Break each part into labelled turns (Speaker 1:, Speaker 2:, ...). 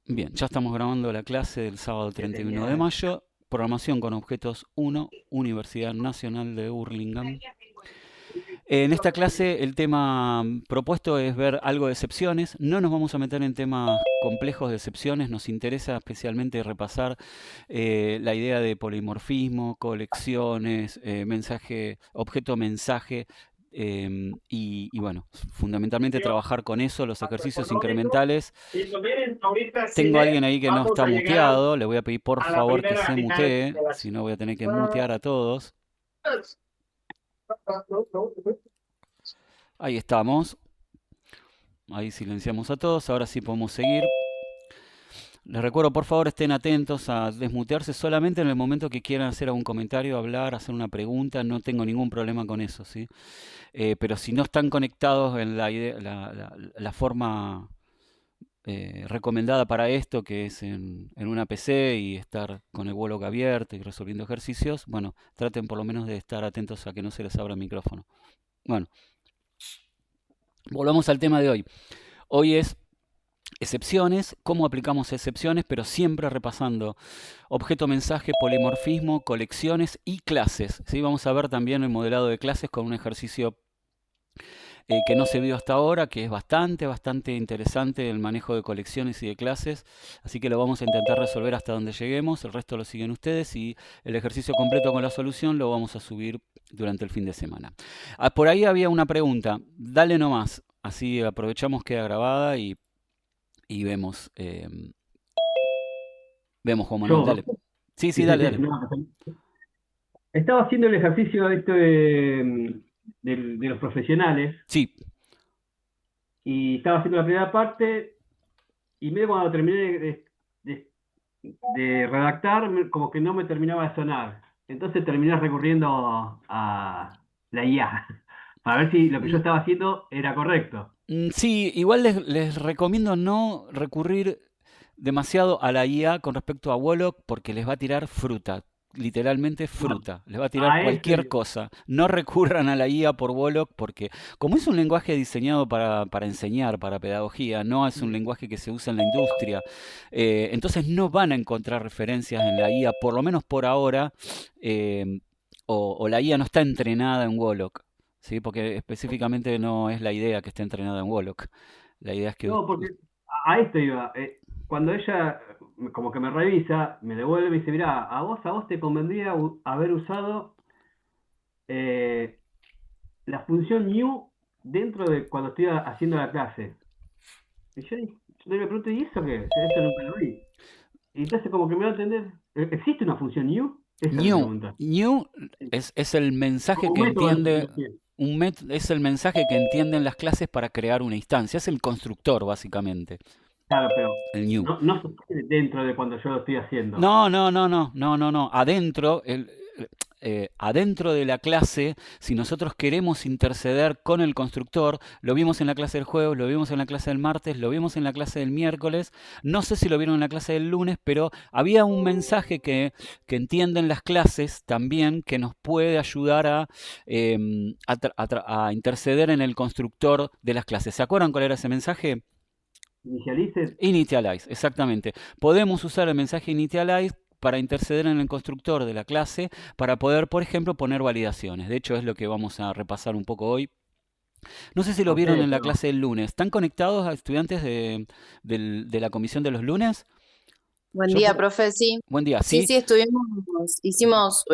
Speaker 1: Bien, ya estamos grabando la clase del sábado
Speaker 2: Que
Speaker 1: 31 de
Speaker 2: tenía.
Speaker 1: mayo, programación con objetos 1, Universidad Nacional de Hurlingham. En esta clase el tema propuesto es ver algo de excepciones. No nos vamos a meter en temas complejos de excepciones, nos interesa especialmente repasar la idea de polimorfismo, colecciones, mensaje, objeto-mensaje. Y bueno, fundamentalmente trabajar con eso, los ejercicios
Speaker 2: Macroeconómico.
Speaker 1: incrementales.
Speaker 2: Y como miren, ahorita si
Speaker 1: Tengo a alguien
Speaker 2: ven,
Speaker 1: ahí que no
Speaker 2: vamos
Speaker 1: está
Speaker 2: a llegar
Speaker 1: muteado. Le voy a pedir por
Speaker 2: a la
Speaker 1: favor que
Speaker 2: primera
Speaker 1: se
Speaker 2: final
Speaker 1: mutee,
Speaker 2: de la
Speaker 1: si no voy a tener que mutear a todos. Ahí estamos. Ahí silenciamos a todos. Ahora sí podemos seguir. Les recuerdo, por favor, estén atentos a desmutearse solamente en el momento que quieran hacer algún comentario, hablar, hacer una pregunta. No tengo ningún problema con eso, ¿sí? Pero si no están conectados en la forma recomendada para esto, que es en una PC y estar con el Wallog abierto y resolviendo ejercicios, bueno, traten por lo menos de estar atentos a que no se les abra el micrófono. Bueno, volvamos al tema de hoy. Hoy es excepciones, cómo aplicamos excepciones, pero siempre repasando objeto, mensaje, polimorfismo, colecciones y clases. ¿Sí? Vamos a ver también el modelado de clases con un ejercicio que no se vio hasta ahora, que es bastante interesante el manejo de colecciones y de clases, así que lo vamos a intentar resolver hasta donde lleguemos, el resto lo siguen ustedes y el ejercicio completo con la solución lo vamos a subir durante el fin de semana. Por ahí había una pregunta, dale nomás, así aprovechamos queda grabada y vemos, vemos Juan Manuel,
Speaker 2: Yo.
Speaker 1: dale. Sí, sí,
Speaker 2: Sí, sí,
Speaker 1: dale,
Speaker 2: sí.
Speaker 1: dale.
Speaker 2: No, estaba haciendo el ejercicio este de los profesionales
Speaker 1: Sí,
Speaker 2: y estaba haciendo la primera parte y medio cuando terminé de- de redactar, como que no me terminaba de sonar. Entonces terminé recurriendo a la IA para ver si lo que yo
Speaker 1: mm,
Speaker 2: estaba haciendo era correcto.
Speaker 1: sí, igual les recomiendo no recurrir demasiado a la IA con respecto a Wolock porque les va a tirar fruta, literalmente
Speaker 2: No,
Speaker 1: fruta, les va a tirar
Speaker 2: a
Speaker 1: cualquier
Speaker 2: ese.
Speaker 1: cosa. No recurran a la IA por Wolock porque como es un lenguaje diseñado para enseñar, para pedagogía, no es un lenguaje que se usa en la industria, entonces no van a encontrar referencias en la IA, por lo menos por ahora, eh, o la IA no está entrenada en Wolock. ¿Sí? Porque específicamente no es la idea que esté entrenada en Wolock. La idea es que
Speaker 2: No, porque a esto iba. Cuando ella como que me revisa, me devuelve y dice, mirá, a vos te convendría haber usado eh, la función new dentro de cuando estoy haciendo la clase. Y yo le pregunto, ¿y eso qué es? Eso nunca lo vi. Y entonces como que me va a entender, ¿existe una función new? Esa es mi
Speaker 1: New,
Speaker 2: pregunta.
Speaker 1: new es el mensaje
Speaker 2: Como
Speaker 1: que
Speaker 2: método de
Speaker 1: entiende,
Speaker 2: explicación.
Speaker 1: es el mensaje que entienden las clases para crear una instancia. Es el constructor, básicamente,
Speaker 2: Claro, pero
Speaker 1: el new.
Speaker 2: no sucede dentro de cuando yo lo estoy haciendo.
Speaker 1: No. Adentro, adentro de la clase, si nosotros queremos interceder con el constructor, lo vimos en la clase del jueves, lo vimos en la clase del martes, lo vimos en la clase del miércoles, no sé si lo vieron en la clase del lunes, pero había un mensaje que entienden las clases también que nos puede ayudar a interceder en el constructor de las clases. ¿Se acuerdan cuál era ese mensaje?
Speaker 2: Inicialice.
Speaker 1: Initialize, exactamente. Podemos usar el mensaje initialize para interceder en el constructor de la clase para poder, por ejemplo, poner validaciones. De hecho, es lo que vamos a repasar un poco hoy. No sé si lo
Speaker 2: Ok,
Speaker 1: vieron en la
Speaker 2: pero
Speaker 1: clase del lunes. ¿Están conectados a estudiantes de la comisión de los lunes?
Speaker 3: Buen
Speaker 1: Yo
Speaker 3: día,
Speaker 1: por...
Speaker 3: profe. Sí,
Speaker 1: Buen día,
Speaker 3: sí,
Speaker 1: ¿sí?
Speaker 3: sí, hicimos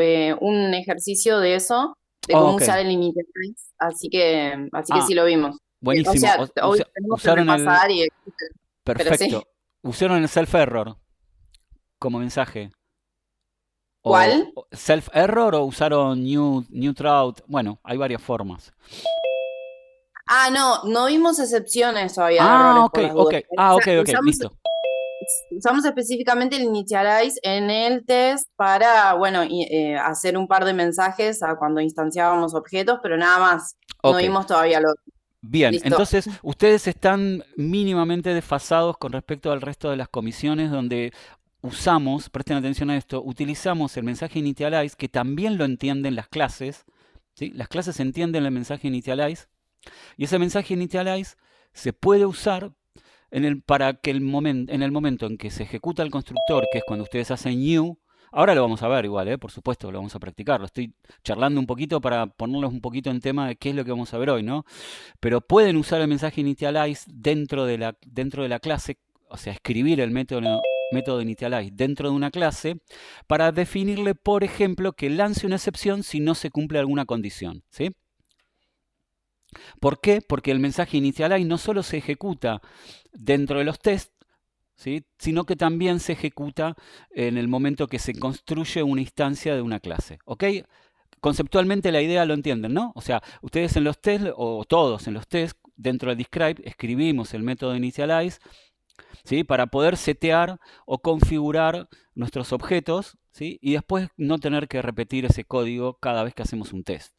Speaker 3: un ejercicio de eso, de
Speaker 1: Oh,
Speaker 3: cómo
Speaker 1: ok.
Speaker 3: usar el Initialize, así que
Speaker 1: Ah,
Speaker 3: sí lo vimos. O
Speaker 1: buenísimo.
Speaker 3: sea, hoy tenemos que
Speaker 1: Usaron el...
Speaker 3: repasar pero sí.
Speaker 1: Perfecto. Usaron el self-error como mensaje.
Speaker 3: ¿Cuál?
Speaker 1: O self-error o usaron neutral. Bueno, hay varias formas.
Speaker 3: Ah, no, no vimos excepciones todavía de
Speaker 1: Ah,
Speaker 3: errores
Speaker 1: ok,
Speaker 3: por las
Speaker 1: ok.
Speaker 3: dudas.
Speaker 1: Ah, ok, ok,
Speaker 3: Usamos,
Speaker 1: listo.
Speaker 3: usamos específicamente el Initialize en el test para, bueno, hacer un par de mensajes a cuando instanciábamos objetos, pero nada más. No
Speaker 1: Ok,
Speaker 3: vimos todavía lo.
Speaker 1: bien.
Speaker 3: Listo.
Speaker 1: Entonces, ustedes están mínimamente desfasados con respecto al resto de las comisiones donde usamos, presten atención a esto, utilizamos el mensaje initialize, que también lo entienden las clases, ¿sí? Las clases entienden el mensaje initialize, y ese mensaje initialize se puede usar para que en el momento en que se ejecuta el constructor, que es cuando ustedes hacen new, ahora lo vamos a ver igual, por supuesto, lo vamos a practicar. Lo estoy charlando un poquito para ponerlos un poquito en tema de qué es lo que vamos a ver hoy, ¿no? Pero pueden usar el mensaje initialize dentro de la clase, o sea, escribir el método initialize dentro de una clase para definirle, por ejemplo, que lance una excepción si no se cumple alguna condición, ¿sí? ¿Por qué? Porque el mensaje initialize no solo se ejecuta dentro de los tests, ¿sí?, sino que también se ejecuta en el momento que se construye una instancia de una clase. ¿Ok? Conceptualmente la idea lo entienden, ¿no? O sea, ustedes en los tests, o todos en los tests, dentro del describe, escribimos el método initialize, ¿sí?, para poder setear o configurar nuestros objetos, ¿sí?, y después no tener que repetir ese código cada vez que hacemos un test.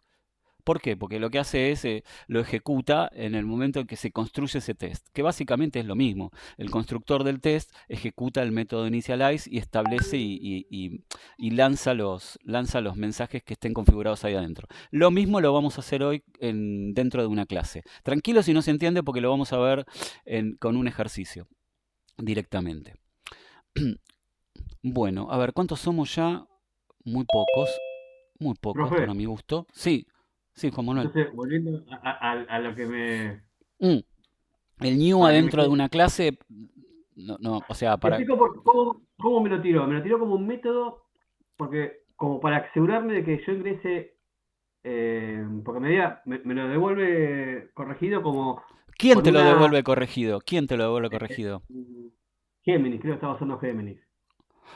Speaker 1: ¿Por qué? Porque lo que hace es, lo ejecuta en el momento en que se construye ese test, que básicamente es lo mismo. El constructor del test ejecuta el método initialize y establece y lanza los mensajes que estén configurados ahí adentro. Lo mismo lo vamos a hacer hoy dentro de una clase. Tranquilo si no se entiende porque lo vamos a ver con un ejercicio directamente. Bueno, a ver, ¿cuántos somos ya? Muy pocos
Speaker 2: Profe,
Speaker 1: para mi gusto. Sí, sí, Juan Manuel.
Speaker 2: entonces, volviendo a lo que
Speaker 1: Mm, El new
Speaker 2: para que me
Speaker 1: adentro de
Speaker 2: quede.
Speaker 1: una clase, no, no, o sea,
Speaker 2: Te
Speaker 1: para...
Speaker 2: explico cómo me lo tiró. Me lo tiró como un método, porque como para asegurarme de que yo ingrese, porque me lo devuelve corregido como
Speaker 1: ¿Quién
Speaker 2: con
Speaker 1: te lo
Speaker 2: una
Speaker 1: devuelve corregido? ¿Quién te lo devuelve
Speaker 2: eh,
Speaker 1: corregido?
Speaker 2: Géminis, creo que estaba usando Géminis.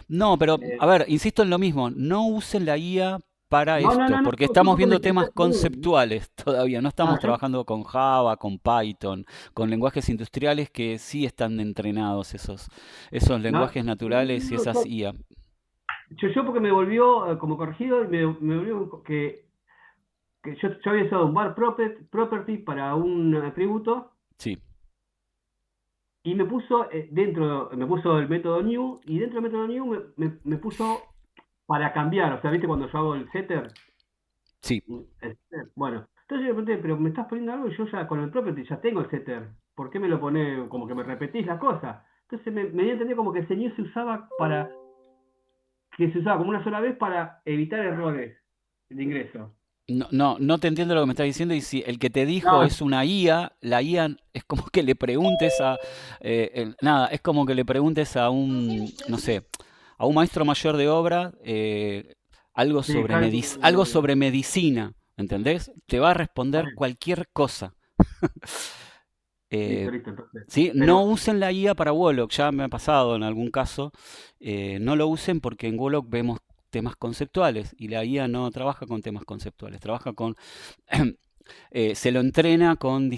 Speaker 1: No, pero,
Speaker 2: Eh,
Speaker 1: a ver, insisto en lo mismo, no usen la IA para
Speaker 2: no, no,
Speaker 1: esto,
Speaker 2: no, no,
Speaker 1: porque
Speaker 2: no,
Speaker 1: estamos
Speaker 2: tampoco me
Speaker 1: viendo temas
Speaker 2: explicó. No,
Speaker 1: conceptuales todavía, no estamos
Speaker 2: yo,
Speaker 1: trabajando con Java, con Python, con lenguajes industriales que sí están entrenados esos
Speaker 2: no,
Speaker 1: lenguajes
Speaker 2: no,
Speaker 1: naturales y
Speaker 2: no,
Speaker 1: esas IA.
Speaker 2: yo porque me volvió como corregido y me volvió que yo había usado un var property para un atributo
Speaker 1: Sí.
Speaker 2: y me puso el método new y dentro del método new me puso para cambiar, o sea, ¿viste cuando yo hago el setter?
Speaker 1: Sí.
Speaker 2: Bueno, entonces yo le pregunté, pero me estás poniendo algo y yo ya con el property ya tengo el setter, ¿por qué me lo pone como que me repetís la cosa? Entonces me dio a entender como que ese new que se usaba como una sola vez para evitar errores de ingreso.
Speaker 1: No, no, no te entiendo lo que me estás diciendo y si el que te dijo
Speaker 2: No,
Speaker 1: es una IA, la IA es como que le preguntes nada, es como que le preguntes a un, no sé, a un maestro mayor de obra
Speaker 2: sí,
Speaker 1: algo
Speaker 2: cálculo,
Speaker 1: sobre medicina, ¿entendés? Te va a
Speaker 2: está
Speaker 1: responder
Speaker 2: bien,
Speaker 1: cualquier cosa.
Speaker 2: listo,
Speaker 1: Eh,
Speaker 2: listo, entonces.
Speaker 1: ¿Sí? No
Speaker 2: Pero,
Speaker 1: usen la IA para Wolock, ya me ha pasado en algún caso. No lo usen porque en Wolock vemos temas conceptuales y la IA no trabaja con temas conceptuales, trabaja con... se lo entrena con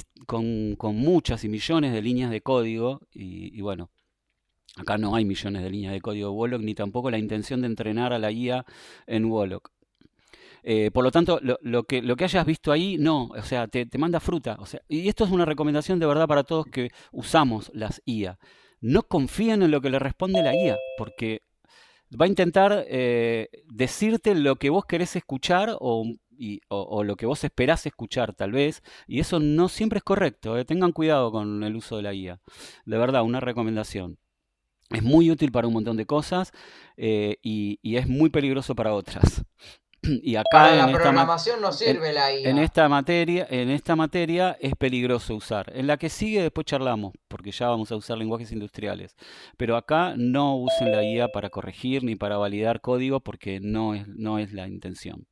Speaker 1: muchas y millones de líneas de código y bueno, acá no hay millones de líneas de código de Wolock ni tampoco la intención de entrenar a la IA en Wolock. Por lo tanto, lo que hayas visto ahí, no, o sea, te manda fruta. O sea, y esto es una recomendación de verdad para todos que usamos las IA. No confíen en lo que le responde la IA, porque va a intentar decirte lo que vos querés escuchar o lo que vos esperás escuchar, tal vez, y eso no siempre es correcto. Tengan cuidado con el uso de la IA. De verdad, una recomendación. Es muy útil para un montón de cosas y es muy peligroso para otras. Y
Speaker 4: Para
Speaker 1: acá
Speaker 4: la programación no
Speaker 1: en,
Speaker 4: sirve la IA.
Speaker 1: en esta materia es peligroso usar. En la que sigue después charlamos, porque ya vamos a usar lenguajes industriales. Pero acá no usen la IA para corregir ni para validar código porque no es la intención.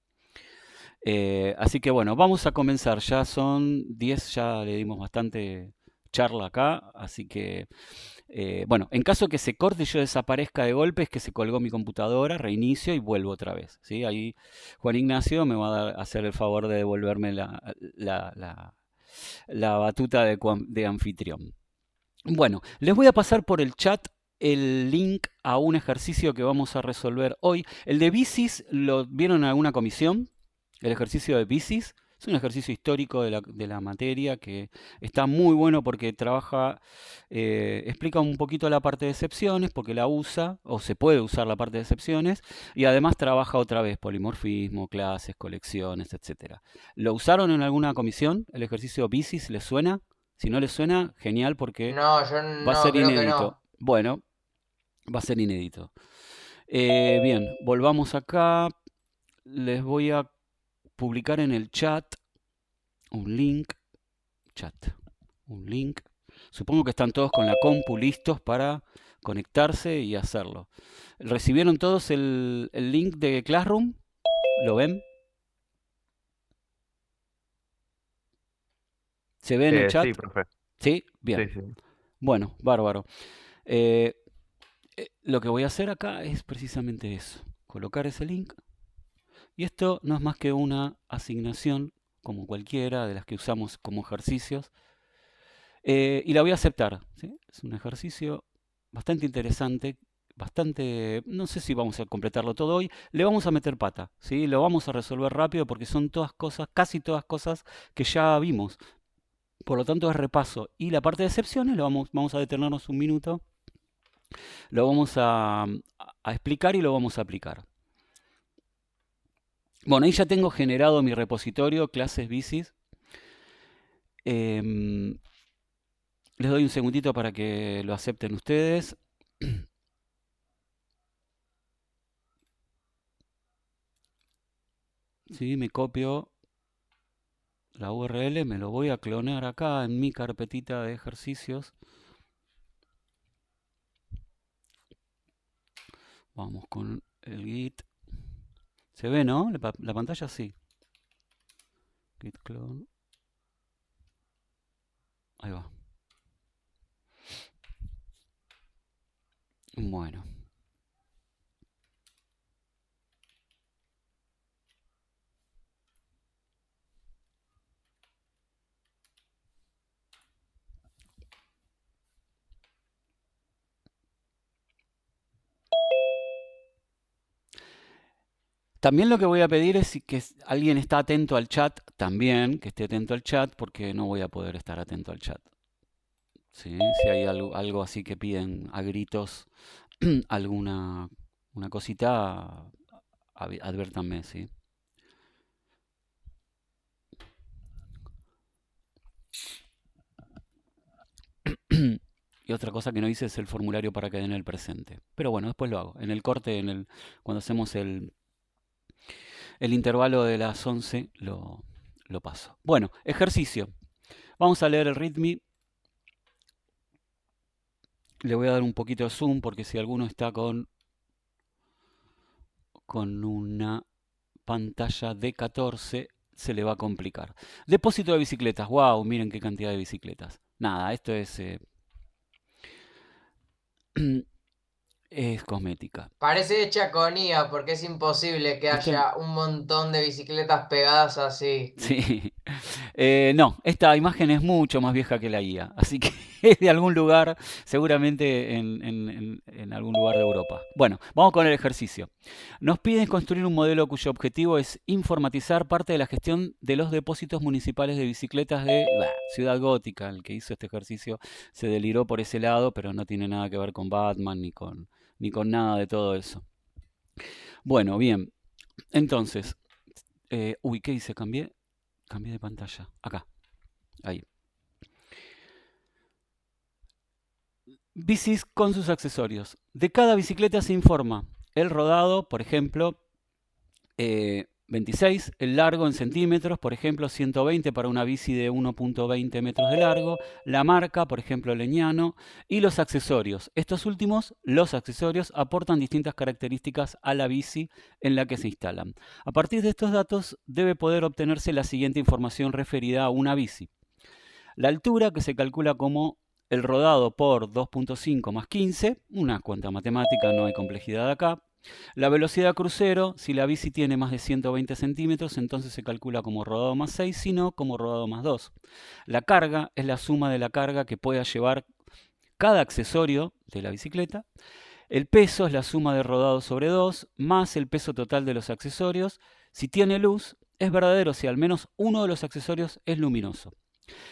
Speaker 1: Así que bueno, vamos a comenzar. Ya son 10, ya le dimos bastante charla acá, así que bueno, en caso que se corte y yo desaparezca de golpe, es que se colgó mi computadora, reinicio y vuelvo otra vez. ¿Sí? Ahí Juan Ignacio me va a hacer el favor de devolverme la batuta de anfitrión. Bueno, les voy a pasar por el chat el link a un ejercicio que vamos a resolver hoy. El de bicis, ¿lo vieron en alguna comisión? El ejercicio de bicis. Es un ejercicio histórico de la materia que está muy bueno porque explica un poquito la parte de excepciones, porque la usa, o se puede usar la parte de excepciones, y además trabaja otra vez polimorfismo, clases, colecciones, etcétera. ¿Lo usaron en alguna comisión? ¿El ejercicio bicis les suena? Si no les suena, genial porque
Speaker 4: No, yo
Speaker 1: va a
Speaker 4: no,
Speaker 1: ser
Speaker 4: creo que
Speaker 1: inédito.
Speaker 4: no.
Speaker 1: Bueno, va a ser inédito. Bien, volvamos acá. Les voy a publicar en el chat un link. Chat. Un link. Supongo que están todos con la compu listos para conectarse y hacerlo. ¿Recibieron todos el link de Classroom? ¿Lo ven? ¿Se ve en el chat?
Speaker 5: Sí, profe.
Speaker 1: Sí,
Speaker 5: Sí,
Speaker 1: bien.
Speaker 5: sí.
Speaker 1: Bueno, bárbaro. Eh, lo que voy a hacer acá es precisamente eso. Colocar ese link. Y esto no es más que una asignación, como cualquiera de las que usamos como ejercicios. Y la voy a aceptar. ¿Sí? Es un ejercicio bastante interesante, bastante, no sé si vamos a completarlo todo hoy, le vamos a meter pata, ¿sí? Lo vamos a resolver rápido porque son todas cosas, casi todas cosas que ya vimos. Por lo tanto es repaso. Y la parte de excepciones, vamos a detenernos un minuto, lo vamos a explicar y lo vamos a aplicar. Bueno, ahí ya tengo generado mi repositorio, clases bicis. Em, Les doy un segundito para que lo acepten ustedes. Sí, me copio la URL, me lo voy a clonar acá en mi carpetita de ejercicios. Vamos con el git. ¿Se ve, no? La pantalla sí. Git clone. Ahí va. Bueno. También lo que voy a pedir es que alguien está atento al chat, también que esté atento al chat, porque no voy a poder estar atento al chat. ¿Sí? Si hay algo así que piden a gritos alguna una cosita, advértanme, ¿sí? Y otra cosa que no hice es el formulario para que den el presente. Pero bueno, después lo hago. En el corte, cuando hacemos el intervalo de las 11, lo paso. Bueno, ejercicio. Vamos a leer el README. Le voy a dar un poquito de zoom porque si alguno está con una pantalla de 14 se le va a complicar. Depósito de bicicletas. Wow, miren qué cantidad de bicicletas. Nada, esto es es cosmética.
Speaker 4: Parece hecha con IA porque es imposible que
Speaker 1: ¿Viste?
Speaker 4: haya un montón de bicicletas pegadas así.
Speaker 1: Sí. No, esta imagen es mucho más vieja que la guía, así que es de algún lugar, seguramente en algún lugar de Europa. Bueno, vamos con el ejercicio. Nos piden construir un modelo cuyo objetivo es informatizar parte de la gestión de los depósitos municipales de bicicletas de Ciudad Gótica. El que hizo este ejercicio se deliró por ese lado, pero no tiene nada que ver con Batman ni con nada de todo eso. Bueno, bien. Entonces, ¿qué hice? Cambié de pantalla. Acá. Ahí. Bicis con sus accesorios. De cada bicicleta se informa el rodado, por ejemplo, 26, el largo en centímetros, por ejemplo, 120 para una bici de 1.20 metros de largo, la marca, por ejemplo, Leñano, y los accesorios. Estos últimos, los accesorios, aportan distintas características a la bici en la que se instalan. A partir de estos datos debe poder obtenerse la siguiente información referida a una bici. La altura, que se calcula como el rodado por 2.5 más 15, una cuenta matemática, no hay complejidad acá. La velocidad crucero, si la bici tiene más de 120 centímetros, entonces se calcula como rodado más 6, si no, como rodado más 2. La carga es la suma de la carga que pueda llevar cada accesorio de la bicicleta. El peso es la suma de rodado sobre 2, más el peso total de los accesorios. Si tiene luz, es verdadero si al menos uno de los accesorios es luminoso.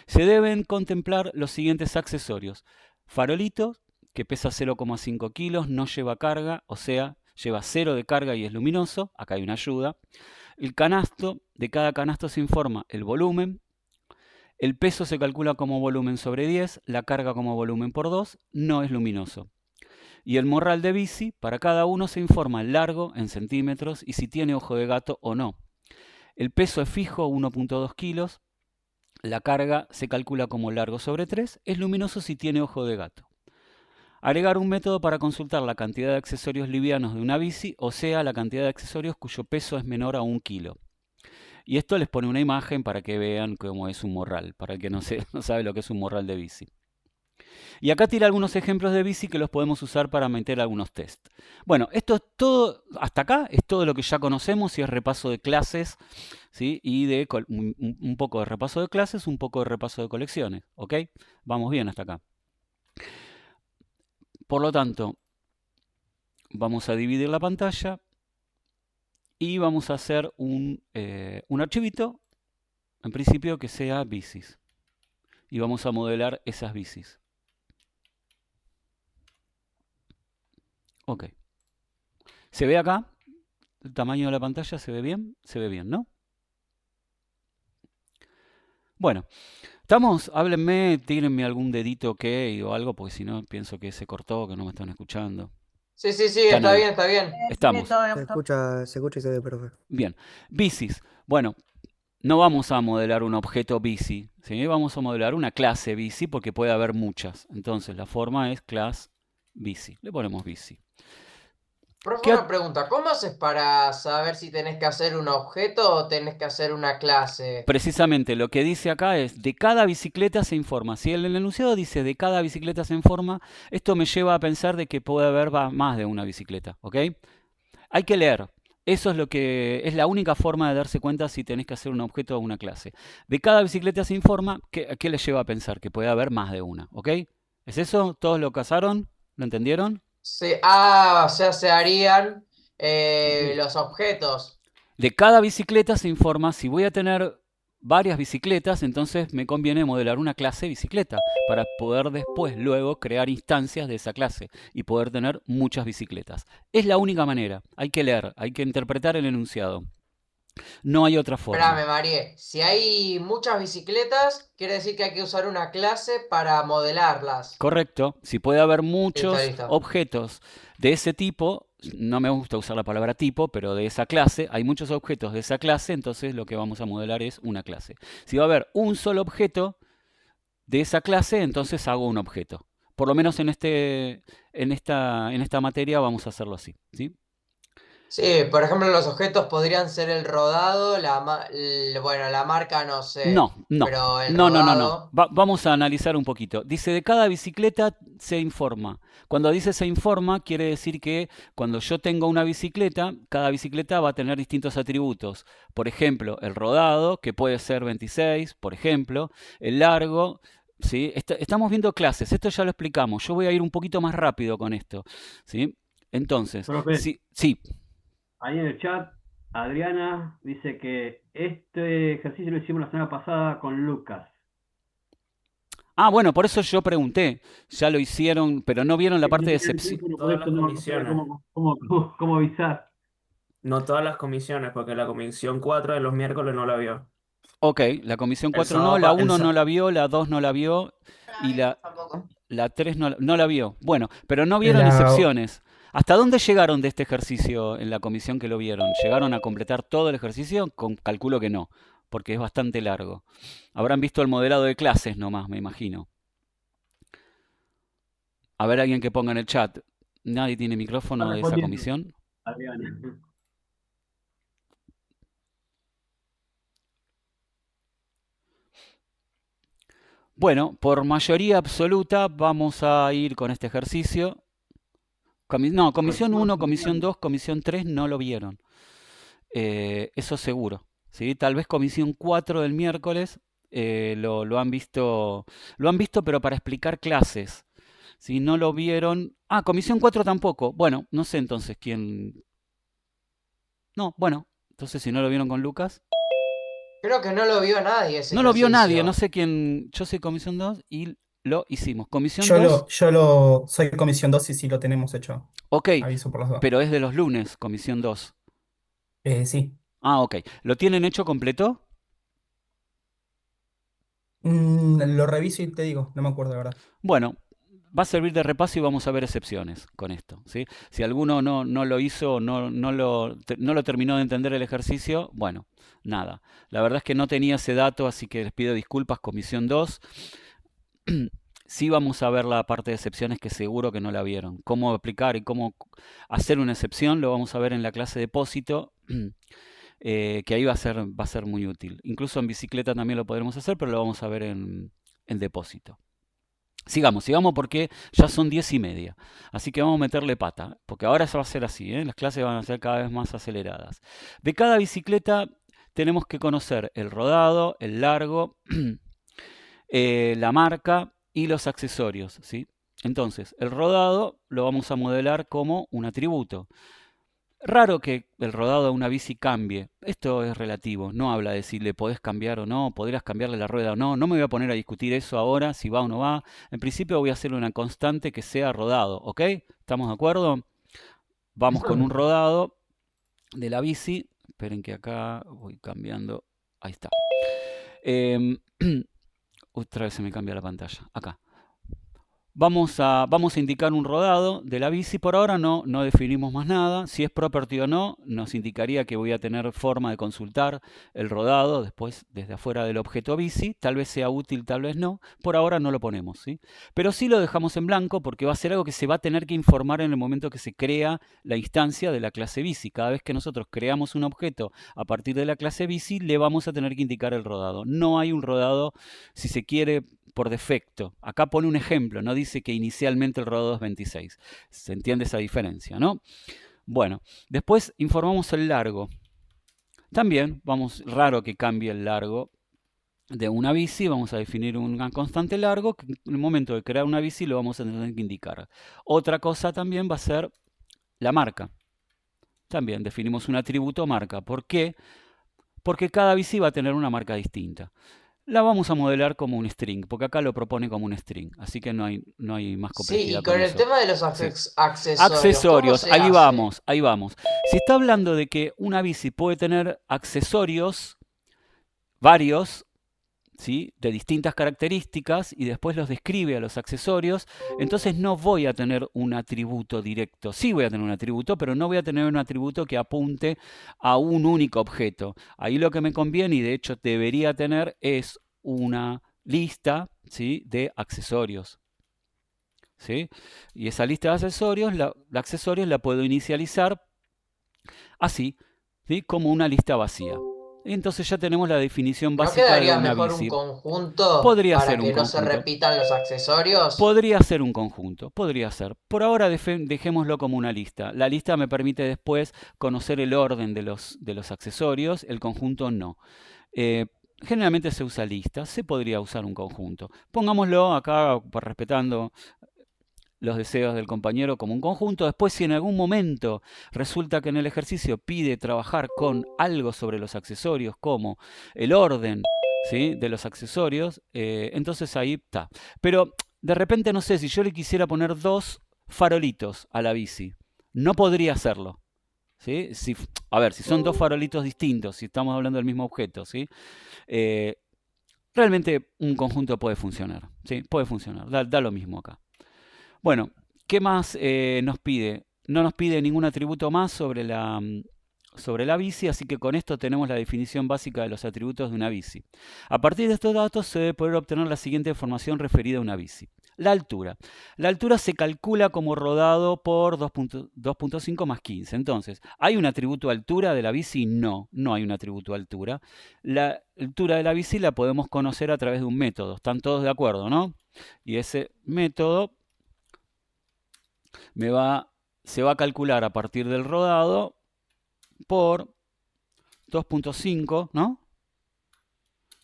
Speaker 1: Se deben contemplar los siguientes accesorios. Farolito, que pesa 0,5 kilos, no lleva carga, o sea, lleva 0 de carga y es luminoso. Acá hay una ayuda. El canasto, de cada canasto se informa el volumen. El peso se calcula como volumen sobre 10, la carga como volumen por 2, no es luminoso. Y el morral de bici, para cada uno se informa el largo en centímetros y si tiene ojo de gato o no. El peso es fijo, 1.2 kilos. La carga se calcula como largo sobre 3, es luminoso si tiene ojo de gato. Agregar un método para consultar la cantidad de accesorios livianos de una bici, o sea, la cantidad de accesorios cuyo peso es menor a 1 kilo. Y esto les pone una imagen para que vean cómo es un morral, para el que no sabe lo que es un morral de bici. Y acá tira algunos ejemplos de bici que los podemos usar para meter algunos test. Bueno, esto es todo, hasta acá es todo lo que ya conocemos y es repaso de clases, ¿sí? Y de un poco de repaso de clases, un poco de repaso de colecciones, ¿ok? Vamos bien hasta acá. Por lo tanto, vamos a dividir la pantalla y vamos a hacer un archivito, en principio que sea bicis. Y vamos a modelar esas bicis. Ok. ¿Se ve acá? ¿El tamaño de la pantalla se ve bien? Se ve bien, ¿no? Bueno, estamos, háblenme, tírenme algún dedito ok o algo, porque si no pienso que se cortó, que no me están escuchando.
Speaker 4: Sí, sí, sí,
Speaker 1: ¿Están
Speaker 4: está
Speaker 1: ahí?
Speaker 4: bien, está bien.
Speaker 1: Estamos.
Speaker 5: Se escucha y se ve, profe.
Speaker 1: Bien. Bicis. Bueno, no vamos a modelar un objeto bici, ¿sí? Vamos a modelar una clase bici porque puede haber muchas. Entonces la forma es class bici. Le ponemos bici.
Speaker 4: Profe, una pregunta, ¿cómo haces para saber si tenés que hacer un objeto o tenés que hacer una clase?
Speaker 1: Precisamente lo que dice acá es, de cada bicicleta se informa. Si el enunciado dice de cada bicicleta se informa, esto me lleva a pensar de que puede haber más de una bicicleta, ¿ok? Hay que leer. Eso es lo que es la única forma de darse cuenta si tenés que hacer un objeto o una clase. De cada bicicleta se informa, ¿qué les lleva a pensar? Que puede haber más de una, ¿ok? ¿Es eso? ¿Todos lo cazaron? ¿Lo entendieron?
Speaker 4: Sí, o sea, se harían los objetos.
Speaker 1: De cada bicicleta se informa, si voy a tener varias bicicletas, entonces me conviene modelar una clase bicicleta para poder después, luego, crear instancias de esa clase y poder tener muchas bicicletas. Es la única manera. Hay que leer, hay que interpretar el enunciado. No hay otra forma.
Speaker 4: Espera, me mareé. Si hay muchas bicicletas, quiere decir que hay que usar una clase para modelarlas.
Speaker 1: Correcto. Si puede haber
Speaker 4: Listo,
Speaker 1: muchos
Speaker 4: listo.
Speaker 1: objetos de ese tipo, no me gusta usar la palabra tipo, pero de esa clase, hay muchos objetos de esa clase, entonces lo que vamos a modelar es una clase. Si va a haber un solo objeto de esa clase, entonces hago un objeto. Por lo menos en esta materia vamos a hacerlo así, ¿sí?
Speaker 4: Sí, por ejemplo, los objetos podrían ser el rodado, bueno, la marca no sé,
Speaker 1: No.
Speaker 4: pero el
Speaker 1: No.
Speaker 4: rodado.
Speaker 1: Vamos a analizar un poquito. Dice, de cada bicicleta se informa. Cuando dice se informa, quiere decir que cuando yo tengo una bicicleta, cada bicicleta va a tener distintos atributos. Por ejemplo, el rodado, que puede ser 26, por ejemplo, el largo. ¿Sí? Estamos viendo clases, esto ya lo explicamos. Yo voy a ir un poquito más rápido con esto. ¿Sí? Entonces,
Speaker 2: Profe,
Speaker 1: sí.
Speaker 2: ahí en el chat, Adriana dice que este ejercicio lo hicimos la semana pasada con Lucas.
Speaker 1: Ah, bueno, por eso yo pregunté. Ya lo hicieron, pero no vieron la parte de excepción.
Speaker 2: Por
Speaker 5: Todas
Speaker 2: eso
Speaker 5: las
Speaker 2: no sabía
Speaker 5: comisiones.
Speaker 2: cómo avisar.
Speaker 5: No todas las comisiones, porque la comisión 4 de los miércoles no la vio.
Speaker 1: Ok, la comisión
Speaker 5: El
Speaker 1: 4 no,
Speaker 5: sábado,
Speaker 1: la
Speaker 5: el
Speaker 1: 1 no
Speaker 5: sa-
Speaker 1: la vio, la 2 no la vio y
Speaker 3: Tampoco.
Speaker 1: la 3 no la vio. Bueno, pero no vieron
Speaker 6: La,
Speaker 1: excepciones. ¿Hasta dónde llegaron de este ejercicio en la comisión que lo vieron? ¿Llegaron a completar todo el ejercicio? Calculo que no, porque es bastante largo. Habrán visto el modelado de clases nomás, me imagino. A ver, alguien que ponga en el chat. ¿Nadie tiene
Speaker 2: Está
Speaker 1: micrófono de esa
Speaker 2: respondiendo,
Speaker 1: comisión?
Speaker 2: Adriana.
Speaker 1: Bueno, por mayoría absoluta vamos a ir con este ejercicio. No, comisión 1, comisión 2, comisión 3 no lo vieron. Eso seguro. ¿Sí? Tal vez comisión 4 del miércoles lo han visto. Lo han visto, pero para explicar clases. Si no lo vieron. Ah, comisión 4 tampoco. Bueno, no sé entonces quién. No, bueno. Entonces si no lo vieron con Lucas.
Speaker 4: Creo que no lo vio nadie ese
Speaker 1: No lo vio nadie, no
Speaker 4: ejercicio.
Speaker 1: sé quién. Yo soy comisión 2 y lo hicimos. Comisión
Speaker 6: yo
Speaker 1: 2,
Speaker 6: soy comisión 2 y sí lo tenemos hecho.
Speaker 1: ok,
Speaker 6: Aviso por las dos.
Speaker 1: pero es de los lunes, comisión 2.
Speaker 6: Sí.
Speaker 1: Ah, ok. ¿Lo tienen hecho completo?
Speaker 6: Lo reviso y te digo, no me acuerdo la verdad.
Speaker 1: Bueno, va a servir de repaso y vamos a ver excepciones con esto, ¿sí? Si alguno no lo hizo, no lo terminó de entender el ejercicio, bueno, nada. La verdad es que no tenía ese dato, así que les pido disculpas, comisión 2. Sí vamos a ver la parte de excepciones que seguro que no la vieron. Cómo aplicar y cómo hacer una excepción lo vamos a ver en la clase de depósito, que ahí va a ser muy útil. Incluso en bicicleta también lo podremos hacer, pero lo vamos a ver en depósito. Sigamos porque ya son 10:30. Así que vamos a meterle pata, porque ahora eso va a ser así, ¿eh? Las clases van a ser cada vez más aceleradas. De cada bicicleta tenemos que conocer el rodado, el largo, la marca y los accesorios, ¿sí? Entonces, el rodado lo vamos a modelar como un atributo. Raro que el rodado de una bici cambie. Esto es relativo. No habla de si le podés cambiar o no, podrías cambiarle la rueda o no. No me voy a poner a discutir eso ahora, si va o no va. En principio voy a hacer una constante que sea rodado, ¿ok? ¿Estamos de acuerdo? Vamos con un rodado de la bici. Esperen que acá voy cambiando. Ahí está. Otra vez se me cambia la pantalla. Acá. Vamos a indicar un rodado de la bici. Por ahora no definimos más nada. Si es property o no, nos indicaría que voy a tener forma de consultar el rodado después desde afuera del objeto bici. Tal vez sea útil, tal vez no. Por ahora no lo ponemos, ¿sí? Pero sí lo dejamos en blanco porque va a ser algo que se va a tener que informar en el momento que se crea la instancia de la clase bici. Cada vez que nosotros creamos un objeto a partir de la clase bici, le vamos a tener que indicar el rodado. No hay un rodado, si se quiere, por defecto. Acá pone un ejemplo, no dice que inicialmente el rodado es 26. Se entiende esa diferencia, ¿no? Bueno, después informamos el largo. También, raro que cambie el largo de una bici, vamos a definir una constante largo, que en el momento de crear una bici lo vamos a tener que indicar. Otra cosa también va a ser la marca. También definimos un atributo marca. ¿Por qué? Porque cada bici va a tener una marca distinta. La vamos a modelar como un string, porque acá lo propone como un string, así que no hay más
Speaker 4: Sí,
Speaker 1: complejidad
Speaker 4: y con
Speaker 1: con
Speaker 4: el
Speaker 1: eso.
Speaker 4: tema de los
Speaker 1: Sí.
Speaker 4: accesorios, ¿cómo
Speaker 1: Accesorios,
Speaker 4: se
Speaker 1: ahí
Speaker 4: hace?
Speaker 1: vamos, ahí vamos. Si está hablando de que una bici puede tener accesorios varios, ¿sí? De distintas características y después los describe a los accesorios, entonces no voy a tener un atributo directo. Sí voy a tener un atributo, pero no voy a tener un atributo que apunte a un único objeto. Ahí lo que me conviene, y de hecho debería tener, es una lista, ¿sí? De accesorios. ¿Sí? Y esa lista de accesorios la puedo inicializar así, ¿sí? Como una lista vacía. Entonces ya tenemos la definición
Speaker 4: ¿No
Speaker 1: básica de
Speaker 4: quedaría
Speaker 1: una
Speaker 4: mejor un
Speaker 1: bici.
Speaker 4: conjunto
Speaker 1: Podría
Speaker 4: para
Speaker 1: ser un
Speaker 4: que no se
Speaker 1: conjunto.
Speaker 4: repitan los accesorios?
Speaker 1: Podría ser un conjunto, podría ser. Por ahora dejémoslo como una lista. La lista me permite después conocer el orden de los accesorios, el conjunto no. Generalmente se usa lista, se podría usar un conjunto. Pongámoslo acá, respetando los deseos del compañero, como un conjunto. Después, si en algún momento resulta que en el ejercicio pide trabajar con algo sobre los accesorios, como el orden, ¿sí? De los accesorios, entonces ahí está. Pero de repente, no sé, si yo le quisiera poner 2 farolitos a la bici, no podría hacerlo. ¿Sí? A ver, si son 2 farolitos distintos, si estamos hablando del mismo objeto, ¿sí? Realmente un conjunto puede funcionar, ¿sí? Puede funcionar, da lo mismo acá. Bueno, ¿qué más nos pide? No nos pide ningún atributo más sobre la bici, así que con esto tenemos la definición básica de los atributos de una bici. A partir de estos datos se debe poder obtener la siguiente información referida a una bici. La altura. La altura se calcula como rodado por 2.5 más 15. Entonces, ¿hay un atributo altura de la bici? No, no hay un atributo altura. La altura de la bici la podemos conocer a través de un método. ¿Están todos de acuerdo, no? Y ese método se va a calcular a partir del rodado por 2.5, ¿no?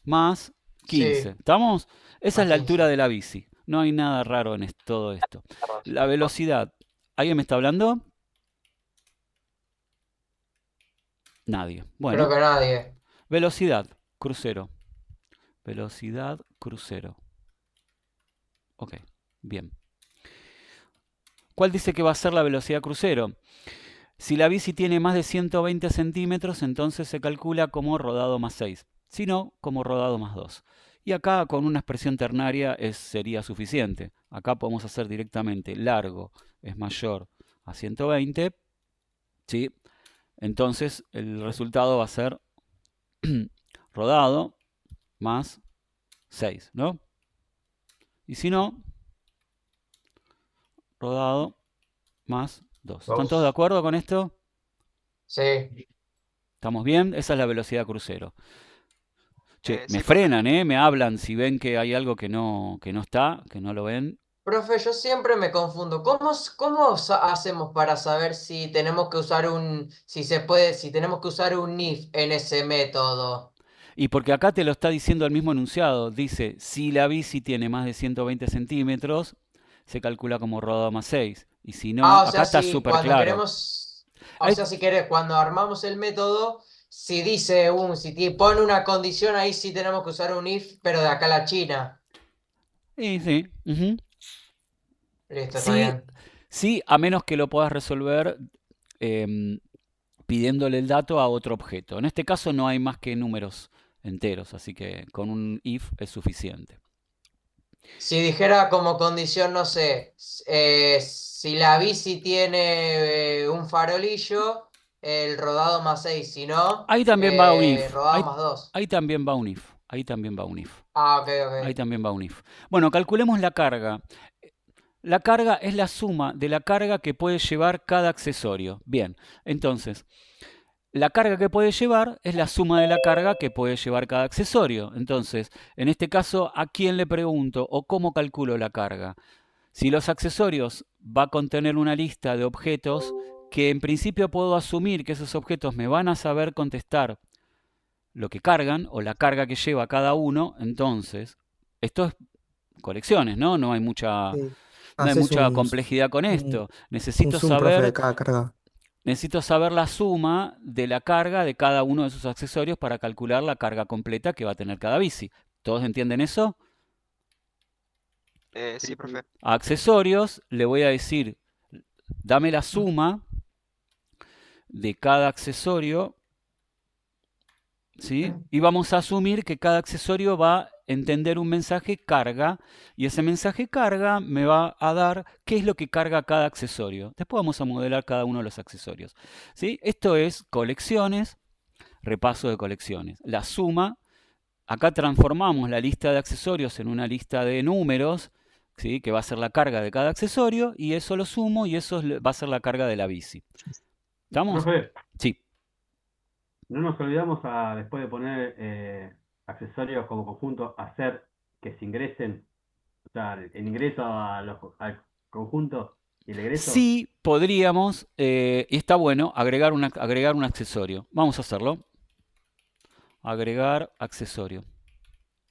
Speaker 1: Más 15.
Speaker 4: Sí,
Speaker 1: ¿Estamos? Esa es
Speaker 4: más
Speaker 1: la altura
Speaker 4: 15.
Speaker 1: de la bici. No hay nada raro en todo esto. La velocidad. ¿Alguien me está hablando? Nadie.
Speaker 4: Creo
Speaker 1: Bueno,
Speaker 4: que nadie.
Speaker 1: velocidad, crucero. Velocidad, crucero. Ok, bien. ¿Cuál dice que va a ser la velocidad crucero? Si la bici tiene más de 120 centímetros, entonces se calcula como rodado más 6. Si no, como rodado más 2. Y acá con una expresión ternaria sería suficiente. Acá podemos hacer directamente largo es mayor a 120, ¿sí? Entonces el resultado va a ser rodado más 6, ¿no? Y si no, rodado más 2. ¿Están todos de acuerdo con esto?
Speaker 4: Sí.
Speaker 1: ¿Estamos bien? Esa es la velocidad crucero. Che, me
Speaker 7: Sí, profe.
Speaker 1: frenan, me hablan si ven que hay algo que no está, que no lo ven.
Speaker 4: Profe, yo siempre me confundo. Hacemos para saber si tenemos que usar si tenemos que usar un if en ese método?
Speaker 1: Y porque acá te lo está diciendo el mismo enunciado. Dice, si la bici tiene más de 120 centímetros, se calcula como rodado más 6. Y si no,
Speaker 4: O
Speaker 1: acá
Speaker 4: sea,
Speaker 1: está
Speaker 4: si
Speaker 1: súper
Speaker 4: cuando
Speaker 1: claro. Ahí-
Speaker 4: si querés, cuando armamos el método, si pone una condición, ahí sí tenemos que usar un if, pero de acá a la China.
Speaker 1: sí. Ujú.
Speaker 4: Listo, está
Speaker 1: Sí,
Speaker 4: bien.
Speaker 1: sí, a menos que lo puedas resolver pidiéndole el dato a otro objeto. En este caso no hay más que números enteros, así que con un if es suficiente.
Speaker 4: Si dijera como condición, no sé, si la bici tiene un farolillo, el rodado más 6, si no,
Speaker 1: Ahí también va un if.
Speaker 4: rodado más 2.
Speaker 1: Ahí también va un if. Ahí también va un if.
Speaker 4: Ok,
Speaker 1: Ahí
Speaker 4: ok.
Speaker 1: también va un if. Bueno, calculemos la carga. La carga es la suma de la carga que puede llevar cada accesorio. Bien, entonces, la carga que puede llevar es la suma de la carga que puede llevar cada accesorio. Entonces, en este caso, ¿a quién le pregunto o cómo calculo la carga? Si los accesorios va a contener una lista de objetos que en principio puedo asumir que esos objetos me van a saber contestar lo que cargan o la carga que lleva cada uno, entonces, esto es colecciones, ¿no? No hay mucha,
Speaker 6: Sí.
Speaker 1: no hay
Speaker 6: Haces
Speaker 1: mucha
Speaker 6: un,
Speaker 1: complejidad con
Speaker 6: un,
Speaker 1: esto.
Speaker 6: un zoom, profe, de cada carga.
Speaker 1: Necesito saber la suma de la carga de cada uno de esos accesorios para calcular la carga completa que va a tener cada bici. ¿Todos entienden eso?
Speaker 7: Sí, profe.
Speaker 1: A accesorios le voy a decir, dame la suma de cada accesorio, ¿sí? Y vamos a asumir que cada accesorio va a entender un mensaje carga, y ese mensaje carga me va a dar qué es lo que carga cada accesorio. Después vamos a modelar cada uno de los accesorios, ¿sí? Esto es colecciones, repaso de colecciones. La suma, acá transformamos la lista de accesorios en una lista de números, ¿sí? Que va a ser la carga de cada accesorio, y eso lo sumo y eso va a ser la carga de la bici. ¿Estamos?
Speaker 2: Profe,
Speaker 1: Sí.
Speaker 2: no nos olvidamos después de poner accesorios como conjunto, hacer que se ingresen, o sea, el ingreso al conjunto y el egreso.
Speaker 1: Sí, podríamos, y está bueno, agregar un accesorio. Vamos a hacerlo. Agregar accesorio.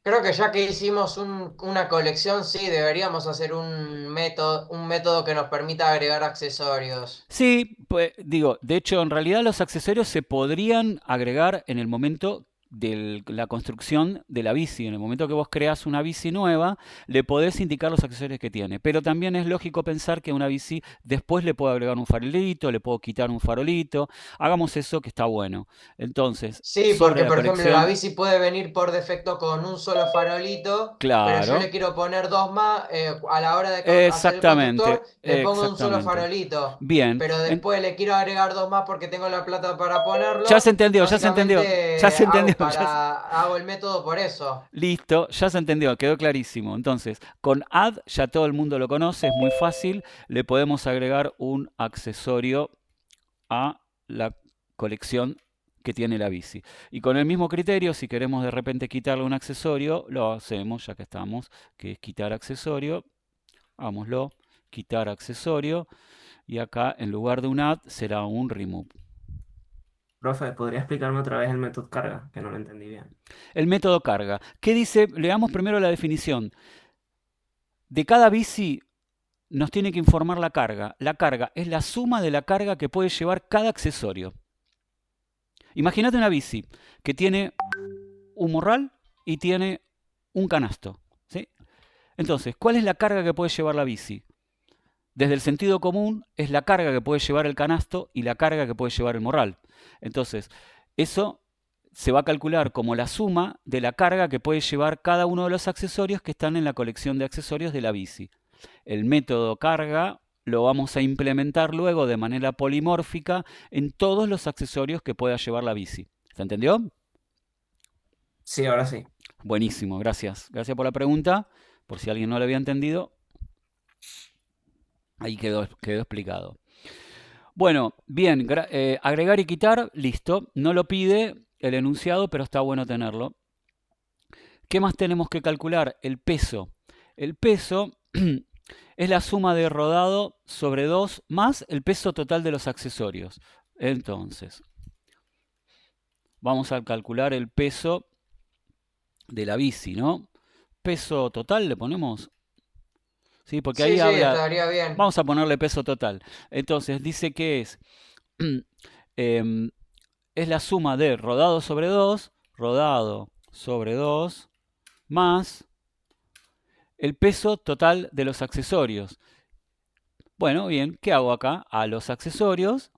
Speaker 4: Creo que ya que hicimos una colección, sí, deberíamos hacer un método que nos permita agregar accesorios.
Speaker 1: Sí, pues, digo, de hecho, en realidad los accesorios se podrían agregar en el momento de la construcción de la bici. En el momento que vos creas una bici nueva, le podés indicar los accesorios que tiene. Pero también es lógico pensar que a una bici después le puedo agregar un farolito, le puedo quitar un farolito. Hagamos eso que está bueno. Entonces,
Speaker 4: Sí,
Speaker 1: sobre
Speaker 4: porque
Speaker 1: la
Speaker 4: por ejemplo la
Speaker 1: colección,
Speaker 4: bici puede venir por defecto con un solo farolito, pero yo
Speaker 1: claro.
Speaker 4: le quiero poner dos más, a la hora de hacer el constructor, le pongo un solo
Speaker 1: Exactamente.
Speaker 4: farolito,
Speaker 1: Bien.
Speaker 4: pero después le quiero agregar dos más porque tengo la plata para ponerlo.
Speaker 1: Ya se entendió, ya se entendió.
Speaker 4: Básicamente
Speaker 1: Ya se entendió.
Speaker 4: hago el método por eso.
Speaker 1: Listo, ya se entendió, quedó clarísimo. Entonces, con add ya todo el mundo lo conoce, es muy fácil. Le podemos agregar un accesorio a la colección que tiene la bici. Y con el mismo criterio, si queremos de repente quitarle un accesorio, lo hacemos ya que estamos, que es quitar accesorio. Hagámoslo, quitar accesorio. Y acá en lugar de un add será un remove.
Speaker 5: Profe, ¿podría explicarme otra vez el método carga? Que no lo entendí bien.
Speaker 1: El método carga. ¿Qué dice? Leamos primero la definición. De cada bici nos tiene que informar la carga. La carga es la suma de la carga que puede llevar cada accesorio. Imagínate una bici que tiene un morral y tiene un canasto, ¿sí? Entonces, ¿cuál es la carga que puede llevar la bici? Desde el sentido común es la carga que puede llevar el canasto y la carga que puede llevar el morral. Entonces, eso se va a calcular como la suma de la carga que puede llevar cada uno de los accesorios que están en la colección de accesorios de la bici. El método carga lo vamos a implementar luego de manera polimórfica en todos los accesorios que pueda llevar la bici. ¿Se entendió?
Speaker 5: Sí, ahora sí.
Speaker 1: Buenísimo, gracias. Gracias por la pregunta. Por si alguien no lo había entendido, ahí quedó explicado. Bueno, bien, agregar y quitar, listo. No lo pide el enunciado, pero está bueno tenerlo. ¿Qué más tenemos que calcular? El peso. El peso es la suma de rodado sobre 2 más el peso total de los accesorios. Entonces, vamos a calcular el peso de la bici, ¿no? Peso total le ponemos. Sí, porque ahí
Speaker 4: Sí,
Speaker 1: habla.
Speaker 4: estaría bien.
Speaker 1: Vamos a ponerle peso total. Entonces, dice que es la suma de rodado sobre 2 más el peso total de los accesorios. Bueno, bien, ¿qué hago acá? A los accesorios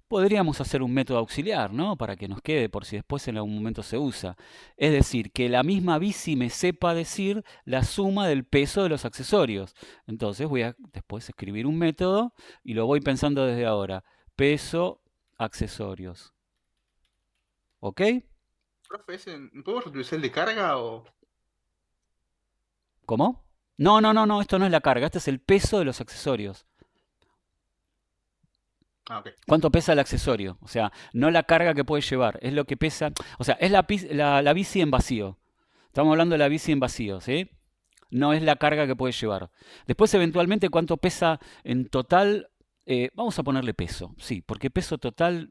Speaker 1: podríamos hacer un método auxiliar, ¿no? Para que nos quede por si después en algún momento se usa. Es decir, que la misma bici me sepa decir la suma del peso de los accesorios. Entonces voy a después escribir un método y lo voy pensando desde ahora. Peso, accesorios. ¿Ok?
Speaker 7: Profe, ¿podemos utilizar el de carga o...?
Speaker 1: ¿Cómo? No, esto no es la carga, este es el peso de los accesorios.
Speaker 7: Ah, ok.
Speaker 1: ¿Cuánto pesa el accesorio? O sea, no la carga que puede llevar, es lo que pesa. O sea, es la bici en vacío. Estamos hablando de la bici en vacío, ¿sí? No es la carga que puede llevar. Después, eventualmente, cuánto pesa en total. Vamos a ponerle peso, sí, porque peso total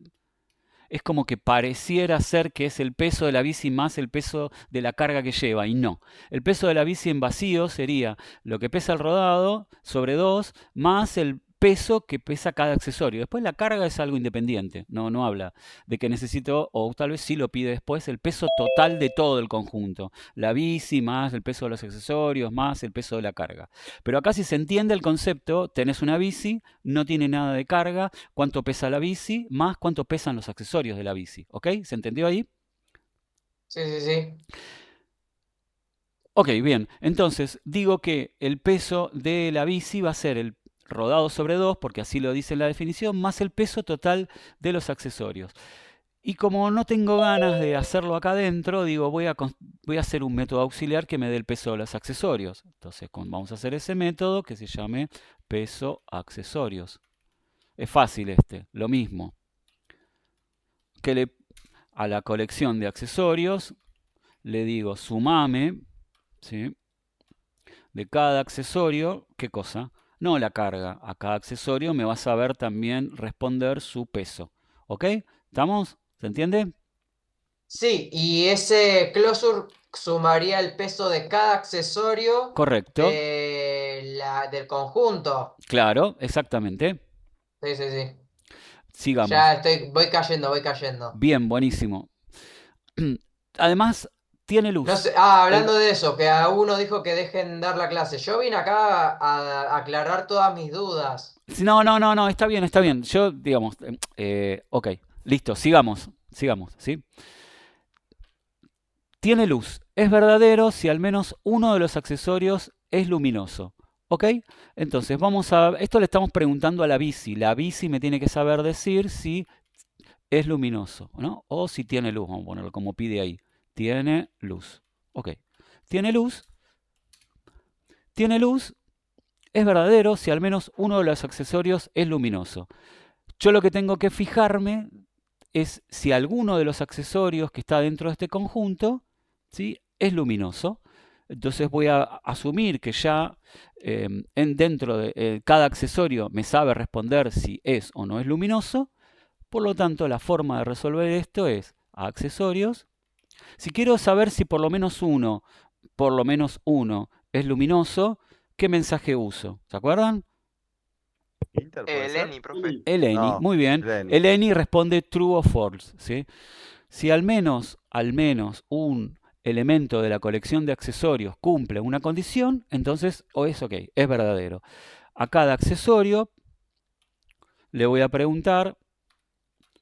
Speaker 1: es como que pareciera ser que es el peso de la bici más el peso de la carga que lleva, y no. El peso de la bici en vacío sería lo que pesa el rodado sobre 2 más el peso que pesa cada accesorio. Después la carga es algo independiente, no habla de que necesito, o tal vez sí lo pide después, el peso total de todo el conjunto. La bici más el peso de los accesorios más el peso de la carga. Pero acá si se entiende el concepto, tenés una bici, no tiene nada de carga, cuánto pesa la bici más cuánto pesan los accesorios de la bici. ¿Ok? ¿Se entendió ahí?
Speaker 4: Sí, sí, sí.
Speaker 1: Ok, bien. Entonces, digo que el peso de la bici va a ser el rodado sobre 2, porque así lo dice la definición, más el peso total de los accesorios. Y como no tengo ganas de hacerlo acá adentro, digo, voy a hacer un método auxiliar que me dé el peso de los accesorios. Entonces, vamos a hacer ese método que se llame peso accesorios. Es fácil lo mismo. A la colección de accesorios le digo, sumame, ¿sí? De cada accesorio, ¿qué cosa? No la carga. A cada accesorio me va a saber también responder su peso. ¿Ok? ¿Estamos? ¿Se entiende?
Speaker 4: Sí, y ese closure sumaría el peso de cada accesorio
Speaker 1: Correcto.
Speaker 4: del conjunto.
Speaker 1: Claro, exactamente.
Speaker 4: Sí, sí, sí.
Speaker 1: Sigamos.
Speaker 4: Ya voy cayendo, voy cayendo.
Speaker 1: Bien, buenísimo. Además, tiene luz.
Speaker 4: No sé, hablando de eso, que a uno dijo que dejen dar la clase. Yo vine acá a aclarar todas mis dudas.
Speaker 1: No, está bien. Yo, digamos, ok, listo, sigamos, ¿sí? Tiene luz. Es verdadero si al menos uno de los accesorios es luminoso. ¿Ok? Entonces, esto le estamos preguntando a la bici. La bici me tiene que saber decir si es luminoso, ¿no? O si tiene luz, vamos a ponerlo como pide ahí. Tiene luz. Ok. Tiene luz. Tiene luz. Es verdadero si al menos uno de los accesorios es luminoso. Yo lo que tengo que fijarme es si alguno de los accesorios que está dentro de este conjunto, ¿sí?, es luminoso. Entonces voy a asumir que ya dentro de cada accesorio me sabe responder si es o no es luminoso. Por lo tanto, la forma de resolver esto es a accesorios. Si quiero saber si por lo menos uno es luminoso, ¿qué mensaje uso? ¿Se acuerdan?
Speaker 8: Inter, ¿puede ser?
Speaker 9: Lenny, profe.
Speaker 1: El any,
Speaker 8: No,
Speaker 1: muy bien.
Speaker 8: Lenny.
Speaker 1: El any responde true o false, ¿sí? Si al menos un elemento de la colección de accesorios cumple una condición, entonces es ok, es verdadero. A cada accesorio le voy a preguntar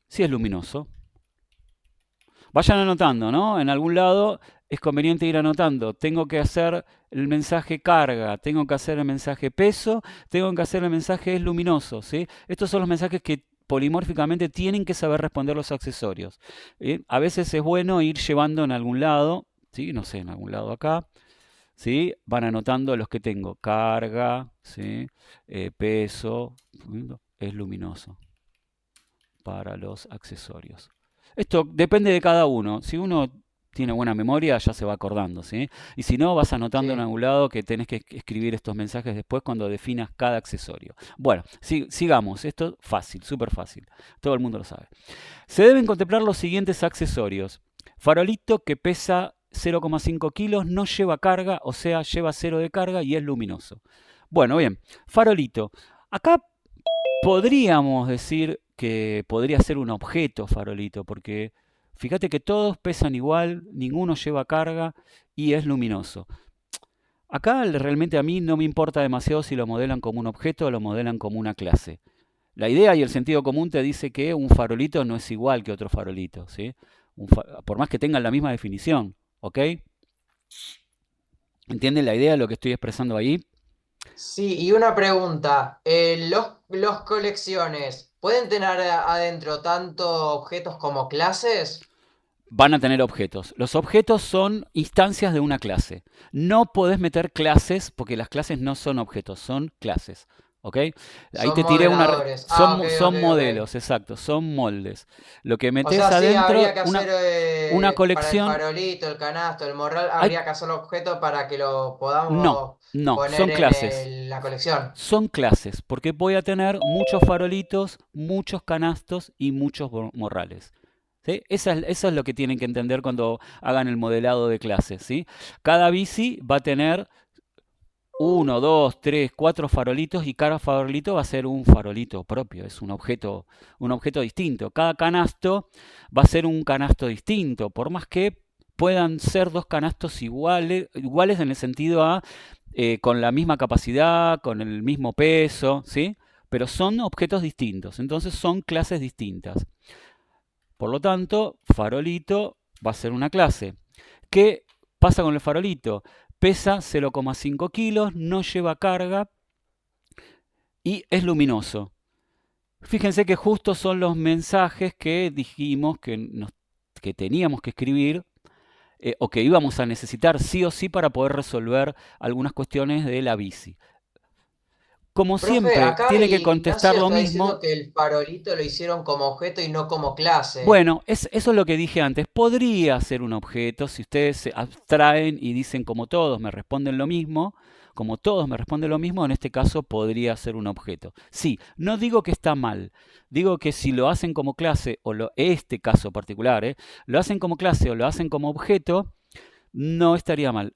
Speaker 1: si es luminoso. Vayan anotando, ¿no? En algún lado es conveniente ir anotando. Tengo que hacer el mensaje carga, tengo que hacer el mensaje peso, tengo que hacer el mensaje es luminoso, ¿sí? Estos son los mensajes que polimórficamente tienen que saber responder los accesorios. A veces es bueno ir llevando en algún lado, ¿sí? No sé, en algún lado acá, ¿sí? Van anotando los que tengo. Carga, ¿sí? Peso, es luminoso para los accesorios. Esto depende de cada uno. Si uno tiene buena memoria, ya se va acordando, ¿sí? Y si no, vas anotando en
Speaker 4: Sí.
Speaker 1: algún lado que tenés que escribir estos mensajes después cuando definas cada accesorio. Bueno, sigamos. Esto es fácil, súper fácil. Todo el mundo lo sabe. Se deben contemplar los siguientes accesorios. Farolito que pesa 0,5 kilos, no lleva carga, o sea, lleva 0 de carga y es luminoso. Bueno, bien. Farolito. Acá podríamos decir que podría ser un objeto farolito, porque fíjate que todos pesan igual, ninguno lleva carga y es luminoso. Acá realmente a mí no me importa demasiado si lo modelan como un objeto o lo modelan como una clase. La idea y el sentido común te dice que un farolito no es igual que otro farolito, ¿sí? Por más que tengan la misma definición, ¿ok? ¿Entienden la idea de lo que estoy expresando ahí?
Speaker 4: Sí, y una pregunta. ¿Los colecciones pueden tener adentro tanto objetos como clases?
Speaker 1: Van a tener objetos. Los objetos son instancias de una clase. No podés meter clases porque las clases no son objetos, son clases. ¿Ok? Ahí
Speaker 4: Son
Speaker 1: te tiré una...
Speaker 4: modeladores.
Speaker 1: Son,
Speaker 4: Ok, ok,
Speaker 1: son
Speaker 4: ok.
Speaker 1: modelos, exacto, son moldes. Lo que
Speaker 4: O
Speaker 1: metés
Speaker 4: sea, sí, habría
Speaker 1: adentro,
Speaker 4: que
Speaker 1: una
Speaker 4: hacer
Speaker 1: una
Speaker 4: para el
Speaker 1: colección...
Speaker 4: farolito, el canasto, el morral,
Speaker 1: Hay...
Speaker 4: habría que hacer objetos para que lo
Speaker 1: No,
Speaker 4: podamos
Speaker 1: no,
Speaker 4: poner
Speaker 1: son
Speaker 4: en
Speaker 1: clases.
Speaker 4: la colección.
Speaker 1: Son clases, porque voy a tener muchos farolitos, muchos canastos y muchos morrales. ¿Sí? Eso es lo que tienen que entender cuando hagan el modelado de clases, ¿sí? Cada bici va a tener 1, 2, 3, 4 farolitos y cada farolito va a ser un farolito propio, es un objeto distinto. Cada canasto va a ser un canasto distinto, por más que puedan ser dos canastos iguales en el sentido a con la misma capacidad, con el mismo peso, ¿sí? Pero son objetos distintos, entonces son clases distintas. Por lo tanto, farolito va a ser una clase. ¿Qué pasa con el farolito? Pesa 0,5 kilos, no lleva carga y es luminoso. Fíjense que justo son los mensajes que dijimos que teníamos que escribir o que íbamos a necesitar sí o sí para poder resolver algunas cuestiones de la bici. Como
Speaker 4: Profe,
Speaker 1: siempre,
Speaker 4: acá
Speaker 1: tiene que contestar
Speaker 4: Ignacio
Speaker 1: lo
Speaker 4: está diciendo
Speaker 1: mismo.
Speaker 4: que el farolito lo hicieron como objeto y no como clase.
Speaker 1: Bueno, eso es lo que dije antes. Podría ser un objeto si ustedes se abstraen y dicen como todos me responden lo mismo. Como todos me responden lo mismo, en este caso podría ser un objeto. Sí, no digo que está mal. Digo que si lo hacen como clase, este caso particular, lo hacen como clase o lo hacen como objeto, no estaría mal.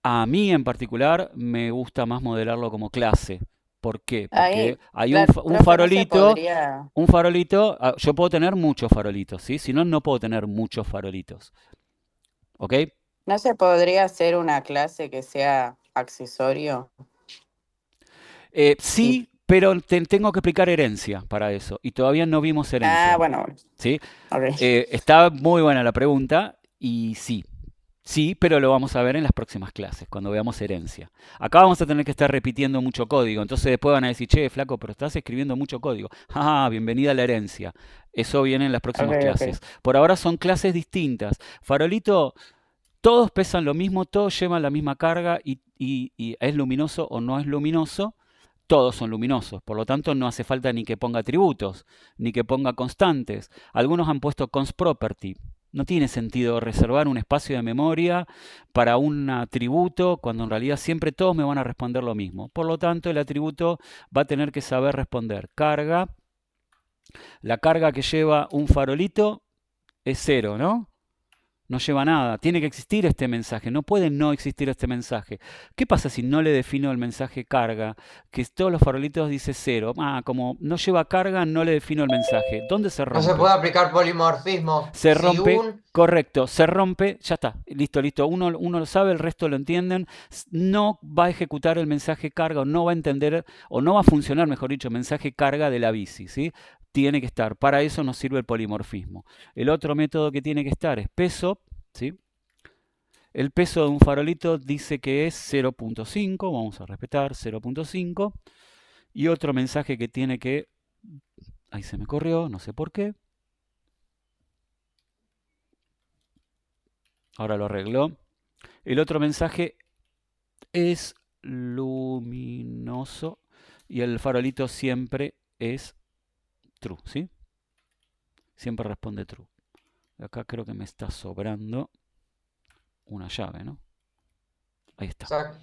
Speaker 1: A mí en particular me gusta más modelarlo como clase. ¿Por qué? Porque
Speaker 9: Ahí,
Speaker 1: hay
Speaker 9: claro,
Speaker 1: un
Speaker 9: profe, no se
Speaker 1: farolito,
Speaker 9: podría,
Speaker 1: yo puedo tener muchos farolitos, ¿sí? Si no, no puedo tener muchos farolitos. ¿Ok?
Speaker 9: no se podría hacer una clase que sea accesorio. Y,
Speaker 1: Sí, pero tengo que explicar herencia para eso. Y todavía no vimos herencia.
Speaker 9: bueno,
Speaker 1: ¿Sí?
Speaker 9: ok.
Speaker 1: Está muy buena la pregunta y sí. Sí, pero lo vamos a ver en las próximas clases, cuando veamos herencia. Acá vamos a tener que estar repitiendo mucho código, entonces después van a decir, che, flaco, pero estás escribiendo mucho código. Ah, bienvenida a la herencia. Eso viene en las próximas
Speaker 9: Ok,
Speaker 1: clases.
Speaker 9: ok.
Speaker 1: Por ahora son clases distintas. Farolito, todos pesan lo mismo, todos llevan la misma carga y es luminoso o no es luminoso. Todos son luminosos, por lo tanto no hace falta ni que ponga atributos, ni que ponga constantes. Algunos han puesto const property. No tiene sentido reservar un espacio de memoria para un atributo cuando en realidad siempre todos me van a responder lo mismo. Por lo tanto, el atributo va a tener que saber responder carga. La carga que lleva un farolito es 0, ¿no? No lleva nada. Tiene que existir este mensaje. No puede no existir este mensaje. ¿Qué pasa si no le defino el mensaje carga? Que todos los farolitos dice 0. Como no lleva carga, no le defino el mensaje. ¿Dónde se
Speaker 4: No se
Speaker 1: rompe?
Speaker 4: puede aplicar polimorfismo.
Speaker 1: Se
Speaker 4: Si
Speaker 1: rompe, correcto, se rompe, ya está, listo. Uno lo sabe, el resto lo entienden. No va a ejecutar el mensaje carga o no va a entender, o no va a funcionar, mejor dicho, el mensaje carga de la bici, ¿sí? tiene que estar. Para eso nos sirve el polimorfismo. El otro método que tiene que estar es peso, ¿sí? El peso de un farolito dice que es 0.5, vamos a respetar 0.5. Y otro mensaje que tiene que... Ahí se me corrió, no sé por qué. Ahora lo arregló. El otro mensaje es luminoso y el farolito siempre es true, ¿sí? Siempre responde true. Acá creo que me está sobrando una llave, ¿no? Ahí está.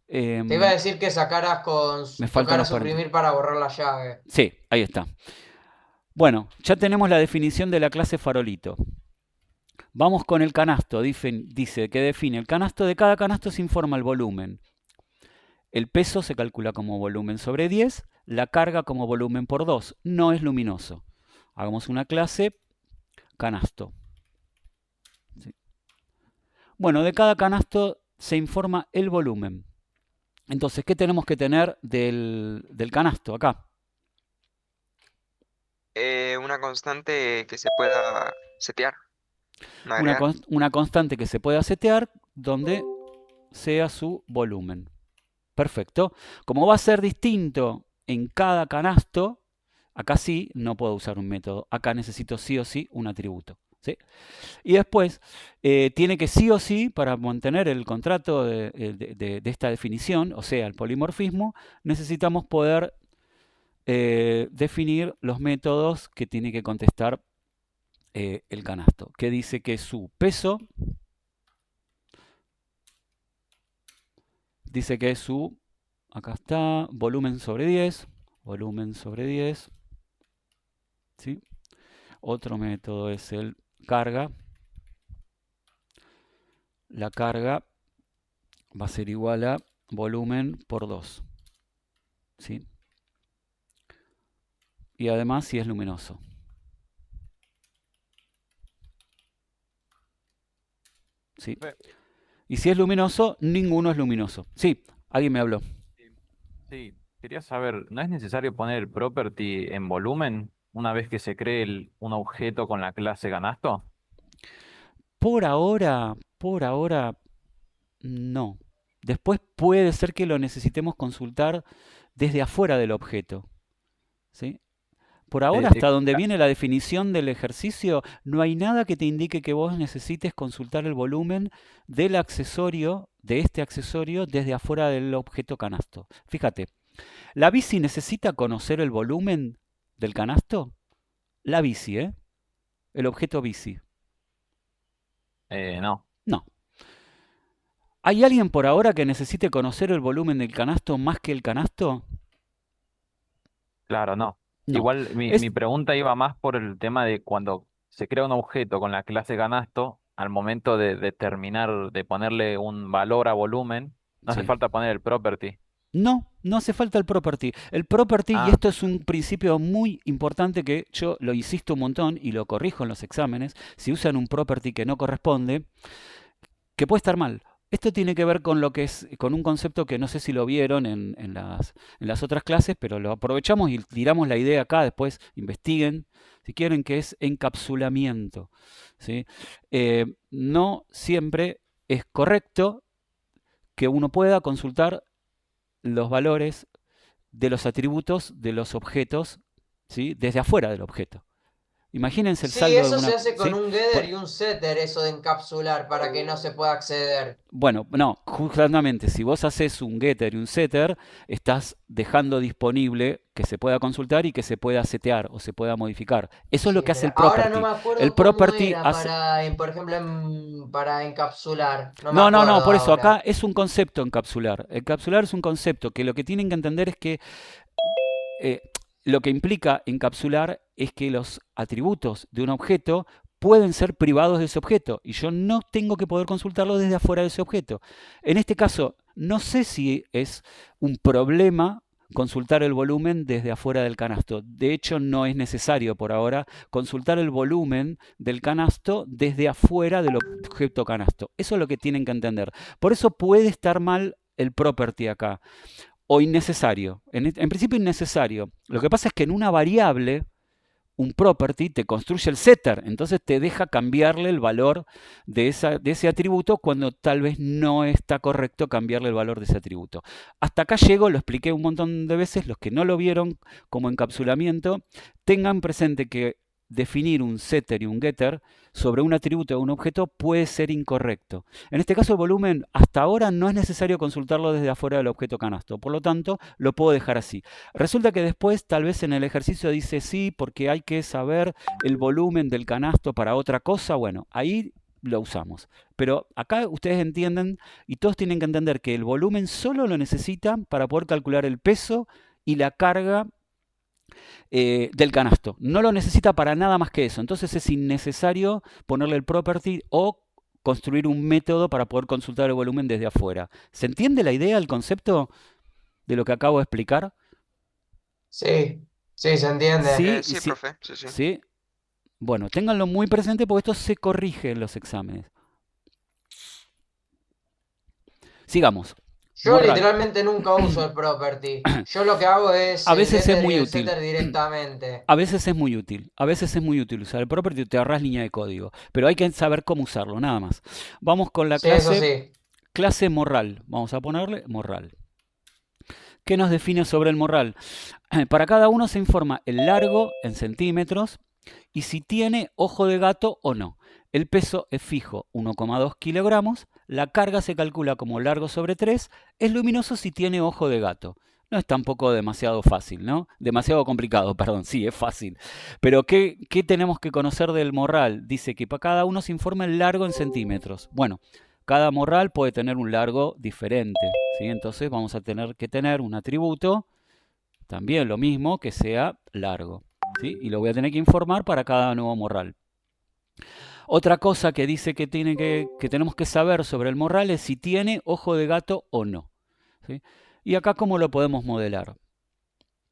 Speaker 4: Te iba a decir que sacaras
Speaker 1: me faltan los
Speaker 4: suprimir para borrar la llave.
Speaker 1: Sí, ahí está. Bueno, ya tenemos la definición de la clase farolito. Vamos con el canasto. Dice que define el canasto. De cada canasto se informa el volumen. El peso se calcula como volumen sobre 10. La carga como volumen por 2. No es luminoso. Hagamos una clase canasto. ¿Sí? Bueno, de cada canasto se informa el volumen. Entonces, ¿qué tenemos que tener del canasto acá?
Speaker 8: Una constante que se pueda setear.
Speaker 1: Una constante que se pueda setear donde sea su volumen. Perfecto. Como va a ser distinto en cada canasto, acá sí no puedo usar un método. Acá necesito sí o sí un atributo. ¿Sí? Y después, tiene que sí o sí, para mantener el contrato de esta definición, o sea, el polimorfismo, necesitamos poder definir los métodos que tiene que contestar el canasto, que dice que su peso, dice que su, acá está, volumen sobre 10, ¿sí? Otro método es el carga. La carga va a ser igual a volumen por 2, ¿sí? Y además si es luminoso. ¿Sí? Y si es luminoso, ninguno es luminoso. Sí, alguien me habló.
Speaker 10: Sí, quería saber, ¿no es necesario poner el property en volumen una vez que se cree un objeto con la clase canasto?
Speaker 1: Por ahora, no. Después puede ser que lo necesitemos consultar desde afuera del objeto. ¿Sí? Por ahora, hasta donde viene la definición del ejercicio, no hay nada que te indique que vos necesites consultar el volumen del accesorio, de este accesorio, desde afuera del objeto canasto. Fíjate, ¿la bici necesita conocer el volumen del canasto? La bici, ¿eh? El objeto bici.
Speaker 10: No.
Speaker 1: No. ¿Hay alguien por ahora que necesite conocer el volumen del canasto más que el canasto?
Speaker 10: Claro, no.
Speaker 1: No.
Speaker 10: Igual mi pregunta iba más por el tema de cuando se crea un objeto con la clase canasto, al momento de determinar, de ponerle un valor a volumen, no hace
Speaker 1: Sí.
Speaker 10: falta poner el property.
Speaker 1: No, no hace falta el property. El property, y esto es un principio muy importante que yo lo insisto un montón y lo corrijo en los exámenes, si usan un property que no corresponde, que puede estar mal. Esto tiene que ver con lo que es, con un concepto que no sé si lo vieron en las otras clases, pero lo aprovechamos y tiramos la idea acá, después investiguen, si quieren, que es encapsulamiento. ¿Sí? No siempre es correcto que uno pueda consultar los valores de los atributos de los objetos, ¿sí? Desde afuera del objeto. Imagínense el saldo de una...
Speaker 4: Sí, eso se hace con
Speaker 1: ¿sí?
Speaker 4: un getter y un setter, eso de encapsular, para que no se pueda acceder.
Speaker 1: Bueno, no, justamente, si vos haces un getter y un setter, estás dejando disponible que se pueda consultar y que se pueda setear o se pueda modificar. Eso es lo que hace el property.
Speaker 4: Ahora no me acuerdo
Speaker 1: el
Speaker 4: cómo
Speaker 1: property
Speaker 4: era
Speaker 1: hace...
Speaker 4: por ejemplo, para encapsular.
Speaker 1: No, por eso
Speaker 4: ahora.
Speaker 1: acá es un concepto encapsular. Encapsular es un concepto que lo que tienen que entender es que lo que implica encapsular es que los atributos de un objeto pueden ser privados de ese objeto y yo no tengo que poder consultarlo desde afuera de ese objeto. En este caso, no sé si es un problema consultar el volumen desde afuera del canasto. De hecho, no es necesario por ahora consultar el volumen del canasto desde afuera del objeto canasto. Eso es lo que tienen que entender. Por eso puede estar mal el property acá. O innecesario. En principio innecesario. Lo que pasa es que en una variable, un property, te construye el setter, entonces te deja cambiarle el valor de ese atributo cuando tal vez no está correcto cambiarle el valor de ese atributo. Hasta acá llego, lo expliqué un montón de veces, los que no lo vieron como encapsulamiento, tengan presente que definir un setter y un getter sobre un atributo o un objeto puede ser incorrecto. En este caso el volumen hasta ahora no es necesario consultarlo desde afuera del objeto canasto, por lo tanto lo puedo dejar así. Resulta que después tal vez en el ejercicio dice sí porque hay que saber el volumen del canasto para otra cosa, bueno, ahí lo usamos. Pero acá ustedes entienden y todos tienen que entender que el volumen solo lo necesitan para poder calcular el peso y la carga del canasto. No lo necesita para nada más que eso. Entonces es innecesario ponerle el property o construir un método para poder consultar el volumen desde afuera. ¿Se entiende la idea, el concepto de lo que acabo de explicar?
Speaker 4: Sí, sí, se entiende.
Speaker 1: Sí,
Speaker 8: Sí,
Speaker 1: sí,
Speaker 8: profe, sí, sí.
Speaker 1: sí. Bueno, ténganlo muy presente porque esto se corrige en los exámenes. Sigamos.
Speaker 4: Yo
Speaker 1: Morral.
Speaker 4: literalmente nunca uso el property. Yo lo que hago es
Speaker 1: A
Speaker 4: el
Speaker 1: veces es
Speaker 4: getter y
Speaker 1: muy
Speaker 4: el
Speaker 1: útil.
Speaker 4: setter directamente.
Speaker 1: A veces es muy útil. A veces es muy útil usar el property y te ahorras línea de código. Pero hay que saber cómo usarlo, nada más. Vamos con la
Speaker 4: Sí, eso
Speaker 1: clase,
Speaker 4: sí.
Speaker 1: clase morral. Vamos a ponerle morral. ¿Qué nos define sobre el morral? Para cada uno se informa el largo en centímetros y si tiene ojo de gato o no. El peso es fijo, 1,2 kilogramos. La carga se calcula como largo sobre 3. Es luminoso si tiene ojo de gato. No es tampoco demasiado fácil, ¿no? Demasiado complicado, perdón, sí, es fácil. Pero ¿qué tenemos que conocer del morral? Dice que para cada uno se informa el largo en centímetros. Bueno, cada morral puede tener un largo diferente, ¿sí? Entonces vamos a tener que tener un atributo, también lo mismo, que sea largo, ¿sí? Y lo voy a tener que informar para cada nuevo morral. Otra cosa que dice que tenemos que saber sobre el morral es si tiene ojo de gato o no, ¿sí? Y acá cómo lo podemos modelar.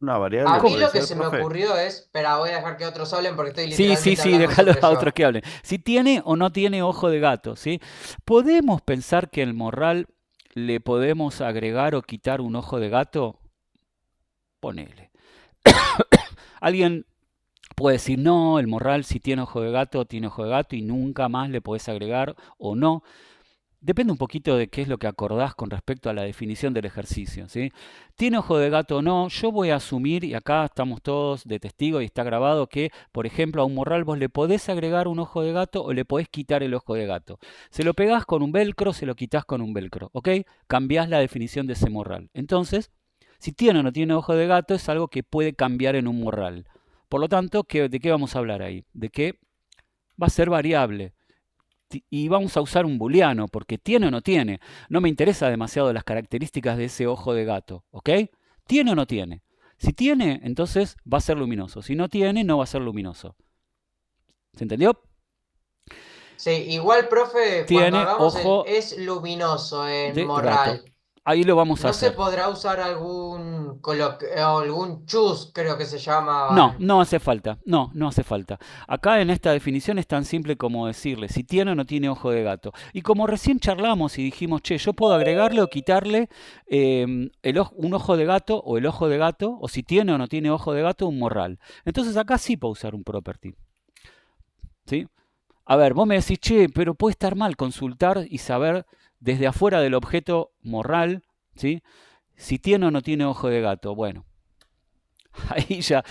Speaker 11: Una variable
Speaker 4: A mí
Speaker 11: puede
Speaker 4: lo que
Speaker 11: ser,
Speaker 4: se me
Speaker 11: profe.
Speaker 4: ocurrió es, espera, voy a dejar que otros hablen porque estoy
Speaker 1: Sí,
Speaker 4: literalmente
Speaker 1: sí,
Speaker 4: hablando
Speaker 1: déjalo
Speaker 4: sobre
Speaker 1: a otros
Speaker 4: yo.
Speaker 1: que hablen. Si tiene o no tiene ojo de gato, ¿sí? ¿Podemos pensar que el morral le podemos agregar o quitar un ojo de gato? Ponele. Alguien puede decir, no, el morral si tiene ojo de gato, tiene ojo de gato y nunca más le podés agregar o no. Depende un poquito de qué es lo que acordás con respecto a la definición del ejercicio, ¿sí? ¿Tiene ojo de gato o no? Yo voy a asumir, y acá estamos todos de testigo y está grabado, que, por ejemplo, a un morral vos le podés agregar un ojo de gato o le podés quitar el ojo de gato. Se lo pegás con un velcro, se lo quitas con un velcro, ¿ok? Cambiás la definición de ese morral. Entonces, si tiene o no tiene ojo de gato es algo que puede cambiar en un morral. Por lo tanto, ¿de qué vamos a hablar ahí? De que va a ser variable. Y vamos a usar un booleano, porque tiene o no tiene. No me interesa demasiado las características de ese ojo de gato, ¿ok? ¿Tiene o no tiene? Si tiene, entonces va a ser luminoso. Si no tiene, no va a ser luminoso. ¿Se entendió?
Speaker 4: Sí, igual, profe, cuando
Speaker 1: Tiene
Speaker 4: hagamos el
Speaker 1: ojo
Speaker 4: es luminoso en
Speaker 1: de gato.
Speaker 4: morral,
Speaker 1: Ahí lo vamos a
Speaker 4: ¿no se
Speaker 1: hacer.
Speaker 4: podrá usar algún choose, creo que se
Speaker 1: No,
Speaker 4: llamaban?
Speaker 1: no hace falta. No hace falta. Acá en esta definición es tan simple como decirle si tiene o no tiene ojo de gato. Y como recién charlamos y dijimos, che, yo puedo agregarle o quitarle un ojo de gato o el ojo de gato, o si tiene o no tiene ojo de gato, un morral. Entonces acá sí puedo usar un property. ¿Sí? A ver, vos me decís, che, pero puede estar mal consultar y saber desde afuera del objeto morral, ¿sí? Si tiene o no tiene ojo de gato. Bueno, ahí ya,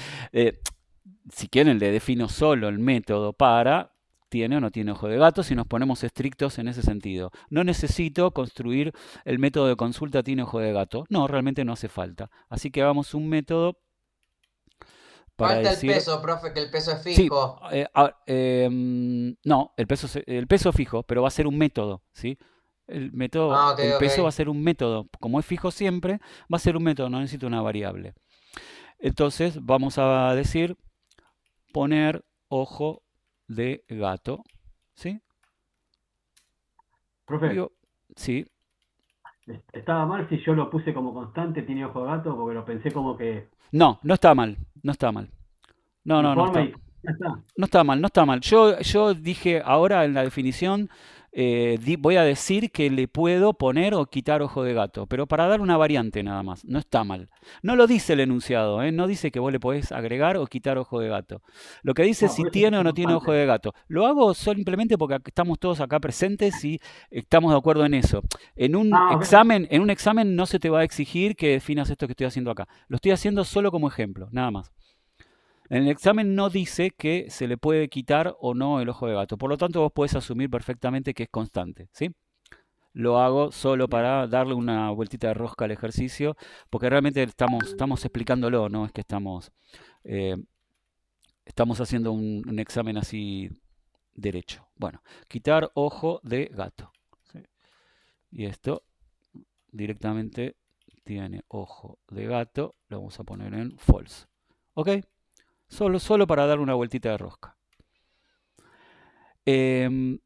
Speaker 1: si quieren, le defino solo el método para tiene o no tiene ojo de gato si nos ponemos estrictos en ese sentido. No necesito construir el método de consulta tiene ojo de gato. No, realmente no hace falta. Así que hagamos un método para
Speaker 4: Falta el
Speaker 1: decir...
Speaker 4: peso, profe, que el peso es
Speaker 1: Sí,
Speaker 4: fijo.
Speaker 1: no, el peso es fijo, pero va a ser un método, ¿sí? El
Speaker 4: Ah, ok,
Speaker 1: peso va a
Speaker 4: ok.
Speaker 1: ser un método. Como es fijo siempre, va a ser un método, no necesito una variable. Entonces vamos a decir poner ojo de gato, ¿sí?
Speaker 2: Profe,
Speaker 1: Digo, sí.
Speaker 2: estaba mal si yo lo puse como constante, tiene ojo de gato, porque lo pensé como que
Speaker 1: No, no está mal, no está mal. No
Speaker 2: informa
Speaker 1: está.
Speaker 2: y ya está.
Speaker 1: No está mal, no está mal. Yo dije ahora en la definición, voy a decir que le puedo poner o quitar ojo de gato, pero para dar una variante nada más, no está mal. No lo dice el enunciado, no dice que vos le podés agregar o quitar ojo de gato. Lo que dice es si tiene o no tiene ojo de gato. Lo hago simplemente porque estamos todos acá presentes y estamos de acuerdo en eso. En un examen no se te va a exigir que definas esto que estoy haciendo acá. Lo estoy haciendo solo como ejemplo, nada más. En el examen no dice que se le puede quitar o no el ojo de gato. Por lo tanto, vos podés asumir perfectamente que es constante, ¿sí? Lo hago solo para darle una vueltita de rosca al ejercicio, porque realmente estamos explicándolo, no es que estamos haciendo un examen así derecho. Bueno, quitar ojo de gato. ¿Sí? Y esto directamente tiene ojo de gato, lo vamos a poner en false. ¿Ok? Solo para dar una vueltita de rosca. Bien.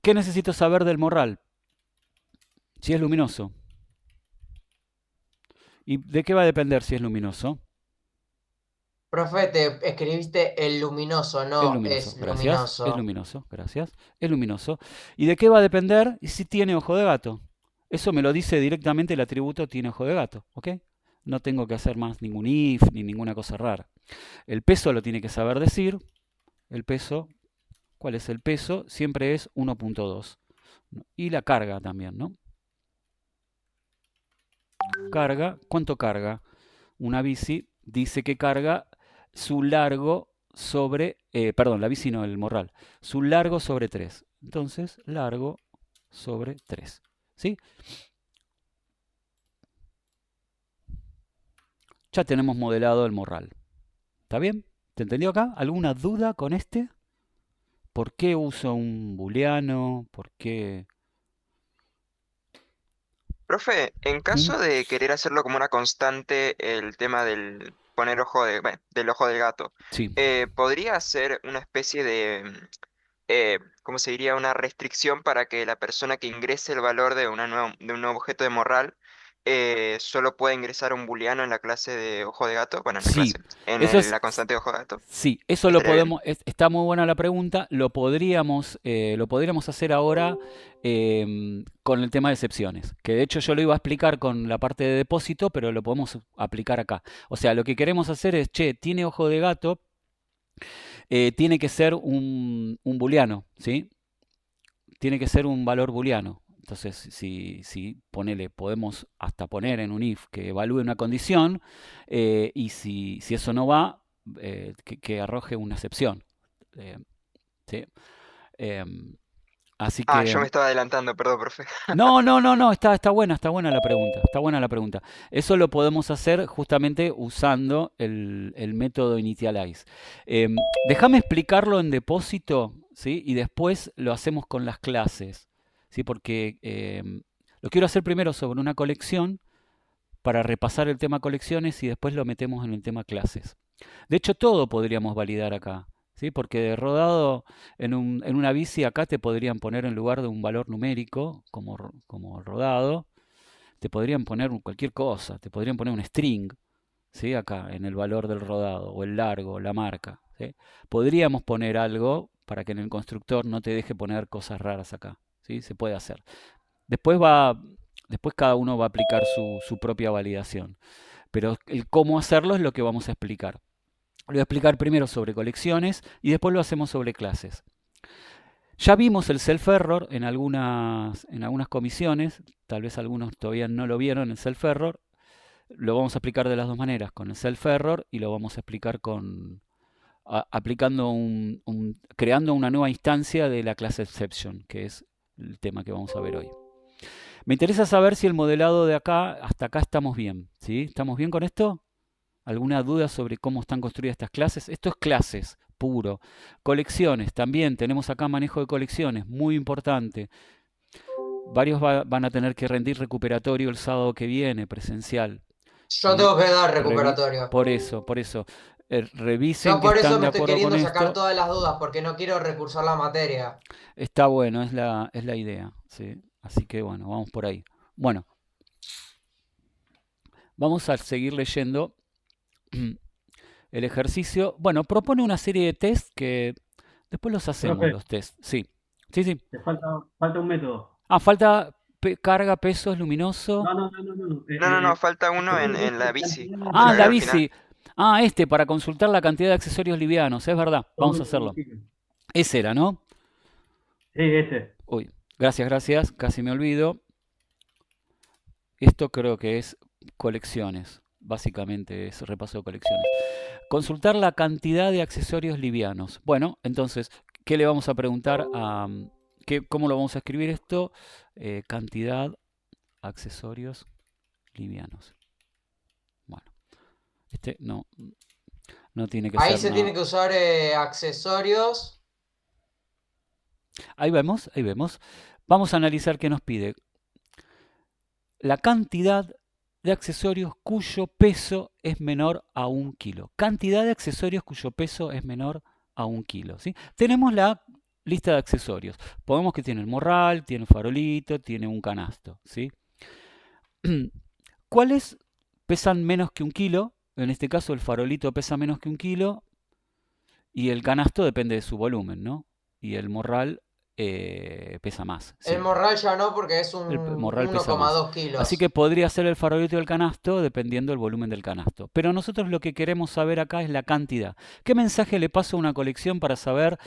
Speaker 1: ¿Qué necesito saber del morral? Si es luminoso. ¿Y de qué va a depender si es luminoso?
Speaker 4: Profe, te escribiste el luminoso,
Speaker 1: Es
Speaker 4: no
Speaker 1: luminoso,
Speaker 4: es
Speaker 1: gracias. Es
Speaker 4: luminoso.
Speaker 1: luminoso, gracias. Es luminoso. ¿Y de qué va a depender si tiene ojo de gato? Eso me lo dice directamente el atributo tiene ojo de gato, ¿ok? No tengo que hacer más ningún if ni ninguna cosa rara. El peso lo tiene que saber decir. El peso, ¿cuál es el peso? Siempre es 1.2. Y la carga también, ¿no? Carga, ¿cuánto carga? Una bici dice que carga su largo sobre, perdón, la bici no, el morral, su largo sobre 3. Entonces, largo sobre 3. ¿Sí? Ya tenemos modelado el morral. ¿Está bien? ¿Te entendió acá? ¿Alguna duda con este? ¿Por qué uso un booleano? ¿Por qué?
Speaker 8: Profe, en caso de querer hacerlo como una constante, el tema del poner del ojo del gato,
Speaker 1: Sí.
Speaker 8: ¿podría ser una especie de, ¿cómo se diría? Una restricción para que la persona que ingrese el valor de de un nuevo objeto de morral solo pueda ingresar un booleano en la clase de ojo de gato? Bueno, en la
Speaker 1: Sí,
Speaker 8: clase, en
Speaker 1: eso es,
Speaker 8: la constante de ojo de gato.
Speaker 1: sí, eso lo
Speaker 8: Estaría bien.
Speaker 1: podemos, está muy buena la pregunta, lo podríamos hacer ahora con el tema de excepciones, que de hecho yo lo iba a explicar con la parte de depósito, pero lo podemos aplicar acá. O sea, lo que queremos hacer es, che, tiene ojo de gato, tiene que ser un booleano, ¿sí? Tiene que ser un valor booleano. Entonces, si podemos hasta poner en un if que evalúe una condición y si eso no va, que arroje una excepción. ¿Sí? Así
Speaker 8: Ah,
Speaker 1: que
Speaker 8: yo me estaba adelantando, perdón, profe.
Speaker 1: no, está buena la pregunta, está buena la pregunta. Eso lo podemos hacer justamente usando el método initialize. Déjame explicarlo en depósito, ¿sí? Y después lo hacemos con las clases, ¿sí? Porque lo quiero hacer primero sobre una colección para repasar el tema colecciones y después lo metemos en el tema clases. De hecho, todo podríamos validar acá. ¿Sí? Porque de rodado en una bici acá te podrían poner en lugar de un valor numérico como rodado, te podrían poner cualquier cosa, te podrían poner un string, ¿sí? Acá en el valor del rodado, o el largo, la marca. ¿Sí? Podríamos poner algo para que en el constructor no te deje poner cosas raras acá. ¿Sí? Se puede hacer. Después cada uno va a aplicar su propia validación. Pero el cómo hacerlo es lo que vamos a explicar. Lo voy a explicar primero sobre colecciones y después lo hacemos sobre clases. Ya vimos el self-error en algunas comisiones, tal vez algunos todavía no lo vieron, el self-error. Lo vamos a explicar de las dos maneras, con el self-error y lo vamos a explicar creando una nueva instancia de la clase exception, que es el tema que vamos a ver hoy. Me interesa saber si el modelado de acá, hasta acá estamos bien, ¿sí? ¿Estamos bien con esto? ¿Alguna duda sobre cómo están construidas estas clases? Esto es clases, puro. Colecciones, también tenemos acá manejo de colecciones, muy importante. Varios van a tener que rendir recuperatorio el sábado que viene, presencial.
Speaker 4: Yo tengo que dar recuperatorio.
Speaker 1: Por eso. Revisen
Speaker 4: Yo
Speaker 1: que
Speaker 4: por eso
Speaker 1: están
Speaker 4: me
Speaker 1: de
Speaker 4: estoy
Speaker 1: acuerdo con
Speaker 4: queriendo sacar
Speaker 1: esto.
Speaker 4: todas las dudas, porque no quiero recursar la materia.
Speaker 1: Está bueno, es la idea. ¿Sí? Así que bueno, vamos por ahí. Bueno, vamos a seguir leyendo el ejercicio. Bueno, propone una serie de test que Después los hacemos
Speaker 2: Profe,
Speaker 1: los test. Sí, sí, sí.
Speaker 2: te falta un método.
Speaker 1: Falta carga, peso, es luminoso.
Speaker 8: No, falta uno en la bici.
Speaker 1: Ah, la
Speaker 8: Al final.
Speaker 1: bici. Para consultar la cantidad de accesorios livianos, es verdad. Vamos a hacerlo. Ese era, ¿no?
Speaker 2: Sí, ese.
Speaker 1: Uy, gracias, casi me olvido. Esto creo que es colecciones. Básicamente es repaso de colecciones. Consultar la cantidad de accesorios livianos. Bueno, entonces, ¿qué le vamos a preguntar a... ¿Cómo lo vamos a escribir esto? Cantidad accesorios livianos. Bueno, este no tiene que
Speaker 4: Ahí
Speaker 1: ser
Speaker 4: se
Speaker 1: nada.
Speaker 4: tiene que usar accesorios.
Speaker 1: Ahí vemos. Vamos a analizar qué nos pide. La cantidad de accesorios cuyo peso es menor a 1 kilo. Cantidad de accesorios cuyo peso es menor a 1 kilo. ¿Sí? Tenemos la lista de accesorios. Podemos que tiene el morral, tiene el farolito, tiene un canasto. ¿Sí? ¿Cuáles pesan menos que 1 kilo? En este caso el farolito pesa menos que 1 kilo y el canasto depende de su volumen, ¿no? Y el morral pesa más.
Speaker 4: El
Speaker 1: Siempre.
Speaker 4: morral ya no, porque es un
Speaker 1: El morral pesa más.
Speaker 4: 1,2 kilos.
Speaker 1: Así que podría ser el farolito del canasto dependiendo del volumen del canasto. Pero nosotros lo que queremos saber acá es la cantidad. ¿Qué mensaje le paso a una colección para saber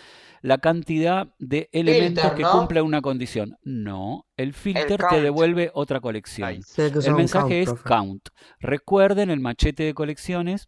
Speaker 1: la cantidad de elementos
Speaker 4: Filter,
Speaker 1: que
Speaker 4: ¿no?
Speaker 1: cumple una condición? No, el filter te
Speaker 8: count.
Speaker 1: devuelve otra colección.
Speaker 7: Ahí.
Speaker 6: Tiene que usar
Speaker 1: El
Speaker 6: un
Speaker 1: mensaje
Speaker 6: count,
Speaker 1: es
Speaker 6: profe.
Speaker 1: count. Recuerden el machete de colecciones,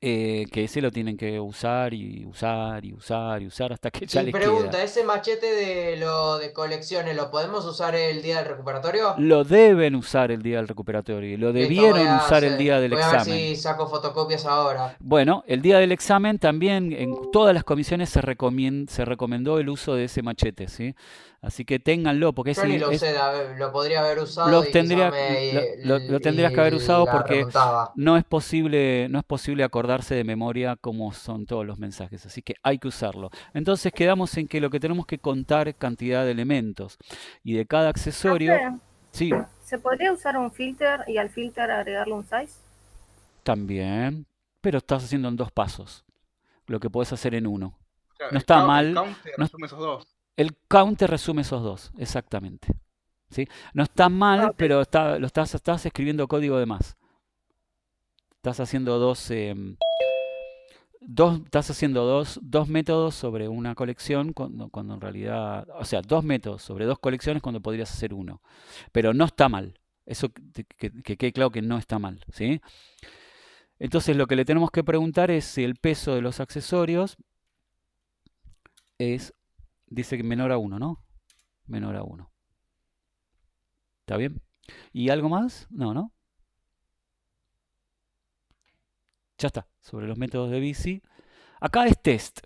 Speaker 1: que ese lo tienen que usar y usar y usar y usar hasta que ya
Speaker 4: Y
Speaker 1: les
Speaker 4: pregunta,
Speaker 1: queda.
Speaker 4: ¿ese machete de colecciones lo podemos usar el día del recuperatorio?
Speaker 1: Lo deben usar el día del recuperatorio y lo
Speaker 4: Listo,
Speaker 1: debieron usar el día del
Speaker 4: voy a ver
Speaker 1: examen.
Speaker 4: si saco fotocopias ahora.
Speaker 1: Bueno, el día del examen también en todas las comisiones se recomendó el uso de ese machete, ¿sí? Así que ténganlo, porque
Speaker 4: Yo ni lo usé, lo podría haber usado
Speaker 1: lo
Speaker 4: y quizás
Speaker 1: lo tendrías que haber usado
Speaker 4: la
Speaker 1: porque
Speaker 4: remontaba.
Speaker 1: no es posible acordarse de memoria cómo son todos los mensajes, así que hay que usarlo. Entonces quedamos en que lo que tenemos que contar es cantidad de elementos y de cada accesorio.
Speaker 11: Profe,
Speaker 1: Sí,
Speaker 11: ¿se podría usar un filter y al filter agregarle un size?
Speaker 1: también, pero estás haciendo en 2 pasos, lo que podés hacer en 1.
Speaker 7: Claro,
Speaker 1: No está
Speaker 7: el
Speaker 1: mal.
Speaker 7: count te
Speaker 1: No,
Speaker 7: resume esos dos.
Speaker 1: el count te resume esos 2, exactamente. ¿Sí? No está mal,
Speaker 11: Ok.
Speaker 1: pero estás escribiendo código de más. Estás haciendo dos métodos sobre una colección cuando en realidad, o sea, 2 métodos sobre 2 colecciones cuando podrías hacer 1. Pero no está mal. Eso que quede claro que no está mal, ¿sí? Entonces lo que le tenemos que preguntar es si el peso de los accesorios dice que menor a 1, ¿no? Menor a 1. ¿Está bien? ¿Y algo más? No. Ya está, sobre los métodos de bici. Acá es test.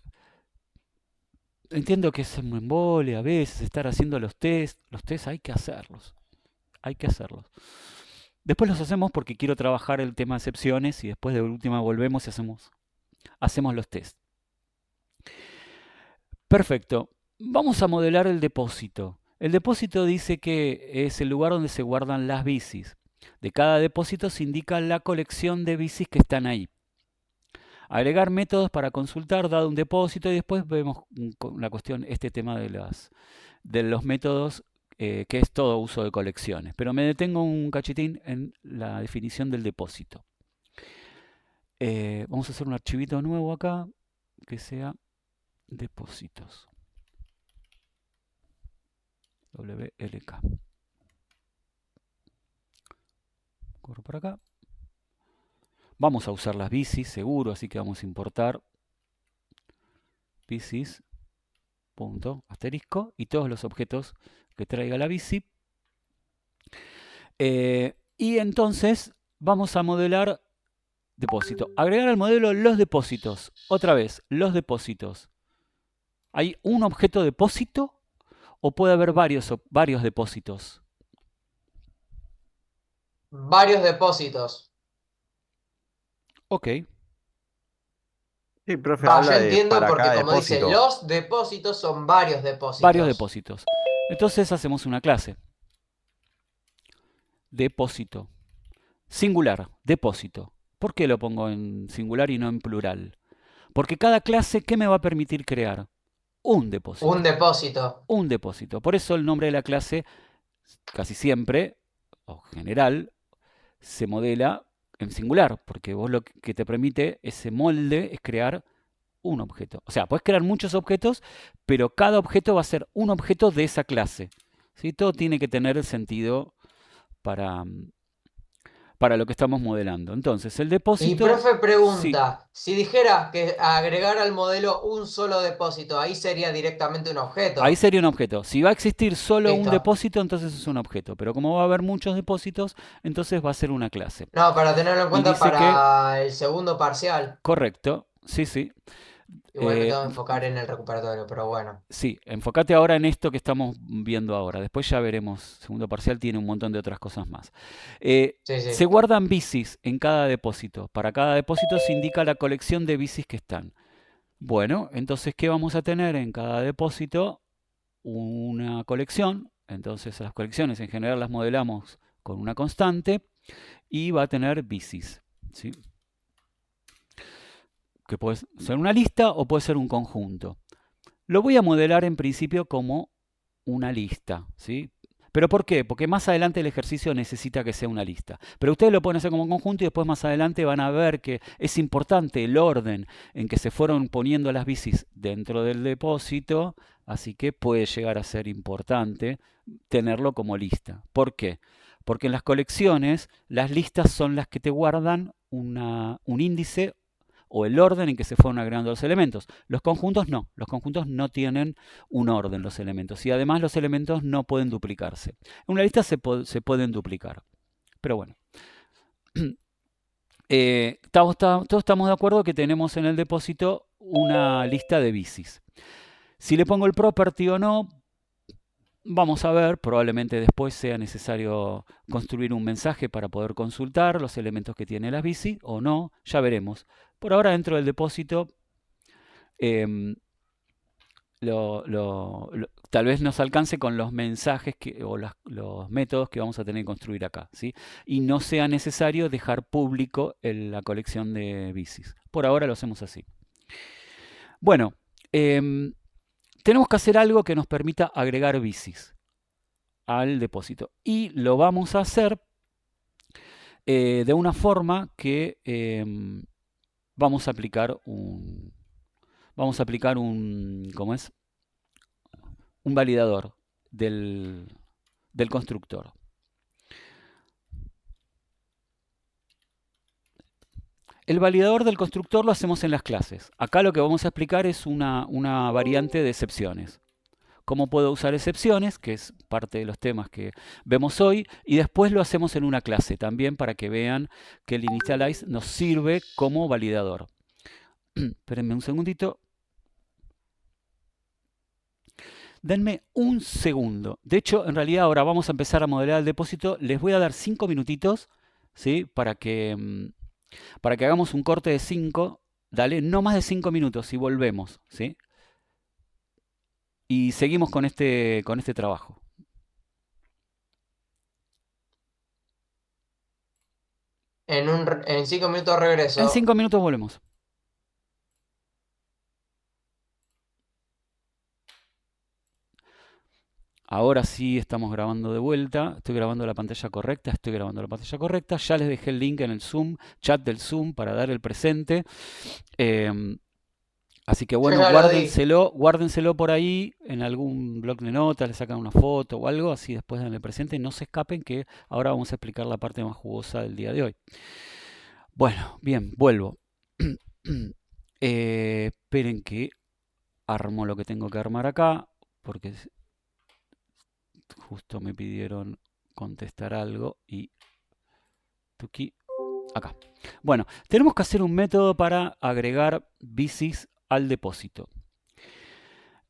Speaker 1: Entiendo que es un embole a veces estar haciendo los test. Los test hay que hacerlos. Después los hacemos porque quiero trabajar el tema de excepciones y después de última volvemos y hacemos los test. Perfecto. Vamos a modelar el depósito. El depósito dice que es el lugar donde se guardan las bicis. De cada depósito se indica la colección de bicis que están ahí. Agregar métodos para consultar dado un depósito y después vemos la cuestión, este tema de los métodos, que es todo uso de colecciones. Pero me detengo un cachitín en la definición del depósito. Vamos a hacer un archivito nuevo acá que sea depósitos. WLK. Corro por acá. Vamos a usar las bicis, seguro, así que vamos a importar bicis, punto, asterisco, y todos los objetos que traiga la bici. Y entonces vamos a modelar depósito. Agregar al modelo los depósitos. Otra vez, los depósitos. ¿Hay un objeto depósito o puede haber varios depósitos?
Speaker 4: Varios depósitos.
Speaker 1: Ok.
Speaker 12: Sí, profe,
Speaker 4: Yo
Speaker 12: habla de
Speaker 4: entiendo
Speaker 12: para
Speaker 4: porque
Speaker 12: cada
Speaker 4: como dice,
Speaker 12: depósito.
Speaker 4: los depósitos son varios depósitos.
Speaker 1: Varios depósitos. Entonces hacemos una clase. Depósito. Singular, depósito. ¿Por qué lo pongo en singular y no en plural? Porque cada clase, ¿qué me va a permitir crear? un depósito.
Speaker 4: Un depósito.
Speaker 1: Un depósito. Por eso el nombre de la clase casi siempre, o general, se modela en singular, porque vos lo que te permite ese molde es crear un objeto. O sea, puedes crear muchos objetos, pero cada objeto va a ser un objeto de esa clase. ¿Sí? Todo tiene que tener el sentido para lo que estamos modelando. Entonces, el
Speaker 4: Y
Speaker 1: depósito...
Speaker 4: profe
Speaker 1: Sí,
Speaker 4: pregunta, si dijera que agregar al modelo un solo depósito, ahí sería directamente un
Speaker 1: ahí
Speaker 4: objeto.
Speaker 1: sería un objeto. Si va a existir solo un
Speaker 4: Listo.
Speaker 1: depósito, entonces es un objeto. Pero como va a haber muchos depósitos, entonces va a ser una clase.
Speaker 4: No, para tenerlo en
Speaker 1: Y
Speaker 4: cuenta
Speaker 1: dice que...
Speaker 4: para el segundo parcial.
Speaker 1: Correcto, sí, sí.
Speaker 4: Igual me
Speaker 1: Eh,
Speaker 4: tengo que enfocar en el recuperatorio, pero bueno.
Speaker 1: sí, enfócate ahora en esto que estamos viendo ahora. Después ya veremos. Segundo parcial tiene un montón de otras cosas más.
Speaker 4: Sí,
Speaker 1: Se
Speaker 4: sí.
Speaker 1: guardan bicis en cada depósito. Para cada depósito se indica la colección de bicis que están. Bueno, entonces, ¿qué vamos a tener en cada depósito? Una colección. Entonces, las colecciones en general las modelamos con una constante y va a tener bicis, ¿sí? Que puede ser una lista o puede ser un conjunto. Lo voy a modelar en principio como una lista, ¿sí? ¿Pero por qué? Porque más adelante el ejercicio necesita que sea una lista. Pero ustedes lo pueden hacer como conjunto y después más adelante van a ver que es importante el orden en que se fueron poniendo las bicis dentro del depósito, así que puede llegar a ser importante tenerlo como lista. ¿Por qué? Porque en las colecciones las listas son las que te guardan un índice o el orden en que se fueron agregando los elementos. Los conjuntos no tienen un orden los elementos y además los elementos no pueden duplicarse. En una lista se pueden duplicar, pero bueno. Todos estamos de acuerdo que tenemos en el depósito una lista de bicis. Si le pongo el property o no, vamos a ver, probablemente después sea necesario construir un mensaje para poder consultar los elementos que tiene las bicis o no, ya veremos. Por ahora dentro del depósito tal vez nos alcance con los mensajes o los métodos que vamos a tener que construir acá, ¿sí? Y no sea necesario dejar público la colección de bicis. Por ahora lo hacemos así. Bueno, tenemos que hacer algo que nos permita agregar bicis al depósito. Y lo vamos a hacer de una forma que vamos a aplicar un ¿cómo es? Un validador del constructor. El validador del constructor lo hacemos en las clases. Acá lo que vamos a explicar es una variante de excepciones. Cómo puedo usar excepciones, que es parte de los temas que vemos hoy, y después lo hacemos en una clase también para que vean que el initialize nos sirve como validador. Espérenme un segundito. Denme un segundo. De hecho, en realidad ahora vamos a empezar a modelar el depósito. Les voy a dar 5 minutitos, ¿sí? Para que hagamos un corte de 5. Dale, no más de 5 minutos y volvemos, ¿sí? Y seguimos con este trabajo.
Speaker 4: En 5 minutos regreso.
Speaker 1: En 5 minutos volvemos. Ahora sí estamos grabando de vuelta. Estoy grabando la pantalla correcta. Ya les dejé el link en el Zoom, chat del Zoom para dar el presente. Así que bueno, guárdenselo por ahí en algún blog de notas, le sacan una foto o algo, así después dan el presente. No se escapen que ahora vamos a explicar la parte más jugosa del día de hoy. Bueno, bien, vuelvo. Esperen que armo lo que tengo que armar acá, porque justo me pidieron contestar algo y tuki acá. Bueno, tenemos que hacer un método para agregar bicis al depósito.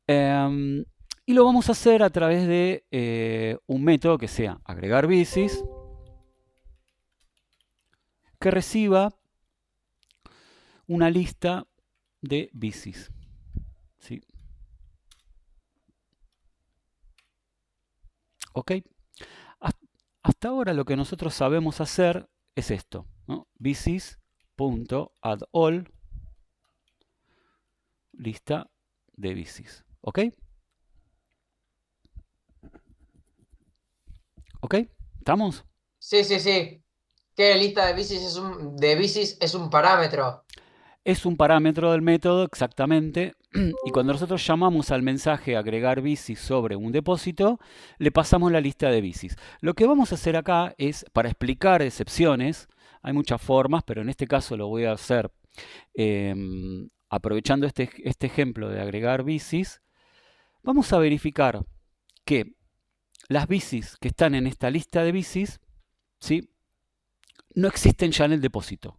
Speaker 1: Y lo vamos a hacer a través de un método que sea agregar bicis, que reciba una lista de bicis. ¿Sí? ¿Ok? Hasta ahora lo que nosotros sabemos hacer es esto, ¿no? Bicis.addAll lista de bicis. ¿Ok? ¿Ok? ¿Estamos?
Speaker 4: Sí, sí, sí. ¿Qué lista de bicis es un parámetro?
Speaker 1: Es un parámetro del método, exactamente. Y cuando nosotros llamamos al mensaje agregar bicis sobre un depósito, le pasamos la lista de bicis. Lo que vamos a hacer acá es, para explicar excepciones, hay muchas formas, pero en este caso lo voy a hacer aprovechando este ejemplo de agregar bicis. Vamos a verificar que las bicis que están en esta lista de bicis, ¿sí?, no existen ya en el depósito.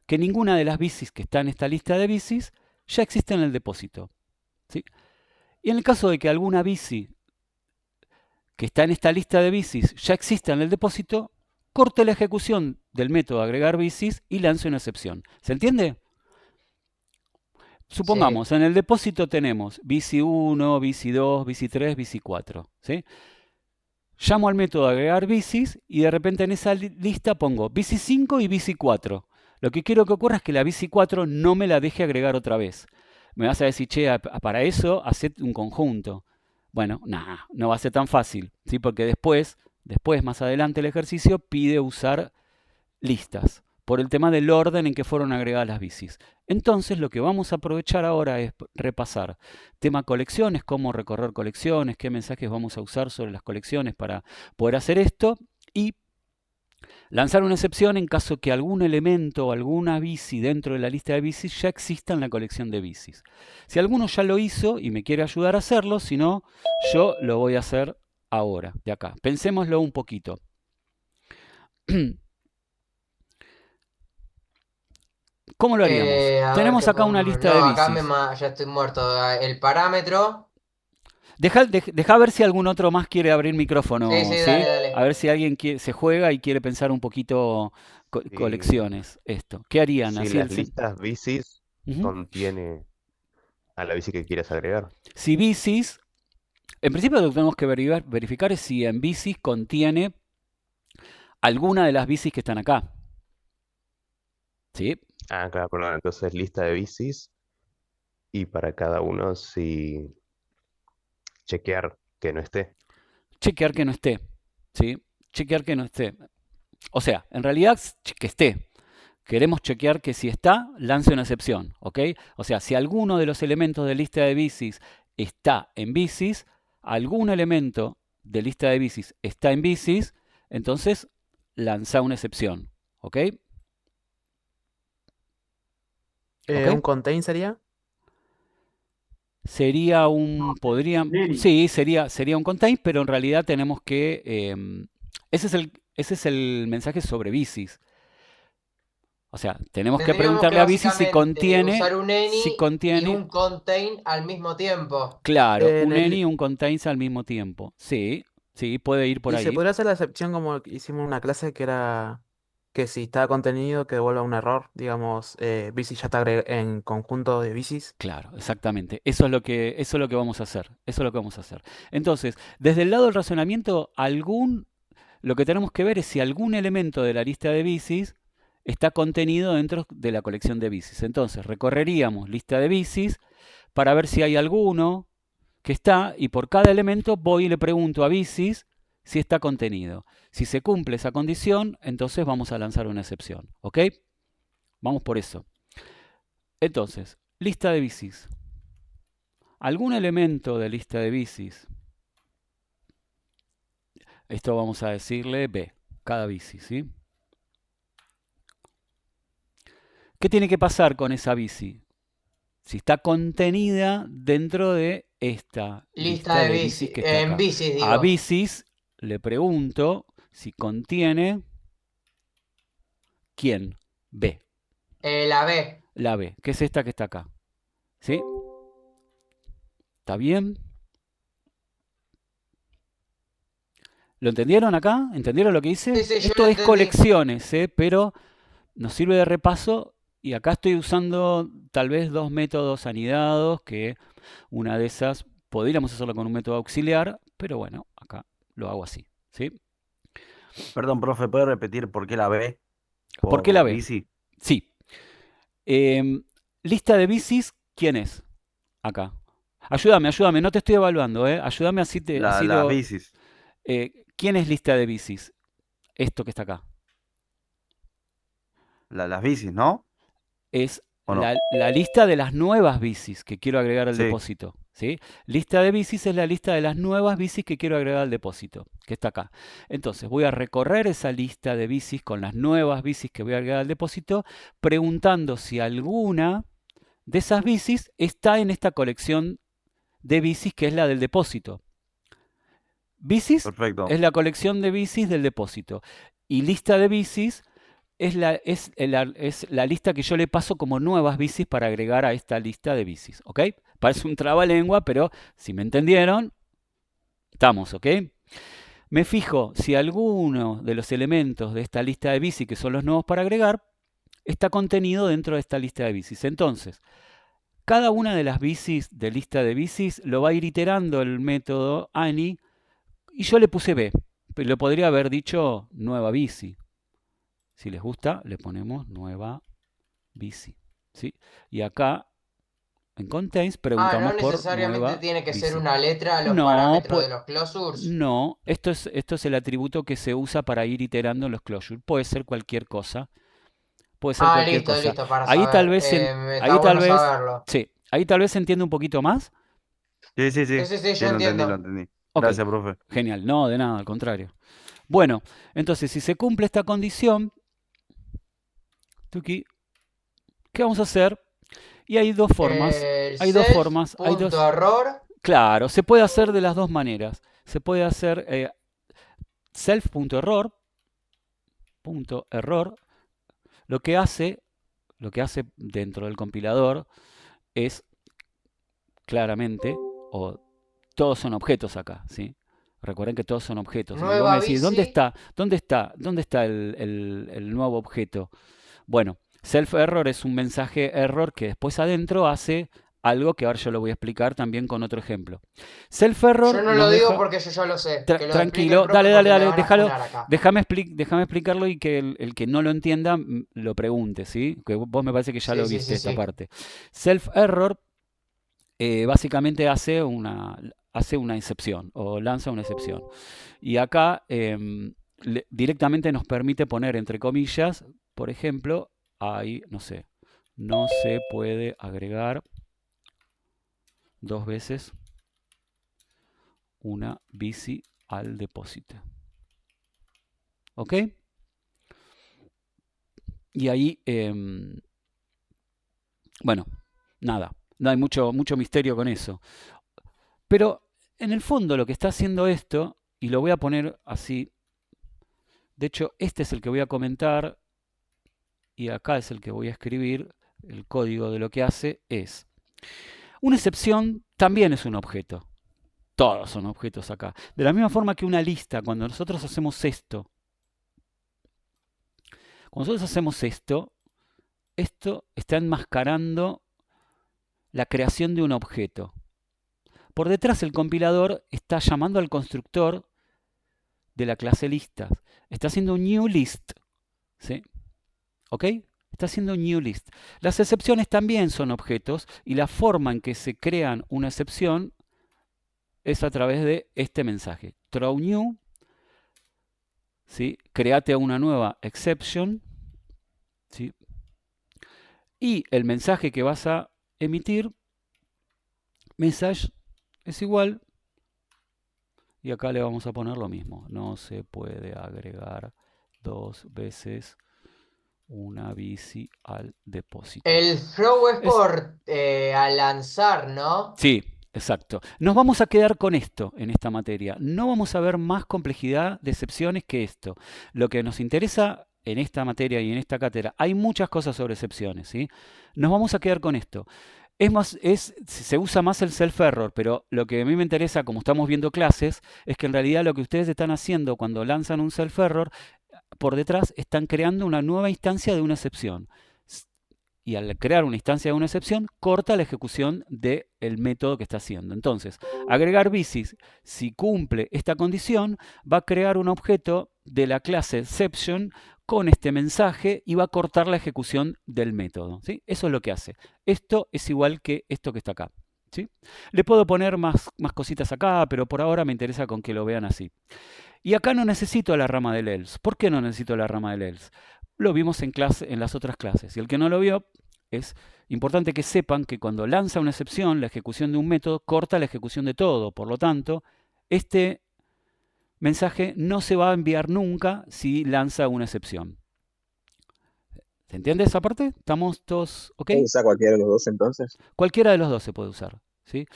Speaker 1: Que ninguna de las bicis que está en esta lista de bicis ya existe en el depósito, ¿sí? Y en el caso de que alguna bici que está en esta lista de bicis ya exista en el depósito, corte la ejecución del método agregar bicis y lance una excepción. ¿Se entiende?
Speaker 4: Sí.
Speaker 1: Supongamos, en el depósito tenemos bici 1, bici 2, bici 3, bici 4, ¿sí? Llamo al método agregar bicis y de repente en esa lista pongo bici 5 y bici 4. Lo que quiero que ocurra es que la bici 4 no me la deje agregar otra vez. Me vas a decir, che, para eso haced un conjunto. Bueno, no va a ser tan fácil, ¿sí? Porque después, más adelante el ejercicio pide usar listas por el tema del orden en que fueron agregadas las bicis. Entonces lo que vamos a aprovechar ahora es repasar tema colecciones, cómo recorrer colecciones, qué mensajes vamos a usar sobre las colecciones para poder hacer esto y lanzar una excepción en caso que algún elemento o alguna bici dentro de la lista de bicis ya exista en la colección de bicis. Si alguno ya lo hizo y me quiere ayudar a hacerlo, si no, yo lo voy a hacer ahora, de acá. Pensémoslo un poquito. ¿Cómo lo haríamos?
Speaker 4: A ver,
Speaker 1: Tenemos
Speaker 4: ¿qué
Speaker 1: acá una
Speaker 4: podemos...?
Speaker 1: lista
Speaker 4: No,
Speaker 1: de
Speaker 4: acá
Speaker 1: bicis.
Speaker 4: ya estoy muerto. El parámetro...
Speaker 1: Deja ver si algún otro más quiere abrir micrófono,
Speaker 4: Sí, sí,
Speaker 1: ¿sí?
Speaker 4: dale,
Speaker 1: A
Speaker 4: dale.
Speaker 1: ver si alguien se juega y quiere pensar un poquito colecciones, esto. ¿Qué harían?
Speaker 12: Si
Speaker 1: Así
Speaker 12: las listas bicis
Speaker 1: Ujú.
Speaker 12: contiene a la bici que quieres agregar.
Speaker 1: Si bicis, en principio lo que tenemos que verificar es si en bicis contiene alguna de las bicis que están acá. ¿Sí?
Speaker 12: Ah, claro, perdón. Entonces lista de bicis y para cada uno si chequear que no esté.
Speaker 1: Chequear que no esté. ¿Sí? Chequear que no esté. O sea, en realidad que esté. Queremos chequear que si está, lance una excepción, ¿ok? O sea, si alguno de los elementos de lista de bicis está en bicis, algún elemento de lista de bicis está en bicis, entonces lanza una excepción, ¿ok? ¿Ok?
Speaker 6: ¿Un contain sería?
Speaker 1: Sería un, sí, sería un contain, pero en realidad tenemos que, ese es el mensaje sobre bicis. O sea, tenemos que
Speaker 4: Tendríamos que
Speaker 1: preguntarle a bicis si
Speaker 4: básicamente
Speaker 1: contiene,
Speaker 4: usar un any y
Speaker 1: contiene,
Speaker 4: un contain al mismo tiempo.
Speaker 1: claro,
Speaker 6: En
Speaker 1: un any y
Speaker 6: el,
Speaker 1: un contains al mismo tiempo. Sí, sí, puede ir por
Speaker 6: y se
Speaker 1: ahí.
Speaker 6: podría hacer la excepción como hicimos en una clase que era que si está contenido que devuelva un error, digamos, bici ya está en conjunto de bicis.
Speaker 1: Claro, exactamente. Eso es lo que vamos a hacer. Eso es lo que vamos a hacer. Entonces, desde el lado del razonamiento, lo que tenemos que ver es si algún elemento de la lista de bicis está contenido dentro de la colección de bicis. Entonces, recorreríamos lista de bicis para ver si hay alguno que está y por cada elemento voy y le pregunto a bicis si está contenido. Si se cumple esa condición, entonces vamos a lanzar una excepción. ¿Ok? Vamos por eso. Entonces, lista de bicis. ¿Algún elemento de lista de bicis? Esto vamos a decirle B, cada bici, ¿sí? ¿Qué tiene que pasar con esa bici? Si está contenida dentro de esta
Speaker 4: Lista de
Speaker 1: bicis
Speaker 4: bici,
Speaker 1: que está
Speaker 4: en
Speaker 1: acá.
Speaker 4: bicis
Speaker 1: A
Speaker 4: digo.
Speaker 1: bicis le pregunto si contiene ¿quién? B.
Speaker 4: La B.
Speaker 1: La B, que es esta que está acá. ¿Sí? ¿Está bien? ¿Lo entendieron acá? ¿Entendieron lo que hice?
Speaker 4: Sí, sí, yo
Speaker 1: Esto
Speaker 4: lo
Speaker 1: es
Speaker 4: entendí.
Speaker 1: colecciones, pero nos sirve de repaso y acá estoy usando tal vez dos métodos anidados, que una de esas podríamos hacerlo con un método auxiliar, pero bueno, acá lo hago así, ¿sí?
Speaker 13: Perdón, profe, ¿puede repetir por qué la B?
Speaker 1: ¿Por qué la
Speaker 13: Por
Speaker 1: B?
Speaker 13: bici.
Speaker 1: Sí. Lista de bicis, ¿quién es? Acá. Ayúdame, ayúdame, no te estoy evaluando, ¿eh? Ayúdame así
Speaker 13: Las
Speaker 1: lo...
Speaker 13: bicis.
Speaker 1: ¿Quién es lista de bicis? Esto que está acá.
Speaker 13: Las bicis, ¿no?
Speaker 1: Es
Speaker 13: ¿O no?
Speaker 1: la lista de las nuevas bicis que quiero agregar al
Speaker 13: Sí.
Speaker 1: depósito, ¿sí? Lista de bicis es la lista de las nuevas bicis que quiero agregar al depósito, que está acá. Entonces voy a recorrer esa lista de bicis con las nuevas bicis que voy a agregar al depósito, preguntando si alguna de esas bicis está en esta colección de bicis que es la del depósito. Bicis
Speaker 13: Perfecto.
Speaker 1: es la colección de bicis del depósito. Y lista de bicis es la lista que yo le paso como nuevas bicis para agregar a esta lista de bicis. ¿Ok? Parece un trabalengua, pero si me entendieron, estamos, ¿ok? Me fijo si alguno de los elementos de esta lista de bicis, que son los nuevos para agregar, está contenido dentro de esta lista de bicis. Entonces, cada una de las bicis de lista de bicis lo va a ir iterando el método ANY y yo le puse B. Pero le podría haber dicho nueva bici. Si les gusta, le ponemos nueva bici. ¿Sí? Y acá, en contains,
Speaker 4: Ah,
Speaker 1: preguntamos
Speaker 4: no
Speaker 1: por
Speaker 4: necesariamente
Speaker 1: nueva
Speaker 4: tiene que ser
Speaker 1: bici.
Speaker 4: una letra los
Speaker 1: No,
Speaker 4: parámetros de los closures.
Speaker 1: no, esto es el atributo que se usa para ir iterando los closures. Puede ser cualquier cosa. Puede ser cualquier
Speaker 4: Listo,
Speaker 1: cosa.
Speaker 4: listo, para
Speaker 1: Ahí tal
Speaker 4: saber.
Speaker 1: vez,
Speaker 4: Está
Speaker 1: ahí tal
Speaker 4: bueno
Speaker 1: vez,
Speaker 4: saberlo.
Speaker 1: sí, ahí tal vez se entiende un poquito más.
Speaker 13: Sí, sí,
Speaker 4: Sí,
Speaker 13: sí.
Speaker 4: sí, sí,
Speaker 13: Sí,
Speaker 4: yo
Speaker 13: lo entendí, lo
Speaker 4: entiendo.
Speaker 13: entendí.
Speaker 1: Ok,
Speaker 13: Gracias, profe.
Speaker 1: genial. No, de nada, al contrario. Bueno, entonces si se cumple esta condición, Tuki, ¿qué vamos a hacer? Y hay dos formas.
Speaker 4: El
Speaker 1: Hay dos
Speaker 4: self
Speaker 1: formas. Hay
Speaker 4: punto
Speaker 1: dos.
Speaker 4: error.
Speaker 1: Claro, se puede hacer de las dos maneras. Se puede hacer self.error. Lo que hace dentro del compilador es claramente, o todos son objetos acá, ¿sí? Recuerden que todos son objetos. Y vos me
Speaker 4: Nueva
Speaker 1: decís, ¿dónde
Speaker 4: bici.
Speaker 1: está? ¿Dónde está el nuevo objeto? Bueno, self-error es un mensaje error que después adentro hace algo que ahora yo lo voy a explicar también con otro ejemplo.
Speaker 4: Yo
Speaker 1: Self-error
Speaker 4: no
Speaker 1: nos
Speaker 4: lo digo
Speaker 1: deja...
Speaker 4: porque yo ya lo sé. Que lo explique el
Speaker 1: Tranquilo,
Speaker 4: profe
Speaker 1: dale,
Speaker 4: porque me
Speaker 1: dale,
Speaker 4: van a
Speaker 1: déjalo,
Speaker 4: funar acá.
Speaker 1: déjame explicarlo y que el que no lo entienda lo pregunte, ¿sí? Que vos me parece que ya
Speaker 4: Sí,
Speaker 1: lo
Speaker 4: sí,
Speaker 1: viste
Speaker 4: sí,
Speaker 1: esta
Speaker 4: sí.
Speaker 1: parte. Self-error básicamente hace una excepción o lanza una excepción. Y acá directamente nos permite poner entre comillas, por ejemplo, ahí, no sé, no se puede agregar dos veces una bici al depósito. ¿Ok? Y ahí, bueno, nada, no hay mucho misterio con eso. Pero en el fondo lo que está haciendo esto, y lo voy a poner así, de hecho este es el que voy a comentar y acá es el que voy a escribir, el código de lo que hace es, una excepción también es un objeto. Todos son objetos acá. De la misma forma que una lista, cuando nosotros hacemos esto, esto está enmascarando la creación de un objeto. Por detrás el compilador está llamando al constructor de la clase listas. Está haciendo un new list. ¿Sí? ¿Ok? Está haciendo un new list. Las excepciones también son objetos y la forma en que se crean una excepción es a través de este mensaje. Throw new. ¿Sí? Créate una nueva exception. ¿Sí? Y el mensaje que vas a emitir, message, es igual. Y acá le vamos a poner lo mismo. No se puede agregar dos veces una bici al depósito.
Speaker 4: El throw es por al lanzar, ¿no?
Speaker 1: Sí, exacto. Nos vamos a quedar con esto en esta materia. No vamos a ver más complejidad de excepciones que esto. Lo que nos interesa en esta materia y en esta cátedra, hay muchas cosas sobre excepciones, ¿sí? Nos vamos a quedar con esto. Se usa más el self-error, pero lo que a mí me interesa, como estamos viendo clases, es que en realidad lo que ustedes están haciendo cuando lanzan un self-error, por detrás están creando una nueva instancia de una excepción. Y al crear una instancia de una excepción, corta la ejecución del método que está haciendo. Entonces, agregar bicis, si cumple esta condición, va a crear un objeto de la clase exception con este mensaje y va a cortar la ejecución del método. ¿Sí? Eso es lo que hace. Esto es igual que esto que está acá. ¿sí? Le puedo poner más cositas acá, pero por ahora me interesa con que lo vean así. Y acá no necesito la rama del else. ¿Por qué no necesito la rama del else? Lo vimos en las otras clases. Y el que no lo vio, es importante que sepan que cuando lanza una excepción, la ejecución de un método corta la ejecución de todo. Por lo tanto, este mensaje no se va a enviar nunca si lanza una excepción. ¿Se entiende esa parte? ¿Estamos todos ok?
Speaker 14: ¿Puedo usar cualquiera de los dos entonces?
Speaker 1: Cualquiera de los dos se puede usar, ¿sí?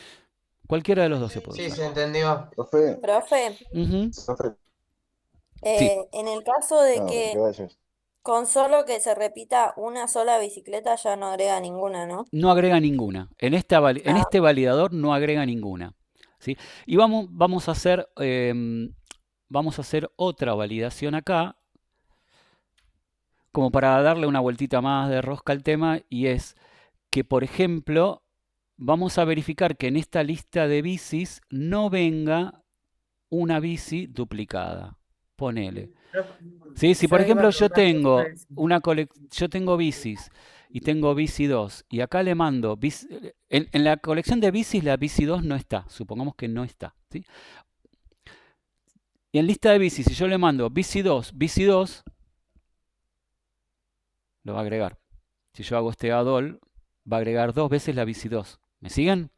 Speaker 1: Cualquiera de los dos se puede
Speaker 4: Sí,
Speaker 1: usar.
Speaker 4: se entendió.
Speaker 14: Profe,
Speaker 15: Profe,
Speaker 1: Ujú.
Speaker 14: profe,
Speaker 1: Sí.
Speaker 15: en el caso de
Speaker 14: no,
Speaker 15: que
Speaker 14: gracias.
Speaker 15: con solo que se repita una sola bicicleta ya no agrega ninguna, ¿no?
Speaker 1: No agrega ninguna. En
Speaker 15: Ah,
Speaker 1: este validador no agrega ninguna, ¿sí? Y vamos a hacer otra validación acá, como para darle una vueltita más de rosca al tema, y es que, por ejemplo, vamos a verificar que en esta lista de bicis no venga una bici duplicada. Ponele. ¿Sí? Si por
Speaker 5: Yo iba
Speaker 1: ejemplo
Speaker 5: a preguntar justo eso.
Speaker 1: yo tengo bicis y tengo bici 2 y acá le mando, en la colección de bicis la bici 2 no está, supongamos que no está, ¿sí? Y en lista de bicis, si yo le mando bici 2, lo va a agregar. Si yo hago este add all, va a agregar 2 veces la bici 2. ¿Me siguen?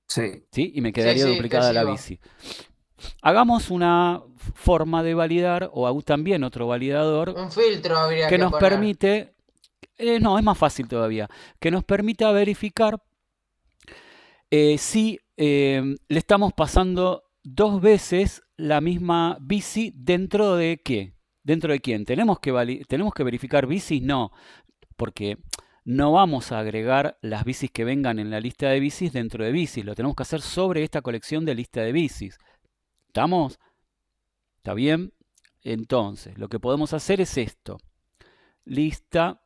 Speaker 5: Sí.
Speaker 1: ¿Sí? Y me
Speaker 4: Sí,
Speaker 1: quedaría
Speaker 4: sí, te
Speaker 1: duplicada la
Speaker 4: sigo.
Speaker 1: bici. Hagamos una forma de validar, o también otro validador,
Speaker 4: Un filtro habría
Speaker 1: que
Speaker 4: que
Speaker 1: nos
Speaker 4: poner.
Speaker 1: permite, no, es más fácil todavía, que nos permita verificar si le estamos pasando 2 veces la misma bici dentro de qué. ¿Dentro de quién? ¿Tenemos que verificar bicis? No, porque no vamos a agregar las bicis que vengan en la lista de bicis dentro de bicis. Lo tenemos que hacer sobre esta colección de lista de bicis. ¿Estamos? ¿Está bien? Entonces, lo que podemos hacer es esto. Lista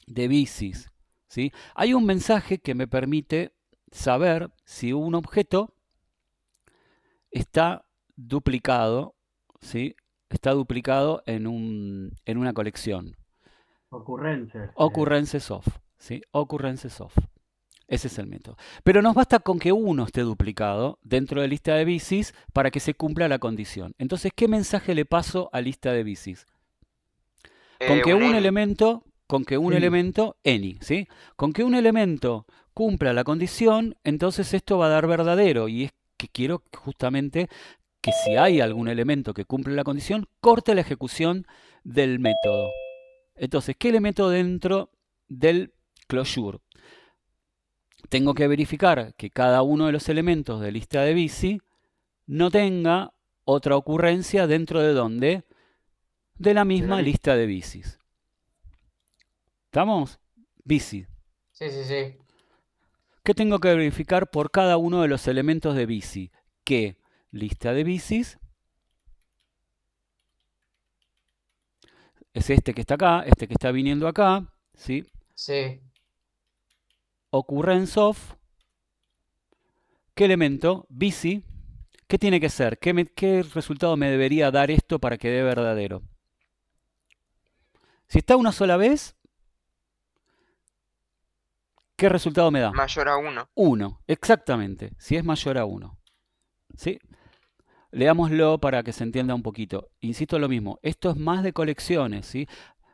Speaker 1: de bicis, ¿sí? Hay un mensaje que me permite saber si un objeto está duplicado, ¿sí? Está duplicado en una colección.
Speaker 2: Ocurrencias.
Speaker 1: Occurrences of, ¿sí? Occurrences of. Ese es el método. Pero nos basta con que uno esté duplicado dentro de lista de bicis para que se cumpla la condición. Entonces, ¿qué mensaje le paso a lista de bicis? Con que
Speaker 8: Un
Speaker 1: un
Speaker 8: any.
Speaker 1: elemento,
Speaker 2: Sí.
Speaker 1: any, ¿sí? Con que un elemento cumpla la condición, entonces esto va a dar verdadero. Y es que quiero justamente que si hay algún elemento que cumple la condición, corte la ejecución del método. Entonces, ¿qué elemento dentro del closure? Tengo que verificar que cada uno de los elementos de lista de bici no tenga otra ocurrencia dentro de ¿dónde? De la misma lista de bicis. ¿Estamos? Bici.
Speaker 4: Sí, sí, sí.
Speaker 1: ¿Qué tengo que verificar por cada uno de los elementos de bici? Que lista de bicis es este que está acá, este que está viniendo acá, ¿sí?
Speaker 4: Sí.
Speaker 1: Occurrence of. ¿Qué elemento? Bici. ¿Qué tiene que ser? ¿Qué resultado me debería dar esto para que dé verdadero? Si está una sola vez, ¿qué resultado me da?
Speaker 8: Mayor a 1.
Speaker 1: 1, exactamente. Si es mayor a 1. ¿Sí? Leámoslo para que se entienda un poquito. Insisto lo mismo, esto es más de colecciones, ¿sí?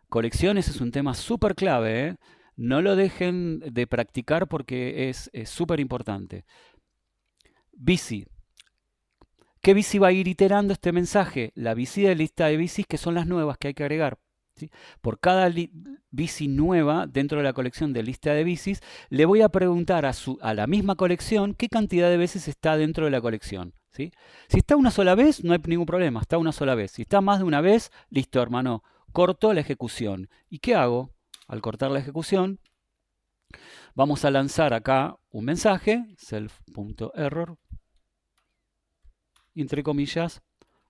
Speaker 1: Colecciones es un tema súper clave, ¿eh? No lo dejen de practicar porque es súper importante. Bici. ¿Qué bici va a ir iterando este mensaje? La bici de lista de bicis que son las nuevas que hay que agregar. ¿Sí? Por cada bici nueva dentro de la colección de lista de bicis, le voy a preguntar a la misma colección qué cantidad de veces está dentro de la colección. ¿Sí? Si está una sola vez, no hay ningún problema, está una sola vez. Si está más de una vez, listo, hermano, corto la ejecución. ¿Y qué hago? Al cortar la ejecución, vamos a lanzar acá un mensaje, self.error, entre comillas,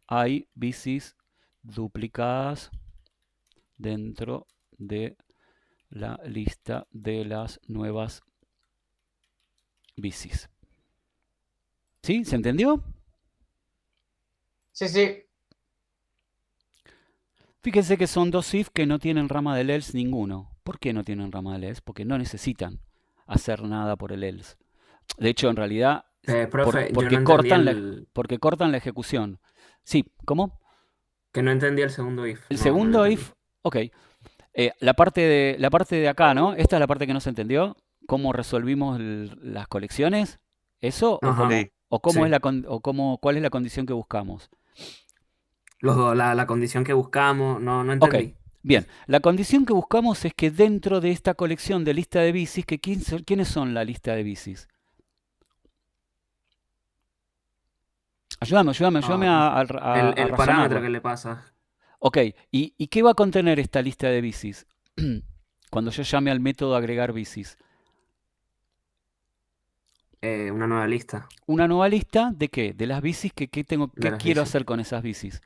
Speaker 1: hay bicis duplicadas dentro de la lista de las nuevas bicis. ¿Sí? ¿Se entendió?
Speaker 4: Sí, sí.
Speaker 1: Fíjense que son dos if que no tienen rama del else ninguno. ¿Por qué no tienen rama del else? Porque no necesitan. hacer nada por el else. De hecho, en realidad,
Speaker 5: Profe, yo
Speaker 1: porque
Speaker 5: no entendí
Speaker 1: porque cortan la ejecución. Sí, ¿cómo?
Speaker 5: que no entendí el segundo if.
Speaker 1: El
Speaker 5: No lo
Speaker 1: segundo
Speaker 5: entendí.
Speaker 1: if, ok. La parte de acá, ¿no? Esta es la parte que no se entendió. ¿Cómo resolvimos las colecciones? ¿Eso? ¿O
Speaker 5: Ajá,
Speaker 1: cómo,
Speaker 12: Sí,
Speaker 1: o cómo es
Speaker 5: sí.
Speaker 1: la cuál es la condición que buscamos?
Speaker 5: Los dos, la condición que buscamos, no
Speaker 1: Ok,
Speaker 5: entendí.
Speaker 1: bien. La condición que buscamos es que dentro de esta colección de lista de bicis, ¿quiénes son la lista de bicis? Ayúdame
Speaker 5: Ah,
Speaker 1: a
Speaker 5: el parámetro
Speaker 1: razonarlo.
Speaker 5: que le pasa,
Speaker 1: Ok, ¿y qué va a contener esta lista de bicis? Cuando yo llame al método agregar bicis.
Speaker 5: una nueva lista
Speaker 1: Una nueva lista de qué? De las bicis
Speaker 5: de
Speaker 1: ¿qué
Speaker 5: las
Speaker 1: quiero
Speaker 5: bicis.
Speaker 1: hacer con esas bicis?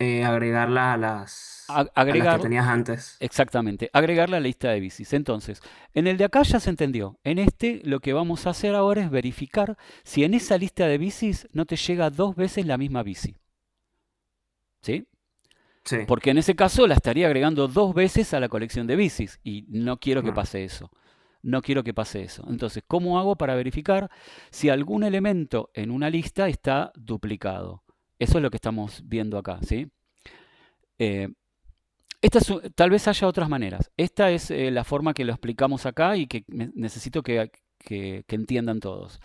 Speaker 5: Agregarla a las que
Speaker 1: Agregar,
Speaker 5: tenías antes.
Speaker 1: exactamente, agregar la lista de bicis. Entonces, en el de acá ya se entendió. En este lo que vamos a hacer ahora es verificar si en esa lista de bicis no te llega 2 veces la misma bici. ¿Sí?
Speaker 5: Sí,
Speaker 1: Porque en ese caso la estaría agregando 2 veces a la colección de bicis y no quiero que
Speaker 5: claro.
Speaker 1: pase eso. No quiero que pase eso. Entonces, ¿cómo hago para verificar si algún elemento en una lista está duplicado? Eso es lo que estamos viendo acá, ¿sí? Eh, tal vez haya otras maneras. Esta es la forma que lo explicamos acá y que necesito que entiendan todos.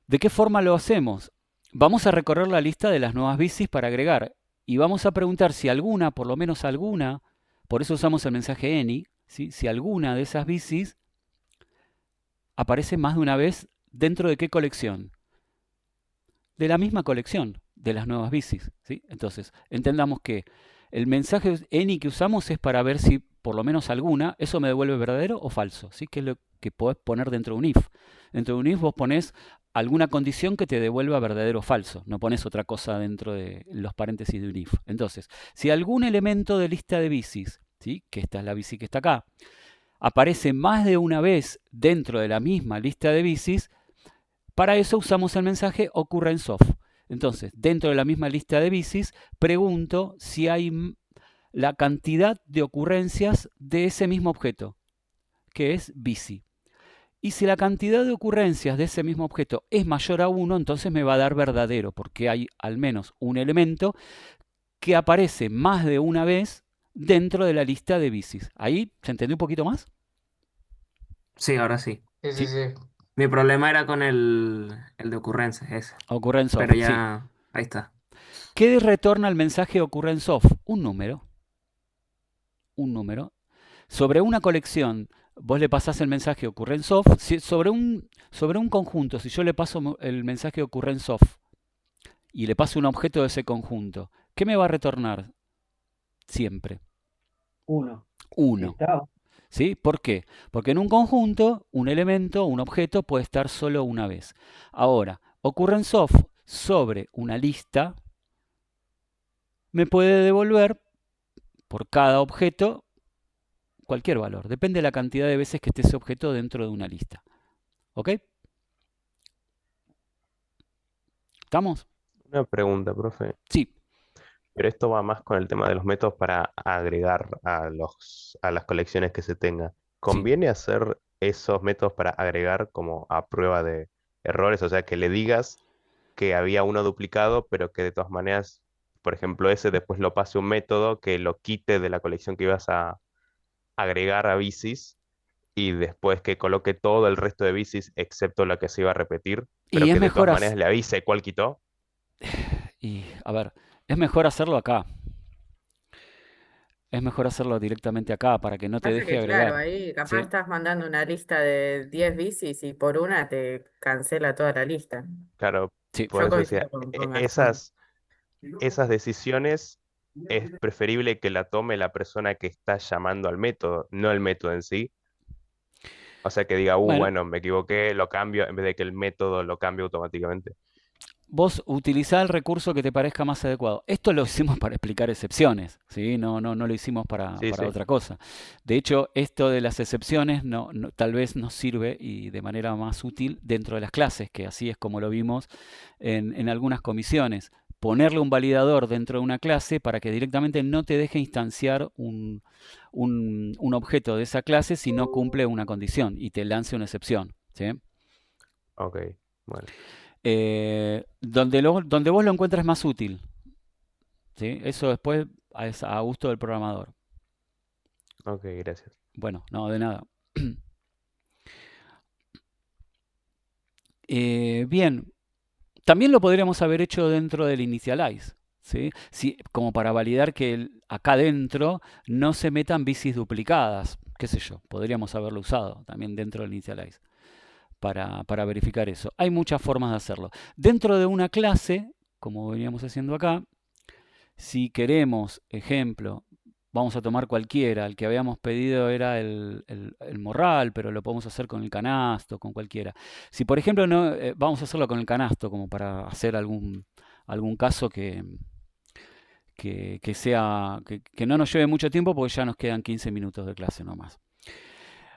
Speaker 1: ¿De qué forma lo hacemos? Vamos a recorrer la lista de las nuevas bicis para agregar y vamos a preguntar si alguna, por lo menos alguna, por eso usamos el mensaje any, ¿sí? Si alguna de esas bicis aparece más de una vez dentro de qué colección. De la misma colección de las nuevas bicis, ¿sí? Entonces, entendamos que el mensaje any que usamos es para ver si por lo menos alguna, eso me devuelve verdadero o falso, ¿sí? Que es lo que podés poner dentro de un if. Dentro de un if vos ponés alguna condición que te devuelva verdadero o falso, no pones otra cosa dentro de los paréntesis de un if. Entonces, si algún elemento de lista de bicis, ¿sí? Que esta es la bici que está acá, aparece más de una vez dentro de la misma lista de bicis, para eso usamos el mensaje occurrence of. Entonces, dentro de la misma lista de bicis, pregunto si hay la cantidad de ocurrencias de ese mismo objeto, que es bici. Y si la cantidad de ocurrencias de ese mismo objeto es mayor a 1, entonces me va a dar verdadero, porque hay al menos un elemento que aparece más de una vez dentro de la lista de bicis. ¿Ahí se entendió un poquito más?
Speaker 5: Sí, ahora sí.
Speaker 4: Sí, sí,
Speaker 1: ¿Sí?
Speaker 4: sí.
Speaker 5: Mi problema era con el de ocurrencias, ese.
Speaker 1: Occurrence of,
Speaker 5: Pero
Speaker 1: sí.
Speaker 5: ya, ahí está.
Speaker 1: ¿Qué retorna el mensaje occurrence of? Un número. Un número. Sobre una colección, vos le pasás el mensaje occurrence of. Sobre un conjunto, si yo le paso el mensaje occurrence of y le paso un objeto de ese conjunto, ¿qué me va a retornar siempre?
Speaker 2: 1.
Speaker 1: 1. ¿Sí? ¿Por qué? Porque en un conjunto, un elemento, un objeto puede estar solo una vez. Ahora, occurrence of sobre una lista me puede devolver por cada objeto cualquier valor. Depende de la cantidad de veces que esté ese objeto dentro de una lista. ¿Ok? ¿Estamos?
Speaker 12: una pregunta, profe.
Speaker 1: Sí.
Speaker 12: Pero esto va más con el tema de los métodos para agregar a las colecciones que se tenga.
Speaker 1: Sí.
Speaker 12: ¿Conviene hacer esos métodos para agregar como a prueba de errores? O sea, que le digas que había uno duplicado, pero que de todas maneras, por ejemplo, ese después lo pase un método que lo quite de la colección que ibas a agregar a bicis y después que coloque todo el resto de bicis excepto la que se iba a repetir,
Speaker 1: Y
Speaker 12: pero
Speaker 1: es
Speaker 12: que de todas
Speaker 1: mejor,
Speaker 12: maneras le avise cuál quitó.
Speaker 1: a ver, es mejor hacerlo acá. Es mejor hacerlo directamente acá para que no te
Speaker 9: Pasa
Speaker 1: deje
Speaker 9: que, claro,
Speaker 1: agregar.
Speaker 9: ahí capaz
Speaker 1: ¿Sí?
Speaker 9: estás mandando una lista de 10 bicis y por una te cancela toda la lista.
Speaker 12: Claro,
Speaker 1: Sí.
Speaker 12: por
Speaker 9: Yo
Speaker 12: eso decía,
Speaker 9: coincido con Garzón.
Speaker 12: esas decisiones es preferible que la tome la persona que está llamando al método, no el método en sí. O sea, que diga,
Speaker 1: Bueno,
Speaker 12: bueno, me equivoqué, lo cambio, en vez de que el método lo cambie automáticamente.
Speaker 1: vos utilizá el recurso que te parezca más adecuado. Esto lo hicimos para explicar excepciones, ¿sí? No lo hicimos para
Speaker 12: Sí, sí.
Speaker 1: otra cosa. De hecho, esto de las excepciones tal vez nos sirve y de manera más útil dentro de las clases, que así es como lo vimos en algunas comisiones. ponerle un validador dentro de una clase para que directamente no te deje instanciar un objeto de esa clase si no cumple una condición y te lance una excepción, ¿sí?
Speaker 12: Ok, bueno.
Speaker 1: Donde vos lo encuentres más útil, ¿sí? Eso después es a gusto del programador.
Speaker 12: Ok, gracias.
Speaker 1: Bueno, no, de nada. Bien, también lo podríamos haber hecho dentro del initialize, ¿sí? Como para validar que acá dentro no se metan bicis duplicadas, qué sé yo, podríamos haberlo usado también dentro del initialize para verificar eso. Hay muchas formas de hacerlo. Dentro de una clase, como veníamos haciendo acá, si queremos, ejemplo, vamos a tomar cualquiera, el que habíamos pedido era el morral, pero lo podemos hacer con el canasto, con cualquiera. Si por ejemplo no, vamos a hacerlo con el canasto, como para hacer algún caso que no nos lleve mucho tiempo, porque ya nos quedan 15 minutos de clase nomás.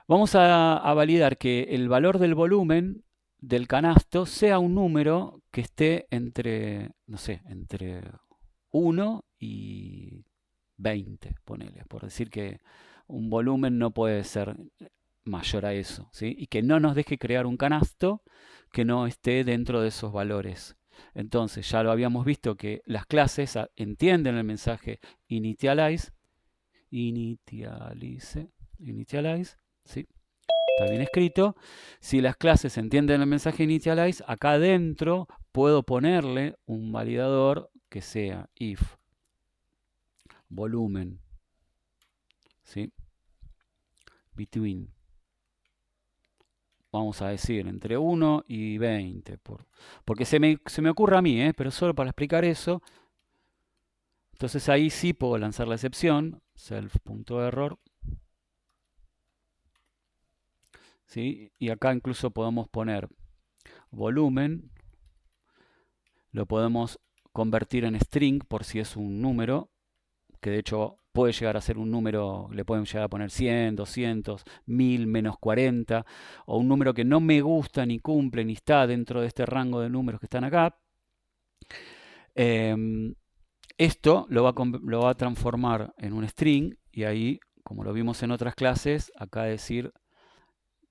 Speaker 1: Vamos a validar que el valor del volumen del canasto sea un número que esté entre, no sé, entre 1 y 20, ponele, por decir que un volumen no puede ser mayor a eso, ¿sí? Y que no nos deje crear un canasto que no esté dentro de esos valores. Entonces, ya lo habíamos visto que las clases entienden el mensaje initialize, ¿sí? Está bien escrito. Si las clases entienden el mensaje initialize, acá adentro puedo ponerle un validador que sea if volumen, ¿sí? Between, vamos a decir, entre 1 y 20, porque se me ocurre a mí, pero solo para explicar eso. Entonces ahí sí puedo lanzar la excepción, self.error, ¿sí? Y acá incluso podemos poner volumen, lo podemos convertir en string por si es un número, que de hecho puede llegar a ser un número, le pueden llegar a poner 100, 200, 1000, menos 40, o un número que no me gusta ni cumple ni está dentro de este rango de números que están acá. Esto lo va a transformar en un string y ahí, como lo vimos en otras clases, acá decir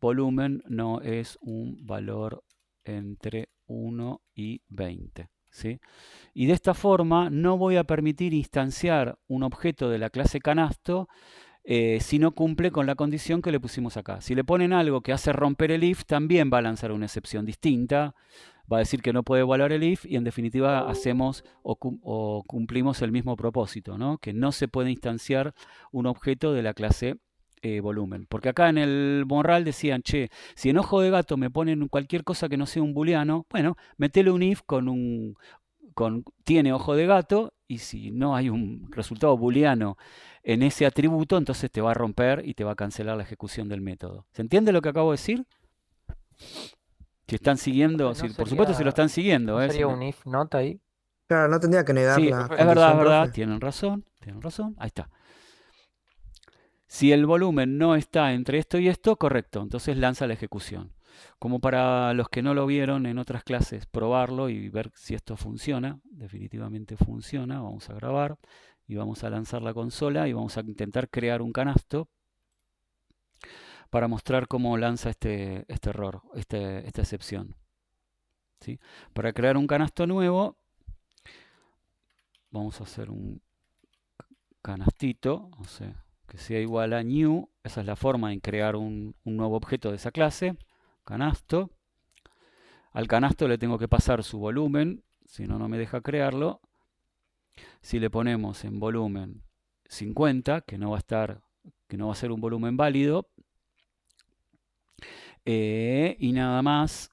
Speaker 1: volumen no es un valor entre 1 y 20. ¿Sí? Y de esta forma no voy a permitir instanciar un objeto de la clase canasto si no cumple con la condición que le pusimos acá. Si le ponen algo que hace romper el if, también va a lanzar una excepción distinta, va a decir que no puede evaluar el if y en definitiva hacemos o cumplimos el mismo propósito, ¿no? Que no se puede instanciar un objeto de la clase volumen. Porque acá en el morral decían, che, si en ojo de gato me ponen cualquier cosa que no sea un booleano, bueno, metele un if tiene ojo de gato, y si no hay un resultado booleano en ese atributo, entonces te va a romper y te va a cancelar la ejecución del método. ¿Se entiende lo que acabo de decir? Si están siguiendo, por supuesto si lo están siguiendo.
Speaker 10: ¿No sería un if not ahí?
Speaker 16: Claro, no tendría que negar
Speaker 1: Sí,
Speaker 16: la
Speaker 1: es
Speaker 16: condición,
Speaker 1: verdad,
Speaker 16: profe.
Speaker 1: tienen razón, ahí está. Si el volumen no está entre esto y esto, correcto, entonces lanza la ejecución. Como para los que no lo vieron en otras clases, probarlo y ver si esto funciona. Definitivamente funciona. Vamos a grabar y vamos a lanzar la consola y vamos a intentar crear un canasto para mostrar cómo lanza este error, esta excepción. ¿Sí? Para crear un canasto nuevo, vamos a hacer un canastito, que sea igual a new. Esa es la forma de crear un nuevo objeto de esa clase. Canasto. Al canasto le tengo que pasar su volumen, si no, no me deja crearlo. Si le ponemos en volumen 50, que no va a ser un volumen válido, y nada más,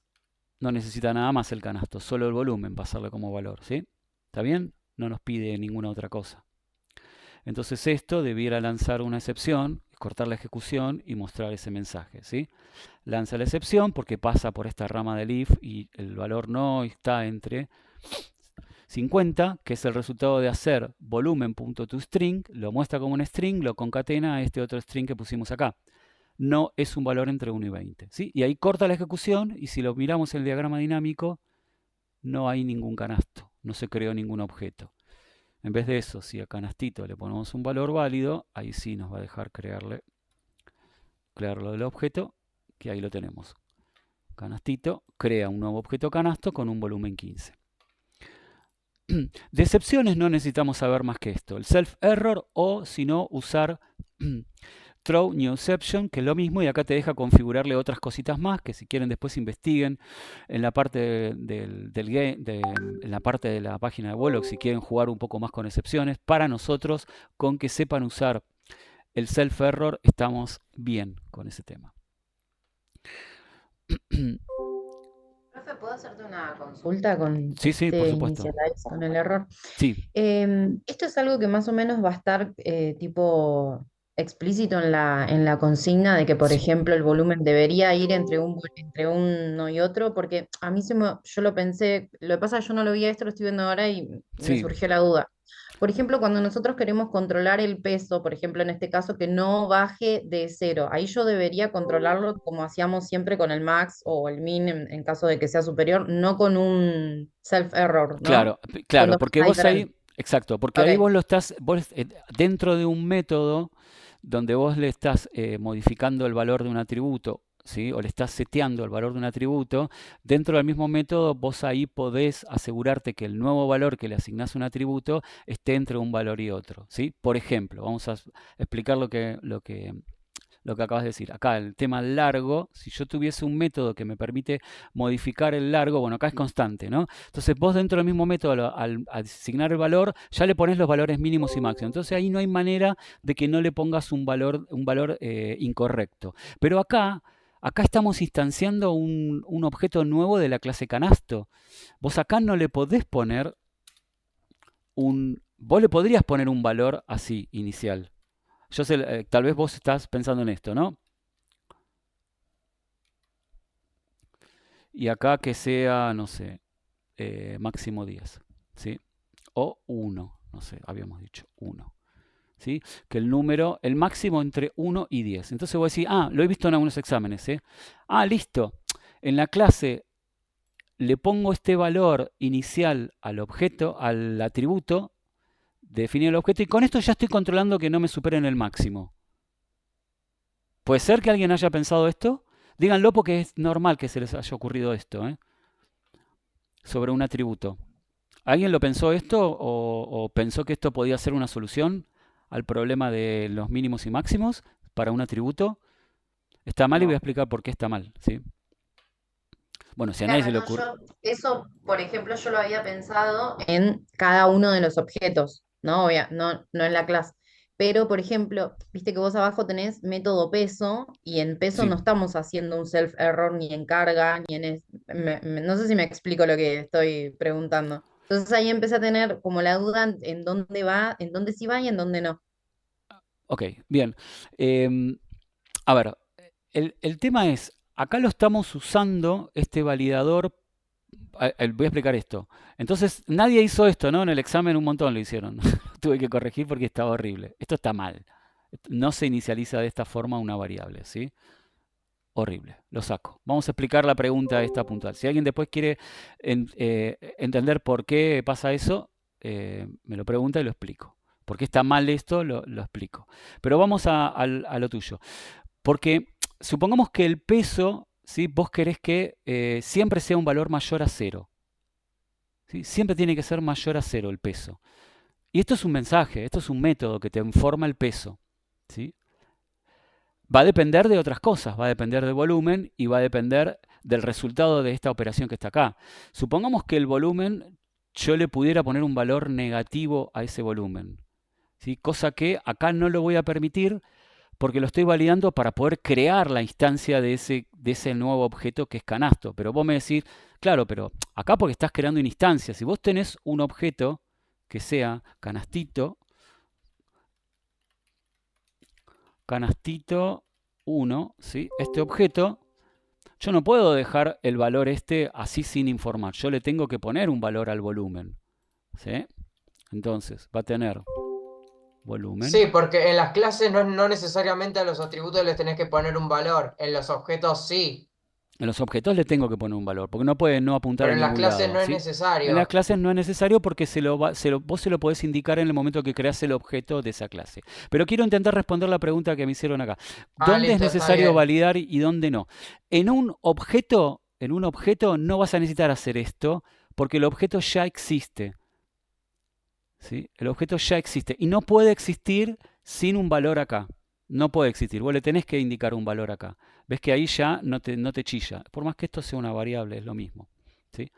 Speaker 1: no necesita nada más el canasto, solo el volumen pasarle como valor, ¿sí? ¿Está bien? No nos pide ninguna otra cosa. Entonces esto debiera lanzar una excepción, cortar la ejecución y mostrar ese mensaje, ¿sí? Lanza la excepción porque pasa por esta rama del if y el valor no está entre 50, que es el resultado de hacer volumen.toString, lo muestra como un string, lo concatena a este otro string que pusimos acá. No es un valor entre 1 y 20, ¿sí? Y ahí corta la ejecución y si lo miramos en el diagrama dinámico, no hay ningún canasto, no se creó ningún objeto. En vez de eso, si a canastito le ponemos un valor válido, ahí sí nos va a dejar crearlo del objeto, que ahí lo tenemos. Canastito crea un nuevo objeto canasto con un volumen 15. De excepciones no necesitamos saber más que esto. El self-error o, si no, usar throw new exception, que es lo mismo, y acá te deja configurarle otras cositas más que si quieren después investiguen en la parte en la parte de la página de Wolox, si quieren jugar un poco más con excepciones. Para nosotros, con que sepan usar el self-error, estamos bien con ese tema.
Speaker 3: Profe, ¿puedo hacerte una consulta con
Speaker 1: Sí, sí, por
Speaker 3: este
Speaker 1: supuesto.
Speaker 3: inicialize con el error?
Speaker 1: Sí,
Speaker 3: Esto es algo que más o menos va a estar tipo explícito en la consigna de que, por ejemplo, el volumen debería ir entre uno y otro, porque a mí yo lo pensé, lo que pasa es que yo no lo vi a esto, lo estoy viendo ahora y me
Speaker 1: sí.
Speaker 3: surgió la duda. Por ejemplo, cuando nosotros queremos controlar el peso, por ejemplo, en este caso, que no baje de 0, ahí yo debería controlarlo como hacíamos siempre con el max o el min en caso de que sea superior, no con un self-error,
Speaker 1: Claro,
Speaker 3: ¿no? Son
Speaker 1: claro,
Speaker 3: dos
Speaker 1: porque
Speaker 3: cosas
Speaker 1: vos ahí,
Speaker 3: diferentes.
Speaker 1: exacto, porque ahí
Speaker 3: Ok.
Speaker 1: vos lo estás, dentro de un método donde vos le estás modificando el valor de un atributo, ¿sí? O le estás seteando el valor de un atributo, dentro del mismo método vos ahí podés asegurarte que el nuevo valor que le asignás a un atributo esté entre un valor y otro, ¿sí? Por ejemplo, vamos a explicar lo que acabas de decir. Acá el tema largo, si yo tuviese un método que me permite modificar el largo, bueno, acá es constante, ¿no? Entonces vos dentro del mismo método, al asignar el valor, ya le pones los valores mínimos y máximos. Entonces ahí no hay manera de que no le pongas un valor incorrecto. Pero acá estamos instanciando un objeto nuevo de la clase canasto. Vos acá no le podés poner vos le podrías poner un valor así, inicial. Yo sé, tal vez vos estás pensando en esto, ¿no? Y acá que sea, no sé, máximo 10, ¿sí? O 1, no sé, habíamos dicho 1, ¿sí? Que el máximo entre 1 y 10. Entonces voy a decir, lo he visto en algunos exámenes, ¿eh? Listo. En la clase le pongo este valor inicial al objeto, al atributo, definir el objeto, y con esto ya estoy controlando que no me superen el máximo. ¿Puede ser que alguien haya pensado esto? Díganlo porque es normal que se les haya ocurrido esto, sobre un atributo. ¿Alguien lo pensó esto o pensó que esto podía ser una solución al problema de los mínimos y máximos para un atributo? Está mal y voy a
Speaker 3: No.
Speaker 1: explicar por qué está mal, ¿sí? Bueno, si a nadie se le ocurre...
Speaker 3: Eso, por ejemplo, yo lo había pensado en cada uno de los objetos, ¿no? No en la clase. Pero, por ejemplo, viste que vos abajo tenés método peso y en peso no
Speaker 1: Sí.
Speaker 3: estamos haciendo un self-error ni en carga, ni en... no sé si me explico lo que estoy preguntando. Entonces ahí empecé a tener como la duda en dónde va, en dónde sí va y en dónde no.
Speaker 1: Ok, bien. A ver, el tema es, acá lo estamos usando, este validador. Voy a explicar esto. Entonces, nadie hizo esto, ¿no? En el examen un montón lo hicieron. Tuve que corregir porque estaba horrible. Esto está mal. No se inicializa de esta forma una variable, ¿sí? Horrible. Lo saco. Vamos a explicar la pregunta esta puntual. Si alguien después quiere entender por qué pasa eso, me lo pregunta y lo explico. ¿Por qué está mal esto? Lo explico. Pero vamos a lo tuyo. Porque supongamos que el peso, ¿sí? Vos querés que siempre sea un valor mayor a 0. ¿Sí? Siempre tiene que ser mayor a 0 el peso. Y esto es un mensaje, esto es un método que te informa el peso, ¿sí? Va a depender de otras cosas, va a depender del volumen y va a depender del resultado de esta operación que está acá. Supongamos que el volumen, yo le pudiera poner un valor negativo a ese volumen, ¿sí? Cosa que acá no lo voy a permitir porque lo estoy validando para poder crear la instancia de ese nuevo objeto que es canasto. Pero vos me decís, claro, pero acá porque estás creando una instancia. Si vos tenés un objeto que sea canastito 1, ¿sí? Este objeto, yo no puedo dejar el valor así sin informar. Yo le tengo que poner un valor al volumen, ¿sí? Entonces, va a tener volumen.
Speaker 4: Sí, porque en las clases no necesariamente a los atributos les tenés que poner un valor, en los objetos sí.
Speaker 1: En los objetos le tengo que poner un valor, porque no puede no apuntar
Speaker 4: Pero
Speaker 1: a
Speaker 4: en las
Speaker 1: ningún
Speaker 4: clases
Speaker 1: lado,
Speaker 4: no es
Speaker 1: ¿sí? En las
Speaker 4: necesario.
Speaker 1: clases no es necesario porque vos se lo podés indicar en el momento que creas el objeto de esa clase. Pero quiero intentar responder la pregunta que me hicieron acá. ¿Dónde es
Speaker 4: Listo, está
Speaker 1: necesario
Speaker 4: bien.
Speaker 1: validar y dónde no? En un objeto no vas a necesitar hacer esto porque el objeto ya existe, ¿sí? El objeto ya existe y no puede existir sin un valor acá. No puede existir. Vos le tenés que indicar un valor acá. Ves que ahí ya no te chilla. Por más que esto sea una variable, es lo mismo, ¿sí?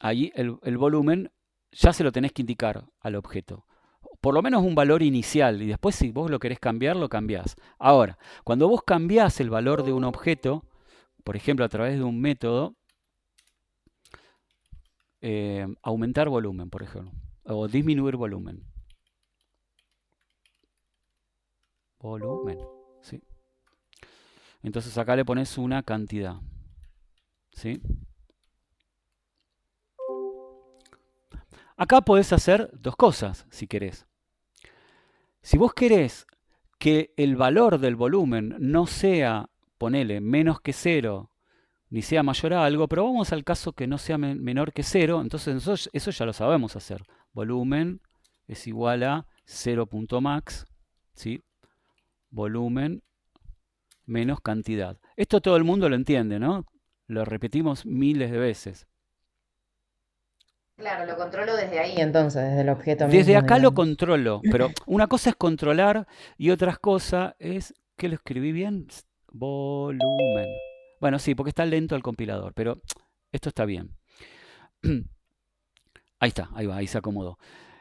Speaker 1: Ahí el volumen ya se lo tenés que indicar al objeto. Por lo menos un valor inicial. Y después si vos lo querés cambiar, lo cambiás. Ahora, cuando vos cambiás el valor de un objeto, por ejemplo, a través de un método, aumentar volumen, por ejemplo, o disminuir volumen. Volumen, ¿sí? Entonces acá le pones una cantidad, ¿sí? Acá podés hacer dos cosas, si querés. Si vos querés que el valor del volumen no sea, ponele, menos que 0, ni sea mayor a algo, pero vamos al caso que no sea menor que 0, entonces nosotros eso ya lo sabemos hacer. Volumen es igual a 0.max, ¿sí? Volumen menos cantidad. Esto todo el mundo lo entiende, ¿no? Lo repetimos miles de veces.
Speaker 3: Claro, lo controlo desde ahí entonces, desde el objeto
Speaker 1: Desde
Speaker 3: mismo,
Speaker 1: acá lo
Speaker 3: digamos.
Speaker 1: controlo, pero una cosa es controlar y otra cosa es, ¿que lo escribí bien? Volumen. Bueno, sí, porque está lento el compilador, pero esto está bien. Ahí está, ahí va, ahí se acomodó.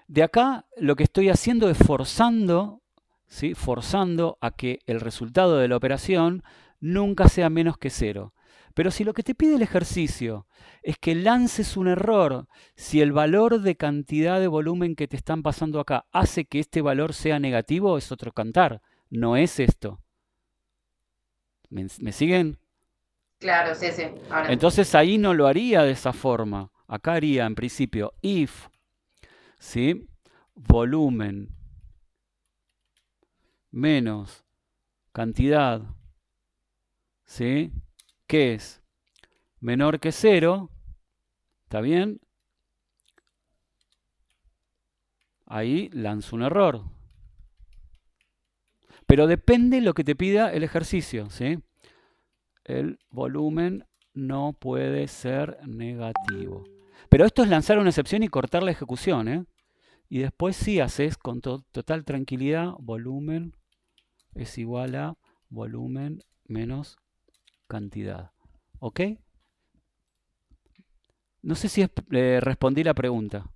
Speaker 1: De acá lo que estoy haciendo es forzando, ¿sí? Forzando a que el resultado de la operación nunca sea menos que 0. Pero si lo que te pide el ejercicio es que lances un error, si el valor de cantidad de volumen que te están pasando acá hace que este valor sea negativo, es otro cantar. No es esto. ¿Me siguen?
Speaker 3: Claro, sí, sí. Ahora
Speaker 1: Entonces ahí no lo haría de esa forma. Acá haría en principio if, ¿sí? Volumen menos cantidad, ¿sí? Que es menor que 0, ¿está bien? Ahí lanzo un error. Pero depende lo que te pida el ejercicio, ¿sí? El volumen no puede ser negativo. Pero esto es lanzar una excepción y cortar la ejecución, ¿eh? Y después sí haces con total tranquilidad, volumen es igual a volumen menos cantidad. ¿Ok? No sé si respondí la pregunta.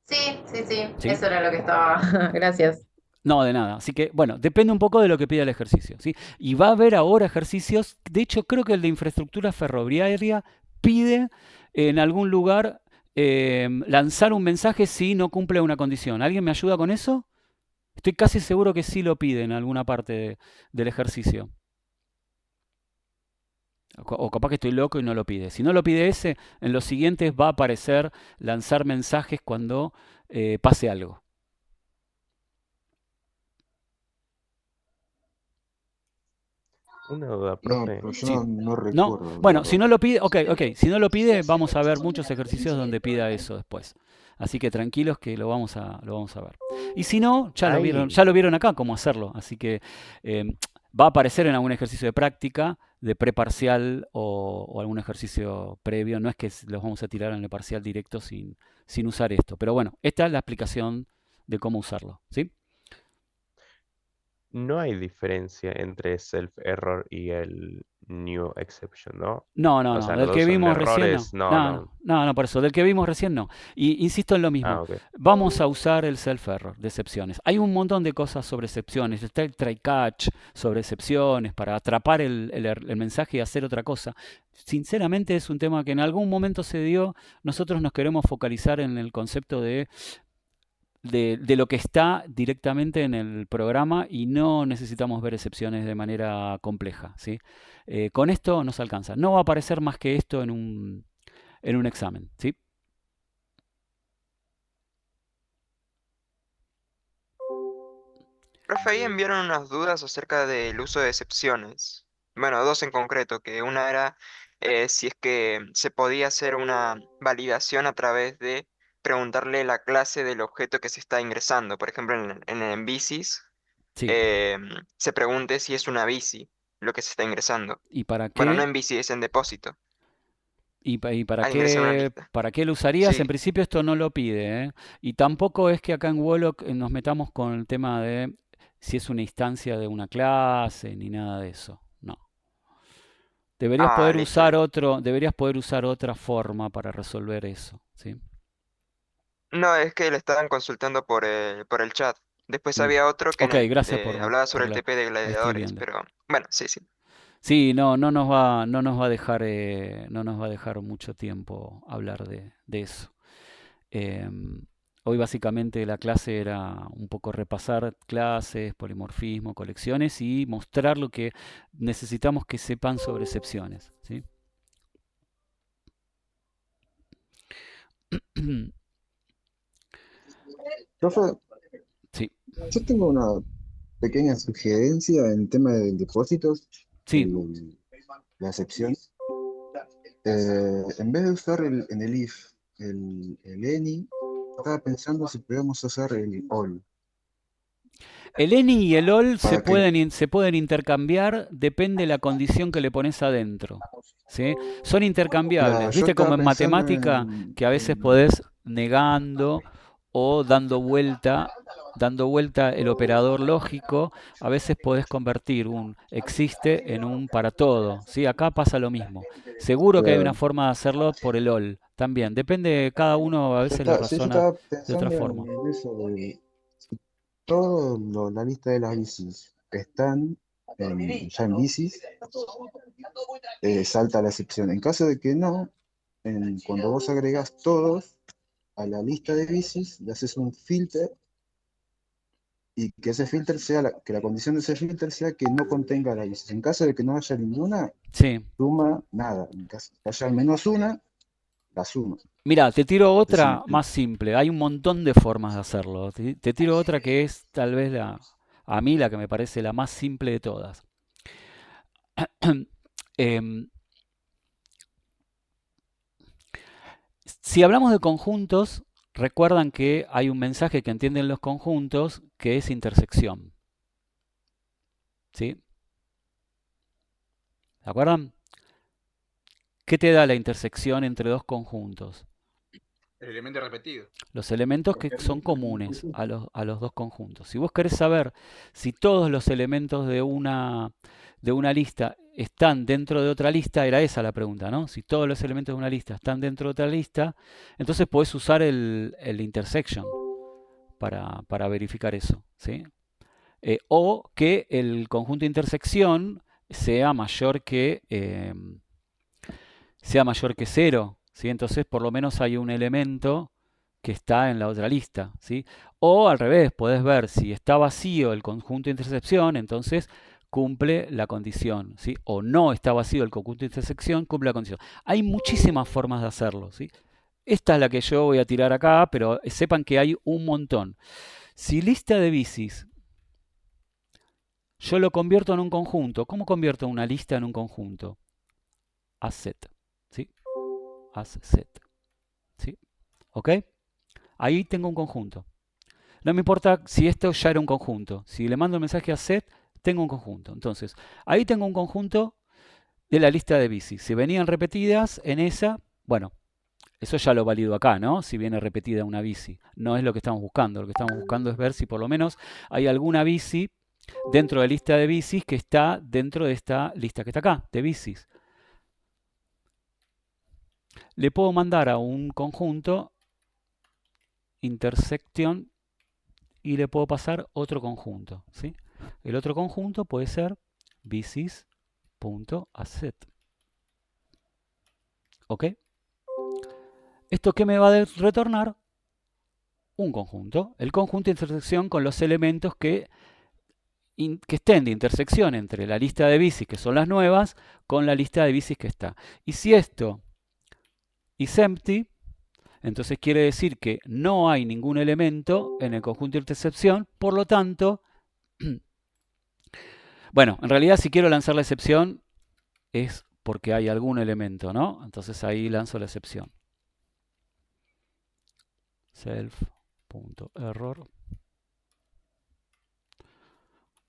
Speaker 3: sí, sí, sí.
Speaker 1: ¿Sí?
Speaker 3: Eso era lo que estaba. Gracias.
Speaker 1: No, de nada. Así que, bueno, depende un poco de lo que pida el ejercicio, ¿sí? Y va a haber ahora ejercicios, de hecho creo que el de infraestructura ferroviaria pide en algún lugar lanzar un mensaje si no cumple una condición. ¿Alguien me ayuda con eso? Estoy casi seguro que sí lo pide en alguna parte del ejercicio. O capaz que estoy loco y no lo pide. Si no lo pide ese, en los siguientes va a aparecer lanzar mensajes cuando pase algo.
Speaker 12: Una duda,
Speaker 14: No,
Speaker 12: profe.
Speaker 14: pero yo
Speaker 1: Sí.
Speaker 14: no
Speaker 1: ¿No?
Speaker 14: recuerdo, la
Speaker 1: Bueno, si
Speaker 14: verdad.
Speaker 1: no lo pide, ok. Si no lo pide, vamos a ver muchos ejercicios donde pida eso después. Así que tranquilos que lo vamos a ver. Y si no, ya
Speaker 12: Hay,
Speaker 1: lo vieron acá cómo hacerlo. Así que va a aparecer en algún ejercicio de práctica, de preparcial o algún ejercicio previo. No es que los vamos a tirar en el parcial directo sin usar esto. Pero bueno, esta es la explicación de cómo usarlo, ¿sí?
Speaker 12: no hay diferencia entre self-error y el new exception, ¿no?
Speaker 1: No,
Speaker 12: O sea,
Speaker 1: del
Speaker 12: los dos
Speaker 1: que
Speaker 12: son
Speaker 1: vimos recién no.
Speaker 12: errores, no.
Speaker 1: No, por eso, del que vimos recién no. Y insisto en lo mismo,
Speaker 12: Ah, ok.
Speaker 1: vamos a usar el self-error de excepciones. Hay un montón de cosas sobre excepciones, está el try-catch sobre excepciones para atrapar el mensaje y hacer otra cosa. Sinceramente es un tema que en algún momento se dio, nosotros nos queremos focalizar en el concepto de lo que está directamente en el programa y no necesitamos ver excepciones de manera compleja, ¿sí? Con esto nos alcanza. No va a aparecer más que esto en un examen, ¿sí?
Speaker 8: Profe, ahí enviaron unas dudas acerca del uso de excepciones. bueno, dos en concreto, que una era si es que se podía hacer una validación a través de preguntarle la clase del objeto que se está ingresando. Por ejemplo, en bicis,
Speaker 1: Sí.
Speaker 8: se pregunte si es una bici lo que se está ingresando.
Speaker 1: ¿Y para
Speaker 8: Bueno, no
Speaker 1: qué?
Speaker 8: en bici, es en depósito,
Speaker 1: ¿Y
Speaker 8: al ingresar una lista.
Speaker 1: para qué lo usarías? En
Speaker 8: Sí.
Speaker 1: principio esto no lo pide, ¿eh? Y tampoco es que acá en Wolock nos metamos con el tema de si es una instancia de una clase ni nada de eso. No.
Speaker 8: Ah, listo, listo.
Speaker 1: Deberías poder usar otra forma para resolver eso, ¿sí?
Speaker 8: No, es que le estaban consultando por el chat. Después
Speaker 1: Mm.
Speaker 8: había otro que
Speaker 1: Ok, gracias
Speaker 8: hablaba sobre
Speaker 1: por
Speaker 8: el TP de
Speaker 1: estoy
Speaker 8: gladiadores,
Speaker 1: viendo.
Speaker 8: pero bueno, sí, sí.
Speaker 1: Sí, no nos va a dejar, no nos va a dejar mucho tiempo hablar de eso. Em, Hoy básicamente la clase era un poco repasar clases, polimorfismo, colecciones y mostrar lo que necesitamos que sepan sobre excepciones, ¿sí?
Speaker 14: Profe,
Speaker 1: Sí,
Speaker 14: yo tengo una pequeña sugerencia en tema de depósitos,
Speaker 1: sí.
Speaker 14: la excepción. En vez de usar en el if el any, estaba pensando si podíamos usar el all.
Speaker 1: El ENI y el OL
Speaker 14: ¿Para qué?
Speaker 1: se pueden intercambiar, depende de la condición que le pones adentro, ¿sí? Son
Speaker 14: Claro,
Speaker 1: intercambiables,
Speaker 14: yo
Speaker 1: ¿viste? Como
Speaker 14: estaba
Speaker 1: en
Speaker 14: pensando
Speaker 1: matemática, que a veces podés negando o dando vuelta el operador lógico, a veces podés convertir un existe en un para todo, ¿sí? Acá pasa lo mismo. Seguro que hay una
Speaker 14: claro,
Speaker 1: forma de hacerlo por el OL, también. Depende, cada uno a veces lo
Speaker 14: sí, yo
Speaker 1: razona
Speaker 14: estaba
Speaker 1: de otra
Speaker 14: pensando
Speaker 1: forma.
Speaker 14: en eso de toda la lista de las bicis están ya en bicis, salta la excepción. En caso de que no, cuando vos agregás todos a la lista de bicis, le haces un filter y que ese filter sea que la condición de ese filter sea que no contenga la bicis. En caso de que no haya ninguna,
Speaker 1: Sí.
Speaker 14: suma nada. En caso de que haya al menos una, la suma.
Speaker 1: Mira, te tiro
Speaker 14: No sé si me
Speaker 1: otra más
Speaker 14: explico.
Speaker 1: simple. Hay un montón de formas de hacerlo. Te tiro otra que es tal vez a mí la que me parece la más simple de todas. Em, si hablamos de conjuntos, recuerdan que hay un mensaje que entienden los conjuntos que es intersección. ¿Sí? ¿De acuerdan? ¿Qué te da la intersección entre dos conjuntos?
Speaker 7: El elemento repetido.
Speaker 1: Los elementos que son comunes a los dos conjuntos. Si vos querés saber si todos los elementos de una lista están dentro de otra lista, era esa la pregunta, ¿no? Si todos los elementos de una lista están dentro de otra lista, entonces podés usar el intersection para verificar eso, ¿sí? O que el conjunto de intersección sea mayor que 0, ¿sí? Entonces por lo menos hay un elemento que está en la otra lista, ¿sí? O al revés, podés ver si está vacío el conjunto de intersección, entonces cumple la condición, ¿sí? O no está vacío el conjunto de intersección, cumple la condición. Hay muchísimas formas de hacerlo, ¿sí? Esta es la que yo voy a tirar acá, pero sepan que hay un montón. Si lista de bicis yo lo convierto en un conjunto, ¿cómo convierto una lista en un conjunto? Asset, ¿sí? Asset, ¿sí? ¿Ok? Ahí tengo un conjunto. No me importa si esto ya era un conjunto. Si le mando el mensaje a set, tengo un conjunto. Entonces, ahí tengo un conjunto de la lista de bicis. Si venían repetidas en esa, bueno, eso ya lo valido acá, ¿no? Si viene repetida una bici. No es lo que estamos buscando. Lo que estamos buscando es ver si por lo menos hay alguna bici dentro de la lista de bicis que está dentro de esta lista que está acá, de bicis. Le puedo mandar a un conjunto intersection y le puedo pasar otro conjunto, ¿sí? El otro conjunto puede ser bicis.asset. ¿Ok? ¿Esto qué me va a retornar? Un conjunto. El conjunto de intersección con los elementos que estén de intersección entre la lista de bicis, que son las nuevas, con la lista de bicis que está. Y si esto is empty, entonces quiere decir que no hay ningún elemento en el conjunto de intersección, por lo tanto, Bueno, en realidad si quiero lanzar la excepción es porque hay algún elemento, ¿no? Entonces ahí lanzo la excepción. Self.error.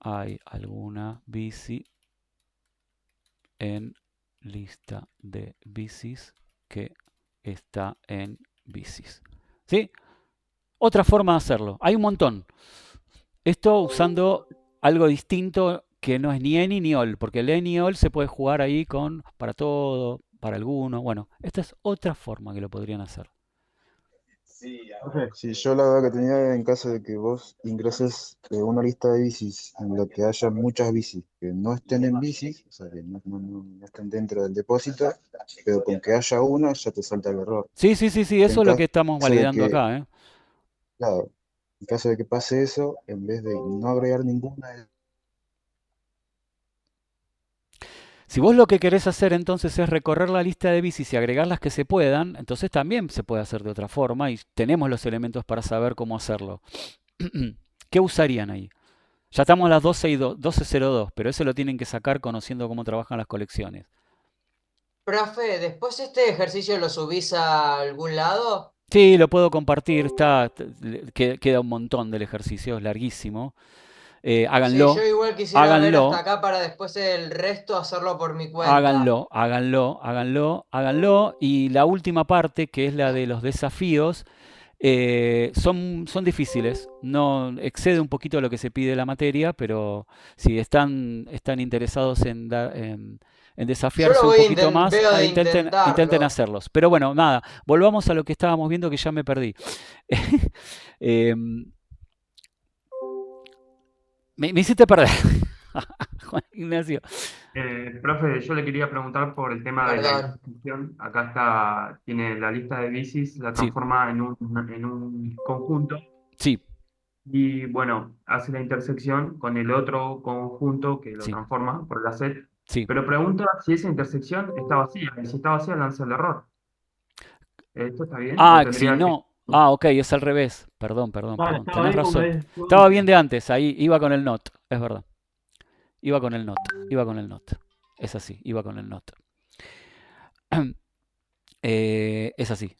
Speaker 1: Hay alguna bici en lista de bicis que está en bicis. ¿Sí? Otra forma de hacerlo. Hay un montón. Esto usando algo distinto que no es ni any ni all, porque el any y all se puede jugar ahí con para todo, para alguno. Bueno, esta es otra forma que lo podrían hacer.
Speaker 14: Sí, yo la verdad que tenía en caso de que vos ingreses una lista de bicis en la que haya muchas bicis que no estén en bicis, o sea, que no estén dentro del depósito, pero con que haya una ya te salta el error.
Speaker 1: Sí, eso
Speaker 14: En
Speaker 1: es lo
Speaker 14: caso
Speaker 1: que estamos
Speaker 14: de
Speaker 1: validando
Speaker 14: que,
Speaker 1: acá, ¿eh?
Speaker 14: claro, en caso de que pase eso, en vez de no agregar ninguna,
Speaker 1: Si vos lo que querés hacer entonces es recorrer la lista de bicis y agregar las que se puedan, entonces también se puede hacer de otra forma y tenemos los elementos para saber cómo hacerlo. ¿Qué usarían ahí? Ya estamos a las 12:02, pero eso lo tienen que sacar conociendo cómo trabajan las colecciones.
Speaker 4: Profe, ¿después este ejercicio lo subís a algún lado?
Speaker 1: Sí, lo puedo compartir, queda un montón del ejercicio, es larguísimo.
Speaker 4: Sí,
Speaker 1: Háganlo,
Speaker 4: yo igual quisiera ver hasta
Speaker 1: háganlo,
Speaker 4: acá para después el resto hacerlo por mi cuenta.
Speaker 1: háganlo. Y la última parte, que es la de los desafíos, son difíciles. No excede un poquito lo que se pide la materia, pero si están interesados en
Speaker 4: Yo
Speaker 1: desafiarse
Speaker 4: lo
Speaker 1: un
Speaker 4: voy a
Speaker 1: poquito más,
Speaker 4: veo de
Speaker 1: intenten
Speaker 4: intentarlo.
Speaker 1: hacerlos. Pero bueno, nada, volvamos a lo que estábamos viendo que ya me perdí. Em, me hiciste perder, Juan Ignacio.
Speaker 16: Profe, yo le quería preguntar por el tema de la
Speaker 4: Perdón.
Speaker 16: intersección. Acá está, tiene la lista de bicis, la
Speaker 1: Sí,
Speaker 16: transforma en un conjunto
Speaker 1: sí,
Speaker 16: y bueno, hace la intersección con el otro conjunto que lo
Speaker 1: sí,
Speaker 16: transforma por la set,
Speaker 1: sí.
Speaker 16: pero pregunta si esa intersección está vacía y si está vacía lanza el error. ¿Esto está bien o
Speaker 1: Si
Speaker 16: tendría que...?
Speaker 1: no. Ok, es al revés. Perdón.
Speaker 2: Vale, estaba
Speaker 1: Tenés
Speaker 2: bien como
Speaker 1: razón.
Speaker 2: es.
Speaker 1: Estaba bien de antes, ahí iba con el not, es verdad. Iba con el not. Es así, iba con el not. Es así.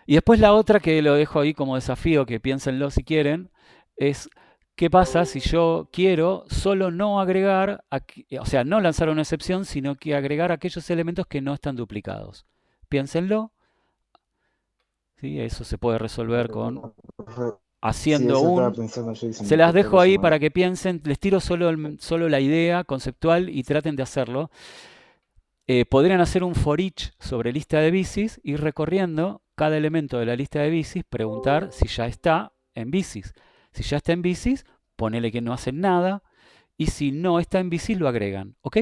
Speaker 1: Y después la otra que lo dejo ahí como desafío, que piénsenlo si quieren, es qué pasa si yo quiero solo no agregar, o sea, no lanzar una excepción, sino que agregar aquellos elementos que no están duplicados. Piénsenlo. ¿Sí? Eso se puede resolver con
Speaker 14: sí,
Speaker 1: haciendo
Speaker 14: eso estaba
Speaker 1: un...
Speaker 14: pensando yo y se
Speaker 1: Se
Speaker 14: me
Speaker 1: las
Speaker 14: cortó
Speaker 1: dejo
Speaker 14: la
Speaker 1: ahí
Speaker 14: llamada.
Speaker 1: para que piensen, les tiro solo la idea conceptual y traten de hacerlo. Podrían hacer un for each sobre lista de bicis, ir recorriendo cada elemento de la lista de bicis, preguntar si ya está en bicis. Si ya está en bicis, ponele que no hacen nada, y si no está en bicis, lo agregan. ¿Ok?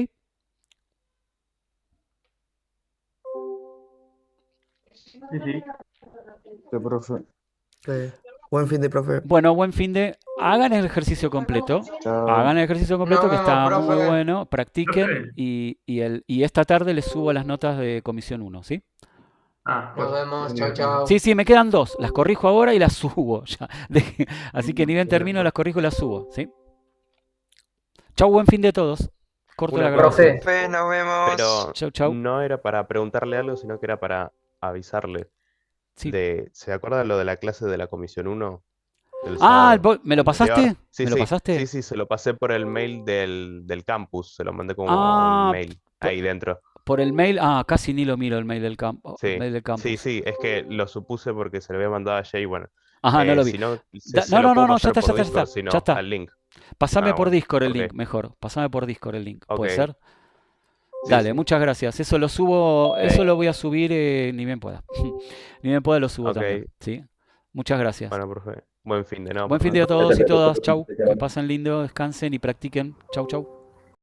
Speaker 2: Sí, sí.
Speaker 14: Sí, profe.
Speaker 17: Buen fin de profe.
Speaker 1: Bueno, buen fin de... Hagan el ejercicio completo.
Speaker 14: Chao.
Speaker 1: Hagan el ejercicio completo
Speaker 4: Nos
Speaker 1: que
Speaker 4: vemos,
Speaker 1: está muy
Speaker 4: profe.
Speaker 1: bueno. Practiquen
Speaker 16: Profe.
Speaker 1: y esta tarde les subo las notas de comisión 1, ¿sí?
Speaker 4: Nos
Speaker 16: Bueno,
Speaker 4: vemos, chau,
Speaker 1: Sí,
Speaker 4: chau.
Speaker 1: me quedan 2. Las corrijo ahora y las subo. Ya. Así que ni bien termino, las corrijo y las subo, ¿sí? Chau, buen fin de todos. Corto la
Speaker 12: Una
Speaker 1: grabación.
Speaker 12: pregunta,
Speaker 8: Profe, nos vemos.
Speaker 12: pero
Speaker 1: Chau.
Speaker 12: no era para preguntarle algo, sino que era para avisarle.
Speaker 1: Sí.
Speaker 12: ¿Se acuerda lo de la clase de la comisión 1 del
Speaker 1: Ah,
Speaker 12: sábado
Speaker 1: ¿me lo
Speaker 12: anterior?
Speaker 1: pasaste?
Speaker 12: Sí,
Speaker 1: ¿Me lo pasaste?
Speaker 12: sí, se lo pasé por el mail del campus, se lo mandé como un
Speaker 1: Ah,
Speaker 12: mail
Speaker 1: por,
Speaker 12: ahí dentro.
Speaker 1: por el mail. Casi ni lo miro el mail del campo, el
Speaker 12: Sí,
Speaker 1: mail del campus.
Speaker 12: es que lo supuse porque se lo había mandado a Jay, bueno,
Speaker 1: Ajá, no lo vi.
Speaker 12: si no, se
Speaker 1: No,
Speaker 12: lo puedo
Speaker 1: ya
Speaker 12: pasar
Speaker 1: está,
Speaker 12: por Discord, si
Speaker 1: ya
Speaker 12: no,
Speaker 1: está.
Speaker 12: al link.
Speaker 1: Pasame por
Speaker 12: Bueno,
Speaker 1: Discord el
Speaker 12: ok,
Speaker 1: link, mejor. Pasame por Discord el link. ¿Puede
Speaker 12: ok,
Speaker 1: ser?
Speaker 12: sí,
Speaker 1: Dale,
Speaker 12: sí,
Speaker 1: muchas gracias. Eso lo subo, eso lo voy a subir ni bien pueda. Ni bien pueda lo subo también,
Speaker 12: ok,
Speaker 1: ¿sí? Muchas gracias.
Speaker 12: bueno, profe, buen fin de, no,
Speaker 1: Buen fin de
Speaker 12: profe.
Speaker 1: a todos y todas. Chau. Que pasen lindo, descansen y practiquen. Chau.